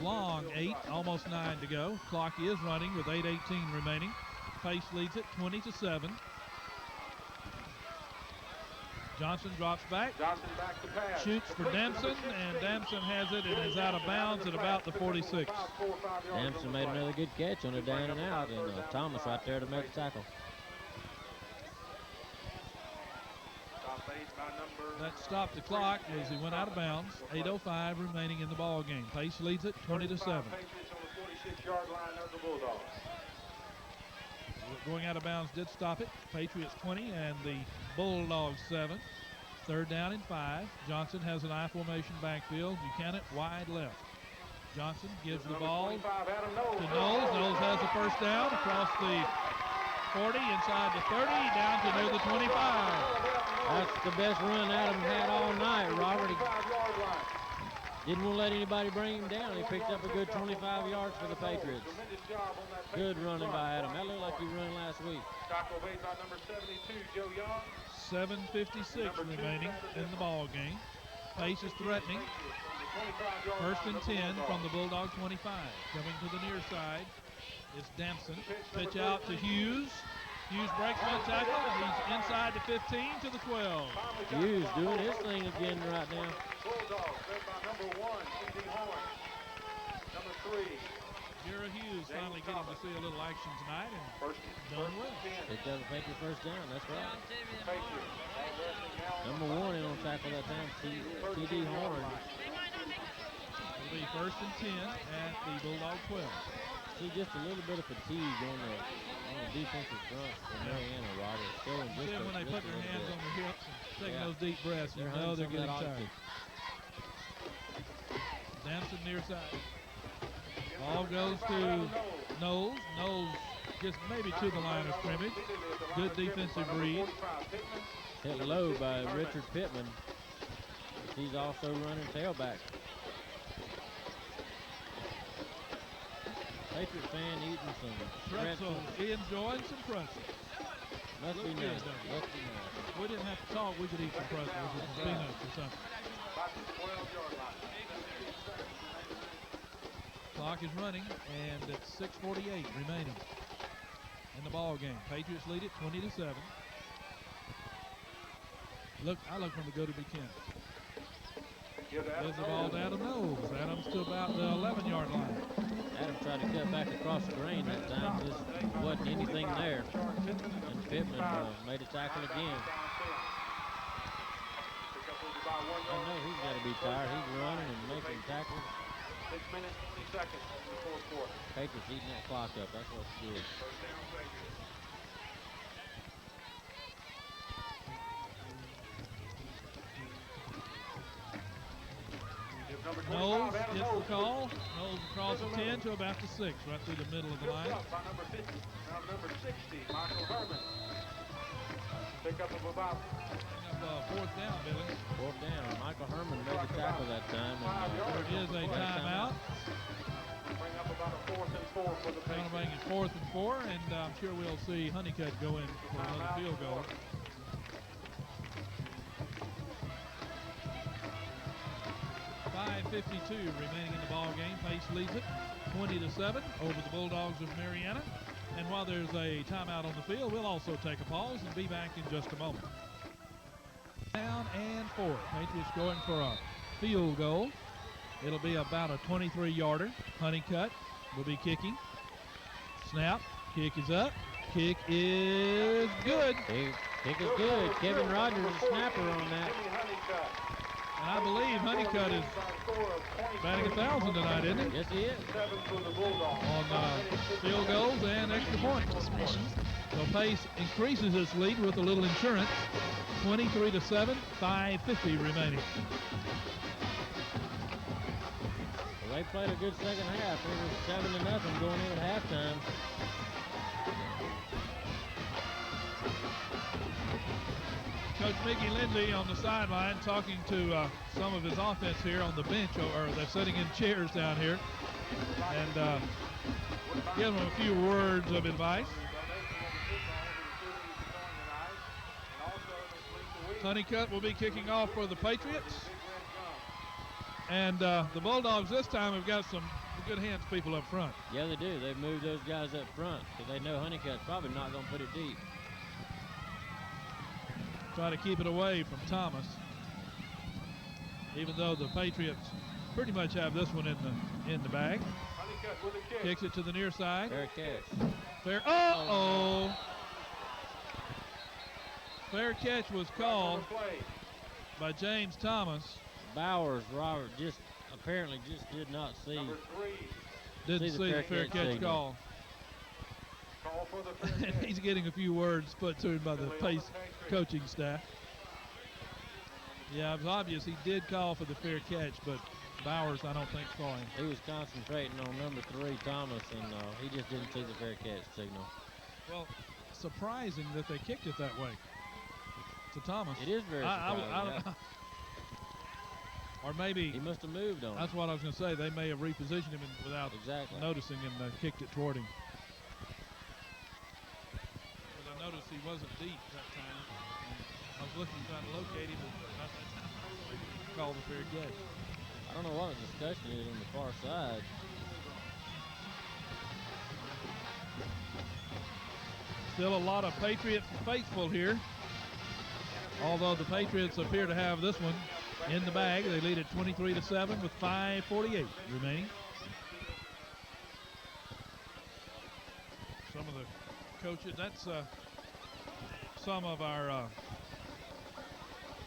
long, 8, almost 9 to go. Clock is running with 8:18 remaining. Pace leads it 20-7. Johnson drops back, shoots for Damson, and Damson has it and is out of bounds at about the 46. Damson made another good catch on a down and out, and Thomas right there to make the tackle. That stopped the clock as he went out of bounds. 8:05 remaining in the ball game. Pace leads it 20-7. Going out of bounds did stop it. Patriots 20 and the Bulldogs 7. Third down and 5. Johnson has an I formation backfield. Buchanan wide left. Johnson gives the ball to Knowles. Knowles has the first down across the 40, inside the 30, down to near the 25. That's the best run Adam had all night, Robert. He didn't want to let anybody bring him down. He picked up a good 25 yards for the Patriots. Good running by Adam. That looked like he ran last week. 7:56 remaining in the ball game. Pace is threatening. First and 10 from the Bulldog 25. Coming to the near side is Damson. Pitch out to Hughes. Hughes breaks one tackle, and he's inside the 15 to the 12. Hughes doing his thing again right now. Garrett Hughes finally getting to see a little action tonight and done well. Picked up a Patriot first down, that's right. Number 1 in on tackle that time, T.D. Horn. It'll be first and 10 at the Bulldog 12. See just a little bit of fatigue on the defensive front for Marianna, Robert. Showing just when they put their hands on their hips and taking those deep breaths, you they're know they're getting altitude. tired. Damson near side. Ball goes to Knowles. Knowles gets maybe to the line of scrimmage. Good defensive read. Hit low by Richard Pittman. He's also running tailback. Patriot fan eating some pretzel. He enjoying some pretzel. Must be nice. We didn't have to talk. We could eat some pretzels with some peanuts or something. Clock is running, and it's 6:48 remaining in the ball game. Patriots lead it 20-7. I look from the go to Buchanan. Gives the ball to Adam Knowles. Adam's to about the 11-yard line. Adam tried to cut back across the grain that time. Just wasn't anything there. And Pittman made a tackle again. I know he's got to be tired. He's running and making tackles. 6 minutes, 20 seconds in the fourth quarter. Patriots eating that clock up. That's what's good. Knowles gets the call. Knowles across the 10 to about the 6, right through the middle of the line. Number 60, Michael Herman. Pick up of about fourth down, Billy. Fourth down. Michael Herman made the tackle that time. There is a timeout. Bring up about a 4th and 4 for the Patriots. Bring it 4th and 4, and I'm sure we'll see Honeycutt go in for another field goal. .52 remaining in the ball game. Pace leads it 20-7 over the Bulldogs of Marianna. And while there's a timeout on the field, we'll also take a pause and be back in just a moment. Down and 4. Patriots going for a field goal. It'll be about a 23-yarder. Honeycutt will be kicking. Snap. Kick is up. Kick is good. Kick is good. Kevin Rogers, a snapper on that. And I believe Honeycutt is batting 1,000 tonight, isn't he? Yes, he is. On field goals and extra points. So Pace increases his lead with a little insurance. 23-7, 5:50 remaining. Well, they played a good second half. It was 7-0 going in at halftime. Coach Mickey Lindsay on the sideline talking to some of his offense here on the bench, or they're sitting in chairs down here. and give them a few words of advice. Honeycutt will be kicking off for the Patriots. And the Bulldogs this time have got some good hands people up front. Yeah, they do. They've moved those guys up front because they know Honeycutt's probably not going to put it deep. Try to keep it away from Thomas. Even though the Patriots pretty much have this one in the bag. Kicks it to the near side. Fair catch. Fair. Uh-oh. Fair catch was called by James Thomas. Bowers, Robert, apparently did not see. Didn't see the fair catch call. He's getting a few words put to him by the Pace coaching staff. Yeah, it was obvious he did call for the fair catch, but Bowers, I don't think, saw him. He was concentrating on number 3, Thomas, and he just didn't see the fair catch signal. Well, surprising that they kicked it that way to Thomas. It is very surprising. Or maybe he must have moved on. That's what I was going to say. They may have repositioned him without noticing and kicked it toward him. But I noticed he wasn't deep that time. I was looking, trying to locate him, and not that time called the fair catch. I don't know what the discussion is on the far side. Still a lot of Patriot faithful here. Although the Patriots appear to have this one in the bag. They lead at 23-7 with 5:48 remaining. Some of the coaches, that's some of our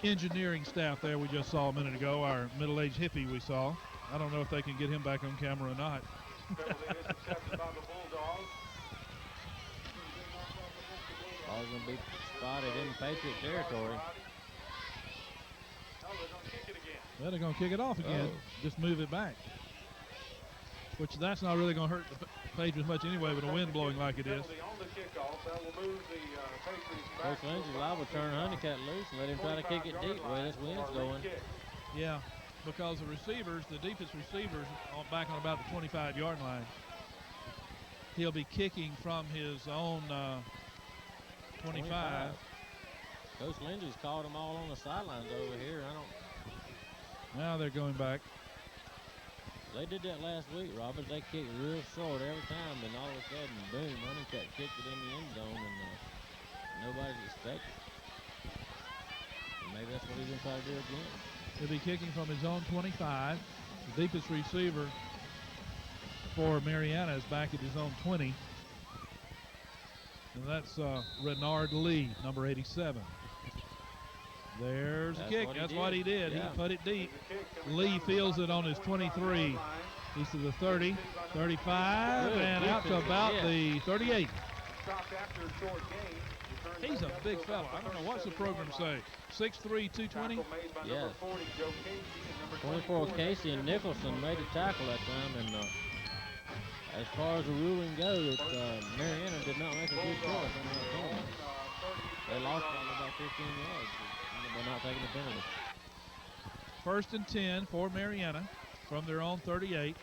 engineering staff there we just saw a minute ago, our middle-aged hippie we saw. I don't know if they can get him back on camera or not. Ball's going to be spotted in Patriot territory. Well, they're going to kick it off again. Just move it back. Which that's not really going to hurt the Patriots much anyway with the wind blowing like it is. Coach Lindsey's liable to turn Honeycutt loose and let him try to kick it deep the way this wind's going. Yeah, because the receivers, the deepest receivers, are back on about the 25-yard line. He'll be kicking from his own 25. Coach Lindsey's called them all on the sidelines over here. Now they're going back. They did that last week, Robert. They kicked real short every time, and all of a sudden, boom, Honeycutt kicked it in the end zone, and nobody's expected. And maybe that's what he's going to try to do again. He'll be kicking from his own 25. The deepest receiver for Marianna is back at his own 20. And that's Renard Lee, number 87. There's a kick. That's what he did. Yeah. He put it deep. Lee fields it on his 23. He's to the 30, 35, and out to about the 38. He's a big fella. I don't know what's the program say. 6'3", 220? Yeah. 24 Casey and Nicholson made a tackle that time, and as far as the ruling goes, Marianna did not make a good choice on that game. They lost by about 15 yards. They're not taking a penalty. 1st and 10 for Marianna from their own 38.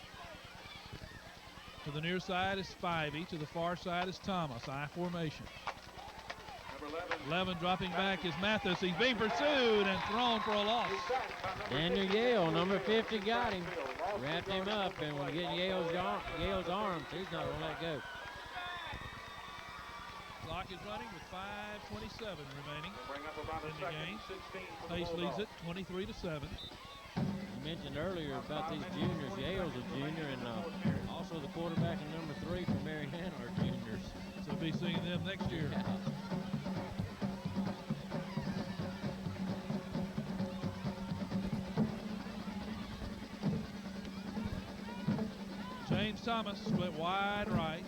To the near side is Spivey. To the far side is Thomas. I formation. 11 dropping back is Mathis. He's being pursued and thrown for a loss. Daniel Yale, number 50, got him. Wrapped him up, and when getting Yale's arms, he's not going to let go. Clock is running with 5:27 remaining in the game. Pace leads it 23-7. You mentioned earlier about these juniors. Yale's a junior, and also the quarterback and number 3 for Marianna are juniors. So we'll be seeing them next year. Yeah. James Thomas split wide right.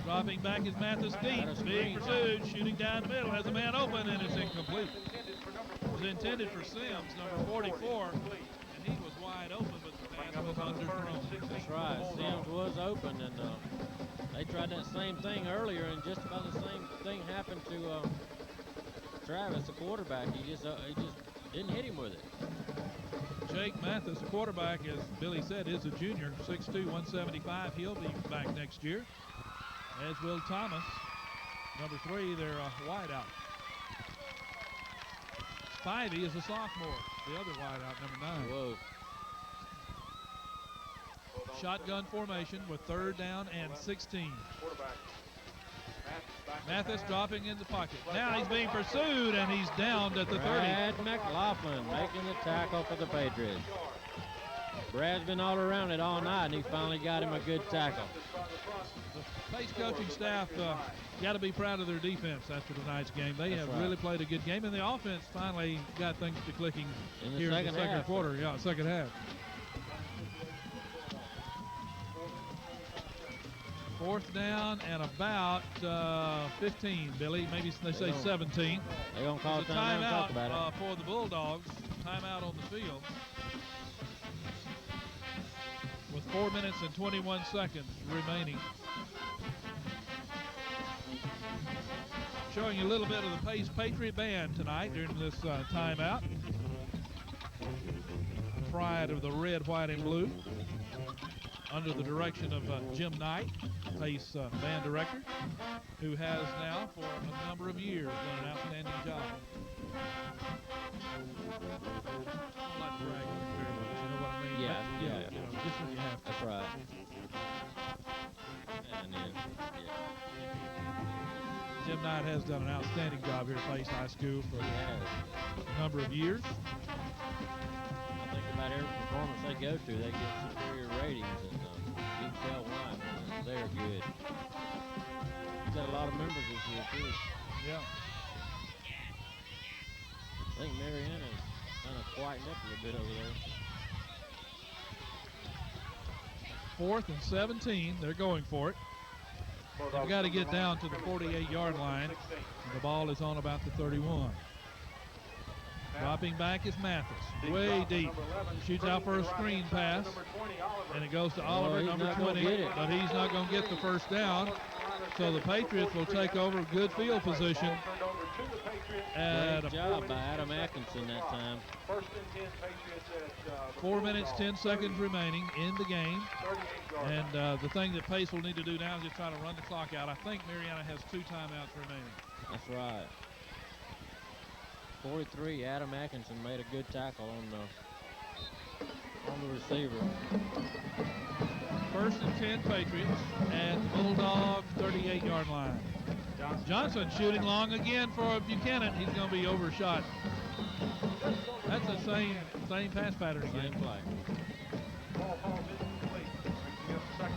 Dropping back is Mathis deep. Being pursued, shooting down the middle, has a man open, and it's incomplete. It was intended for Sims, number 44, and he was wide open, but the pass was underthrown. That's right. Sims was open, and they tried that same thing earlier, and just about the same thing happened to Travis, the quarterback. He just didn't hit him with it. Jake Mathis, the quarterback, as Billy said, is a junior, 6'2", 175. He'll be back next year, as will Thomas, number 3, their wideout. Spivey is a sophomore, the other wideout, number 9. Whoa. Shotgun formation with 3rd down and 16. Mathis dropping in the pocket. Now he's being pursued, and he's downed at the 30. Brad McLaughlin making the tackle for the Patriots. Brad's been all around it all night, and he finally got him a good tackle. The Pace coaching staff got to be proud of their defense after tonight's game. They have really played a good game, and the offense finally got things to clicking here in the second quarter. Yeah, second half. 4th down and about 15, Billy. Maybe they say 17. They're going to call a timeout and talk about it. For the Bulldogs. Timeout on the field. With 4 minutes and 21 seconds remaining. Showing you a little bit of the Pace Patriot Band tonight during this timeout. Pride of the red, white, and blue. Under the direction of Jim Knight, Pace band director, who has now for a number of years done an outstanding job. I'm not bragging very much, you know what I mean? Yeah. You know, just when you have to. That's right. And then, Jim Knight has done an outstanding job here at Pace High School for a number of years. I think about every performance they go to, they get superior ratings, and you can tell why. They're good. He's got a lot of members this year, too. Yeah. I think Marianna's kind of quietened up a little bit over there. 4th and 17. They're going for it. They've got to get down to the 48-yard line. And the ball is on about the 31. Dropping back is Mathis, way deep. Shoots out for a screen pass, and it goes to Oliver, number 20, but he's not going to get the first down. So the Patriots will take over good field position. Great job by Adam Atkinson that time. 4 minutes, 10 seconds remaining in the game. And the thing that Pace will need to do now is just try to run the clock out. I think Marianna has 2 timeouts remaining. That's right. 43, Adam Atkinson made a good tackle on the receiver. 1st and 10 Patriots at Bulldogs 38-yard line. Johnson shooting long again for Buchanan. He's going to be overshot. That's the same pass pattern again. Same play. I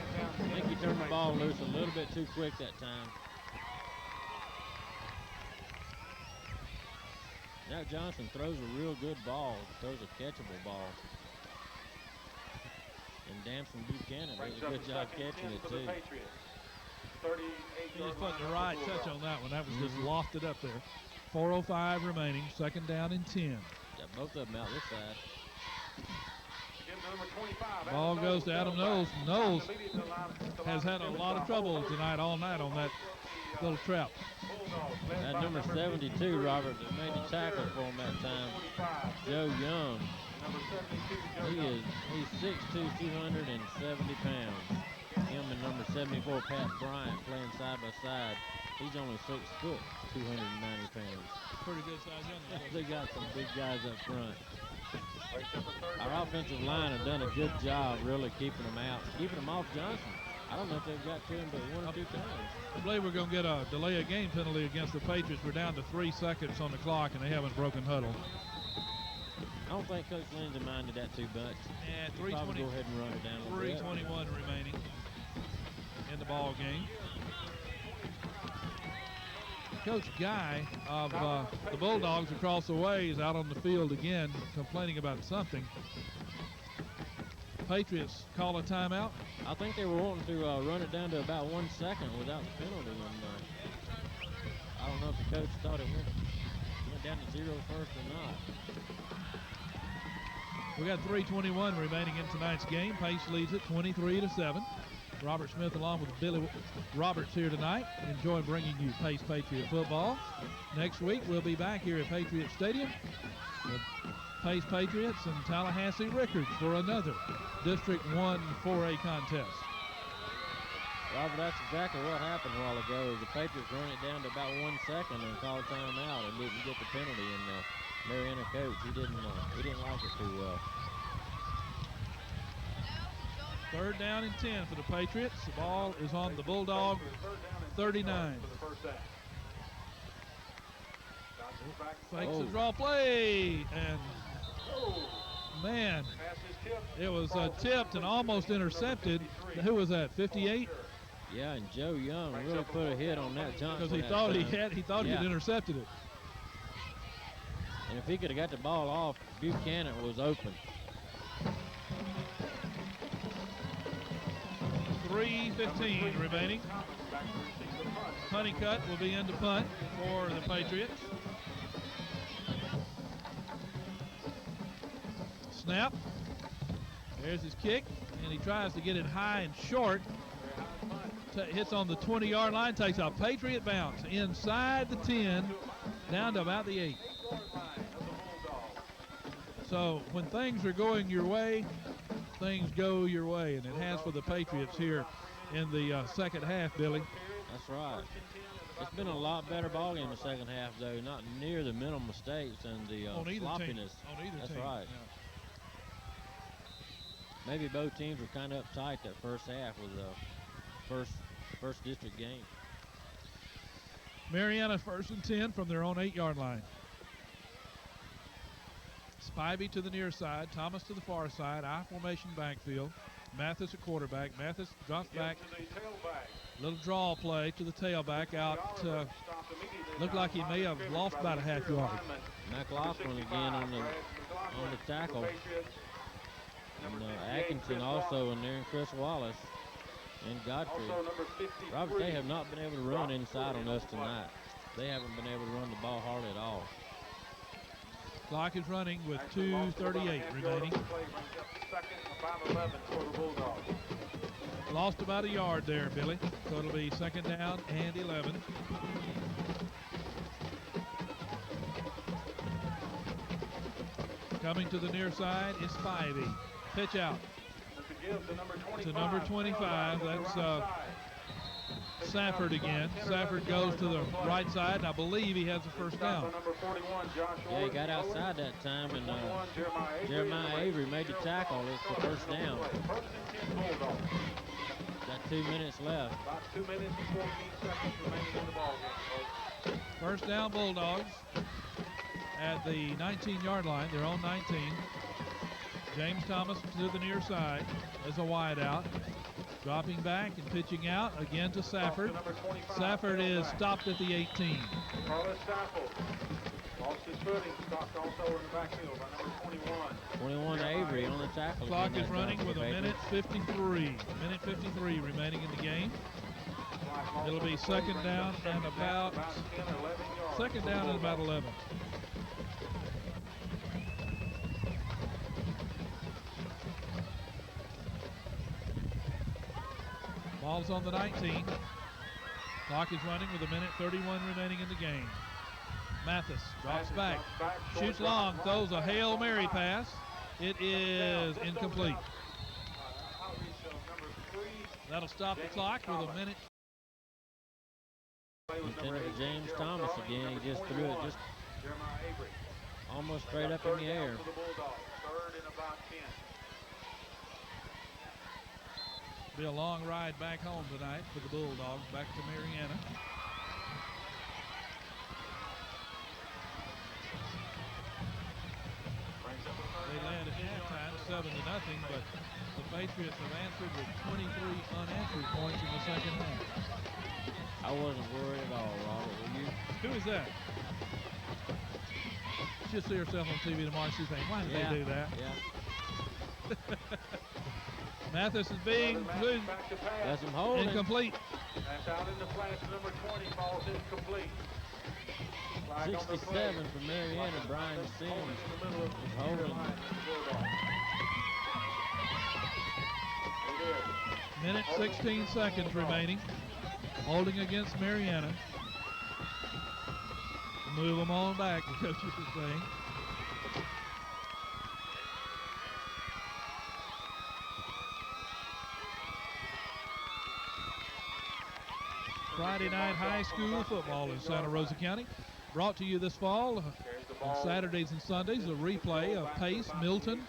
think he turned the ball loose a little bit too quick that time. Now Johnson throws a real good ball, throws a catchable ball. And Damson Buchanan does a good job catching it too. He just put the right touch on that one. That was just lofted up there. 4:05 remaining, 2nd down and 10. Yeah, both of them out this side. Ball goes to Adam Knowles. Knowles has had a lot of trouble tonight, all night on that little trap. That number 72, Robert, that made the tackle for him that time, Joe Young. He's 6'2", 270 pounds. Him and number 74, Pat Bryant, playing side by side. He's only 6 foot, 290 pounds. Pretty good size young man. They got some big guys up front. Our offensive line have done a good job really keeping them out, keeping them off Johnson. I don't know if they've got to him but 1 or 2 times. I believe we're going to get a delay of game penalty against the Patriots. We're down to 3 seconds on the clock, and they haven't broken huddle. I don't think Coach Lindsay minded that too much. And He'll probably go ahead and run it down a little bit. 3:21 remaining in the ball game. Coach Guy of the Bulldogs across the way is out on the field again complaining about something. Patriots call a timeout. I think they were wanting to run it down to about 1 second without the penalty. And I don't know if the coach thought it went down to 0 first or not. We got 3:21 remaining in tonight's game. Pace leads it 23-7. Robert Smith along with Billy Roberts here tonight. Enjoy bringing you Pace Patriot football. Next week we'll be back here at Patriot Stadium. The Pace Patriots and Tallahassee Rickards for another District 1 4A contest. Robert, that's exactly what happened a while ago. The Patriots run it down to about 1 second and called timeout and didn't get the penalty. And Marianna coach, he didn't like it too well. 3rd down and 10 for the Patriots. The ball is on the Bulldog 39. Fakes the draw play, and man, it was tipped and almost intercepted. Who was that? 58? Yeah, and Joe Young really put a hit on that Johnson. Because he thought he had intercepted it. And if he could have got the ball off, Buchanan was open. 3:15 remaining. Honeycutt will be in to punt for the Patriots. Snap. There's his kick, and he tries to get it high and short. Hits on the 20-yard line, takes a Patriot bounce inside the 10, down to about the 8. So when things are going your way, things go your way, and it has for the Patriots here in the second half, Billy. That's right. It's been a lot better ball game in the second half, though. Not near the mental mistakes and the sloppiness. On either That's team. right. Yeah. Maybe both teams were kind of uptight that first half with the first district game. Marianna 1st and 10 from their own 8-yard line. Spivey to the near side, Thomas to the far side, I formation backfield. Mathis at quarterback. Mathis drops back. Little draw play to the tailback out. Looked like he may have lost about a half yard. McLaughlin again on the tackle. And Atkinson also in there, and Chris Wallace and Godfrey. Robert, they have not been able to run inside on us tonight. They haven't been able to run the ball hard at all. Clock is running with 2:38 remaining. Lost about a yard there, Billy. So it'll be 2nd down and 11. Coming to the near side is Spivey. Pitch out to number 25. That's Safford again. Safford goes to the right side, and I believe he has a first down. Yeah, he got outside that time, and Jeremiah Avery made the tackle. It's the first down. Got 2 minutes left. About 2 minutes and 14 seconds remaining in the ball game, folks. First down Bulldogs at the 19-yard line. They're on 19. James Thomas to the near side as a wide out. Dropping back and pitching out again to Safford. Safford is stopped at the 18. Carla Safford lost his footing, stopped also in the backfield by number 21. 21 Avery on the tackle. Clock is running with a minute 53. Minute 53 remaining in the game. It'll be 2nd down and about 11. Ball's on the 19. Clock is running with a minute 31 remaining in the game. Mathis drops back, shoots long, throws a Hail Mary pass. It is incomplete. That'll stop the clock with a minute. Intended for James Thomas again. He just threw it just almost straight up in the air. Be a long ride back home tonight for the Bulldogs, back to Marianna. They led at halftime 7-0, but the Patriots have answered with 23 unanswered points in the second half. I wasn't worried at all, Robert. Were you? Who is that? She'll see herself on TV tomorrow. She's saying, why did they do that? Yeah. Mathis is being That's him holding. incomplete. That's out in the flash. Number 20 falls incomplete. 67 for Marianna. Brian Sims is holding. Minute 16 seconds remaining. Holding against Marianna. Move them on back, the coaches are saying. Friday night high school football in Santa Rosa County. Brought to you this fall on Saturdays and Sundays, a replay of Pace, Milton,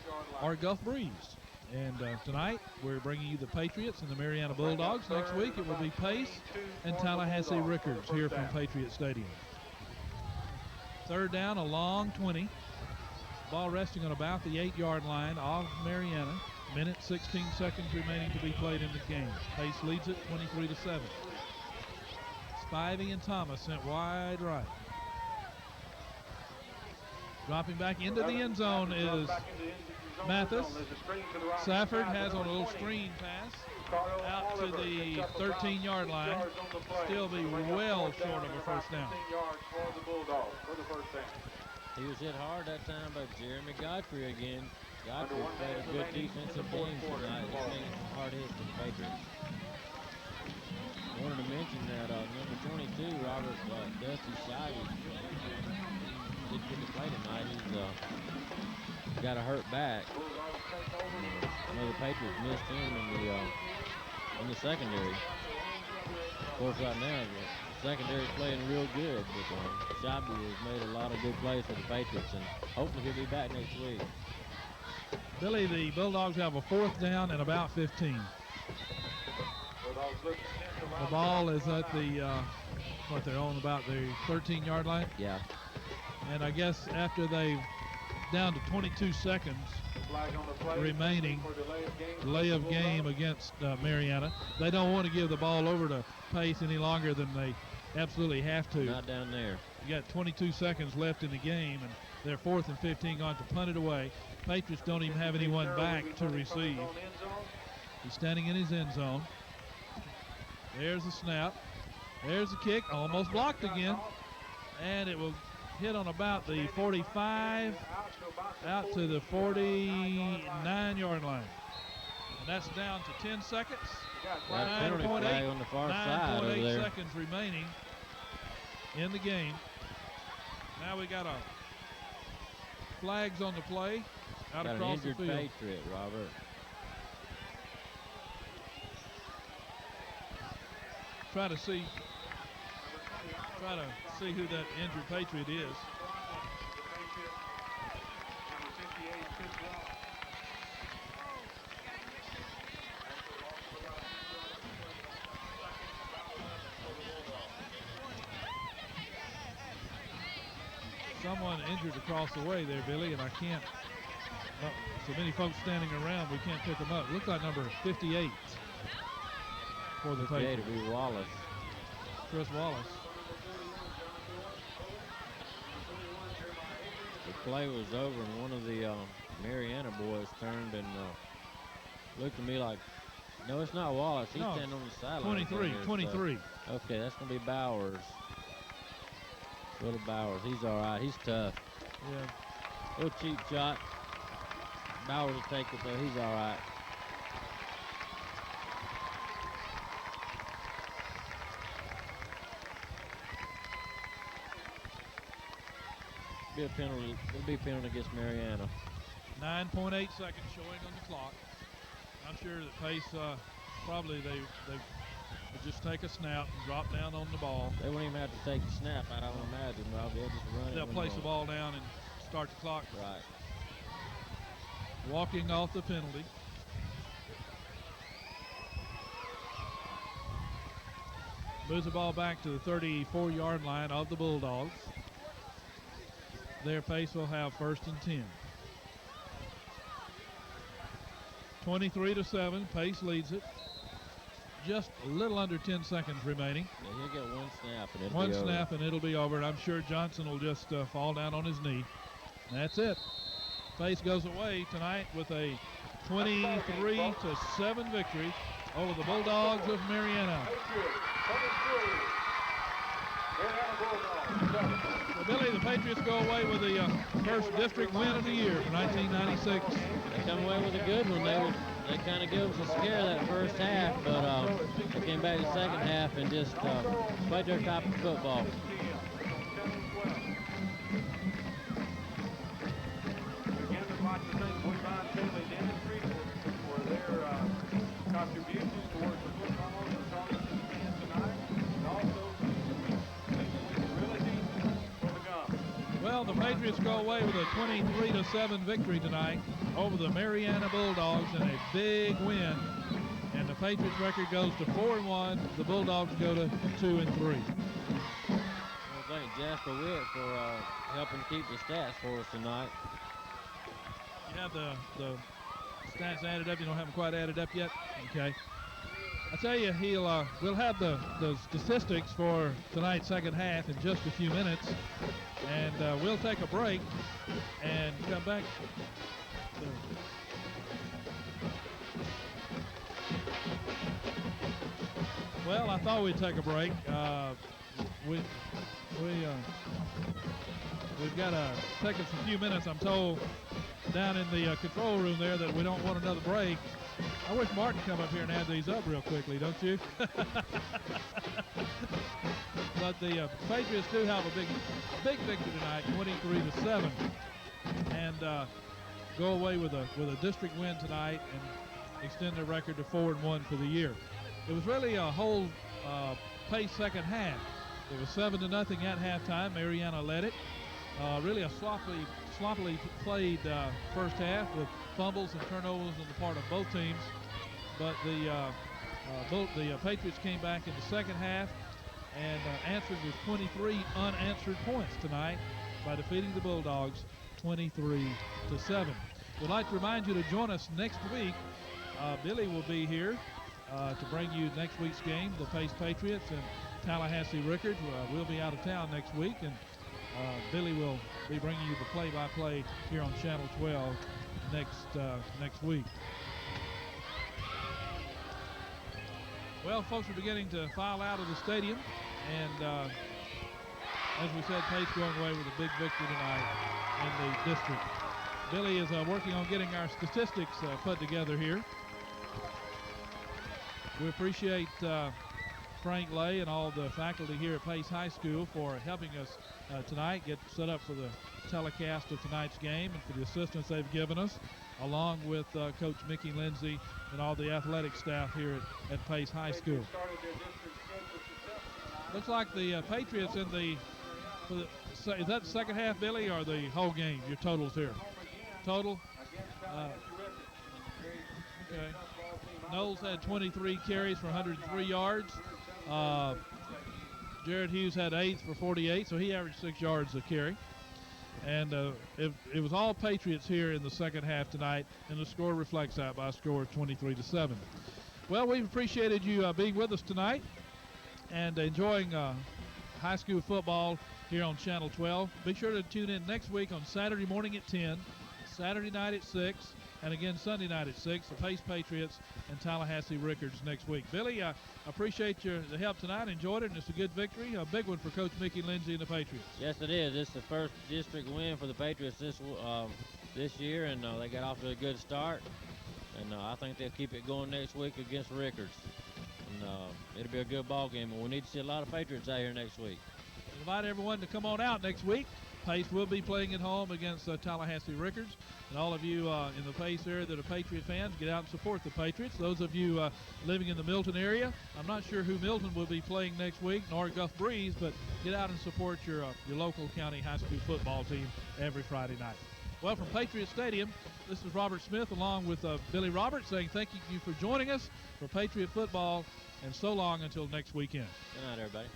or Gulf Breeze. And tonight, we're bringing you the Patriots and the Marianna Bulldogs. Next week, it will be Pace and Tallahassee Rickards here from Patriot Stadium. Third down, a long 20. Ball resting on about the 8-yard line of Marianna. Minute 16 seconds remaining to be played in the game. Pace leads it 23-7. Spivey and Thomas sent wide right. Dropping back into the end zone is Mathis. Safford has a little screen pass out to the 13-yard line. Still be well short of a first down. He was hit hard that time by Jeremy Godfrey again. Godfrey played a good defensive game tonight. He's making some hard hits to the Patriots. I wanted to mention that number 22, Robert Dusty Shivey, didn't get to play tonight. He's got a hurt back. I know the Patriots missed him in the secondary. Of course, right now the secondary's playing real good, but Shivey has made a lot of good plays for the Patriots, and hopefully he'll be back next week. Billy, the Bulldogs have a fourth down and about 15. The ball is at the, they're on about the 13-yard line? Yeah. And I guess after they've down to 22 seconds remaining, delay of game against Marianna. They don't want to give the ball over to Pace any longer than they absolutely have to. Not down there. You got 22 seconds left in the game, and they're 4th and 15 going to punt it away. Patriots don't even have anyone back to receive. He's standing in his end zone. There's the snap. There's the kick, almost blocked again. And it will hit on about the 45, out to the 49-yard line. And that's down to 10 seconds. Penalty flag on the far side over there. 9.8 seconds remaining in the game. Now we got a flags on the play out got across the an field. injured Patriot, Robert. Try to see who that injured Patriot is. Someone injured across the way there, Billy, and I can't. So many folks standing around, we can't pick them up. Looks like number 58 for the Patriots. It'll be Wallace. Chris Wallace. The play was over, and one of the Marianna boys turned and looked at me like, no, it's not Wallace. He's standing on the sideline. 23. Okay, that's going to be Bowers. Little Bowers. He's all right. He's tough. Yeah. Little cheap shot. Bowers will take it, though. He's all right. It'll be a penalty against Marianna. 9.8 seconds showing on the clock. I'm sure that Pace probably they would just take a snap and drop down on the ball. They won't even have to take the snap, I don't imagine, Rob. They'll just run it. They'll place the ball down and start the clock. Right. Walking off the penalty. Moves the ball back to the 34-yard line of the Bulldogs. Their Pace will have 1st and 10. 23-7, Pace leads it. Just a little under 10 seconds remaining. Yeah, he'll get one snap and it'll be over. One snap and it'll be over, and I'm sure Johnson will just fall down on his knee. And that's it. Pace goes away tonight with a 23-7 victory over the Bulldogs of Marianna. So Billy, the Patriots go away with the first district win of the year for 1996. They come away with a good one. They kind of gave us a scare that first half, but they came back the second half and just played their type of football. Again, I'd like to thank Woodbine Family Dentistry for their contributions towards the football and tonight. And also the Patriots go away with a 23-7 victory tonight over the Marianna Bulldogs in a big win. And the Patriots record goes to 4-1. The Bulldogs go to 2-3. Well, thank Jasper Witt for helping keep the stats for us tonight. You have the stats added up. You don't have them quite added up yet? Okay. I tell you, we'll have the statistics for tonight's second half in just a few minutes. And we'll take a break and come back. Well, I thought we'd take a break. We've got to take us a few minutes, I'm told, down in the control room there that we don't want another break. I wish Martin come up here and add these up real quickly, don't you? But the Patriots do have a big victory tonight, 23-7, and go away with a district win tonight and extend their record to 4-1 for the year. It was really a whole pace second half. It was 7-0 at halftime. Marianna led it. Really a sloppily played first half with fumbles and turnovers on the part of both teams. But the Patriots came back in the second half and answered with 23 unanswered points tonight by defeating the Bulldogs 23-7. We'd like to remind you to join us next week. Billy will be here to bring you next week's game, the Pace Patriots and Tallahassee Rickards. We'll be out of town next week, and Billy will be bringing you the play-by-play here on Channel 12 next week. Well, folks are beginning to file out of the stadium, and as we said, Pace going away with a big victory tonight in the district. Billy is working on getting our statistics put together here. We appreciate Frank Lay and all the faculty here at Pace High School for helping us tonight get set up for the telecast of tonight's game and for the assistance they've given us, along with Coach Mickey Lindsay and all the athletic staff here at Pace High School. Looks like the Patriots is that the second half, Billy, or the whole game? Your totals here. Total? Okay. Knowles had 23 carries for 103 yards. Jared Hughes had 8 for 48, so he averaged 6 yards a carry. And it was all Patriots here in the second half tonight, and the score reflects that by a score of 23-7. Well, we've appreciated you being with us tonight and enjoying high school football here on Channel 12. Be sure to tune in next week on Saturday morning at 10, Saturday night at 6, and again Sunday night at 6, the Pace Patriots and Tallahassee Rickards next week. Billy, I appreciate the help tonight. Enjoyed it, and it's a good victory, a big one for Coach Mickey Lindsay and the Patriots. Yes, it is. It's the first district win for the Patriots this year, and they got off to a good start. And I think they'll keep it going next week against Rickards. And it'll be a good ball game, and we need to see a lot of Patriots out here next week. Invite everyone to come on out next week. Pace will be playing at home against Tallahassee Rickards. And all of you in the Pace area that are Patriot fans, get out and support the Patriots. Those of you living in the Milton area, I'm not sure who Milton will be playing next week, nor Gulf Breeze, but get out and support your local county high school football team every Friday night. Well, from Patriot Stadium, this is Robert Smith along with Billy Roberts saying thank you for joining us for Patriot football, and so long until next weekend. Good night, everybody.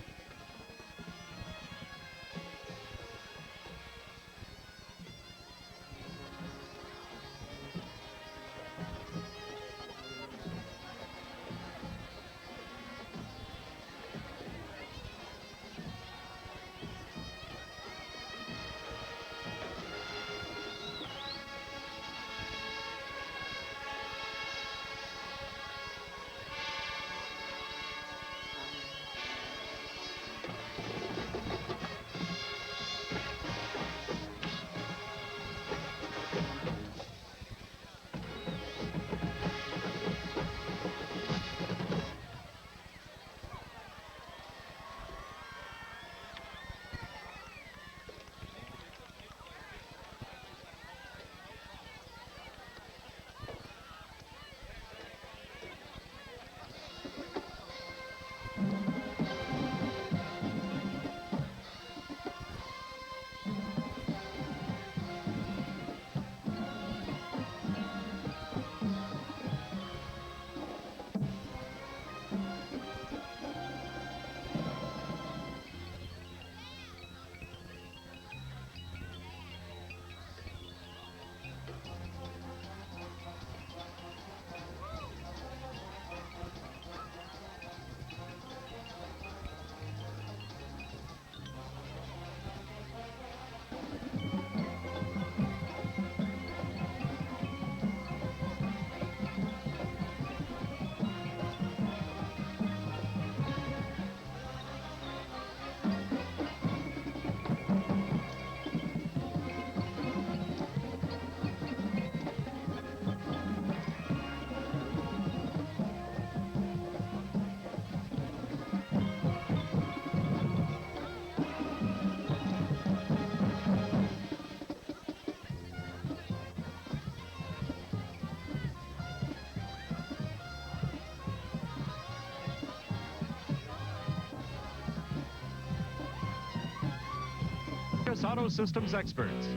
Auto Systems experts.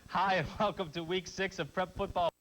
Hi, and welcome to Week 6 of Prep Football.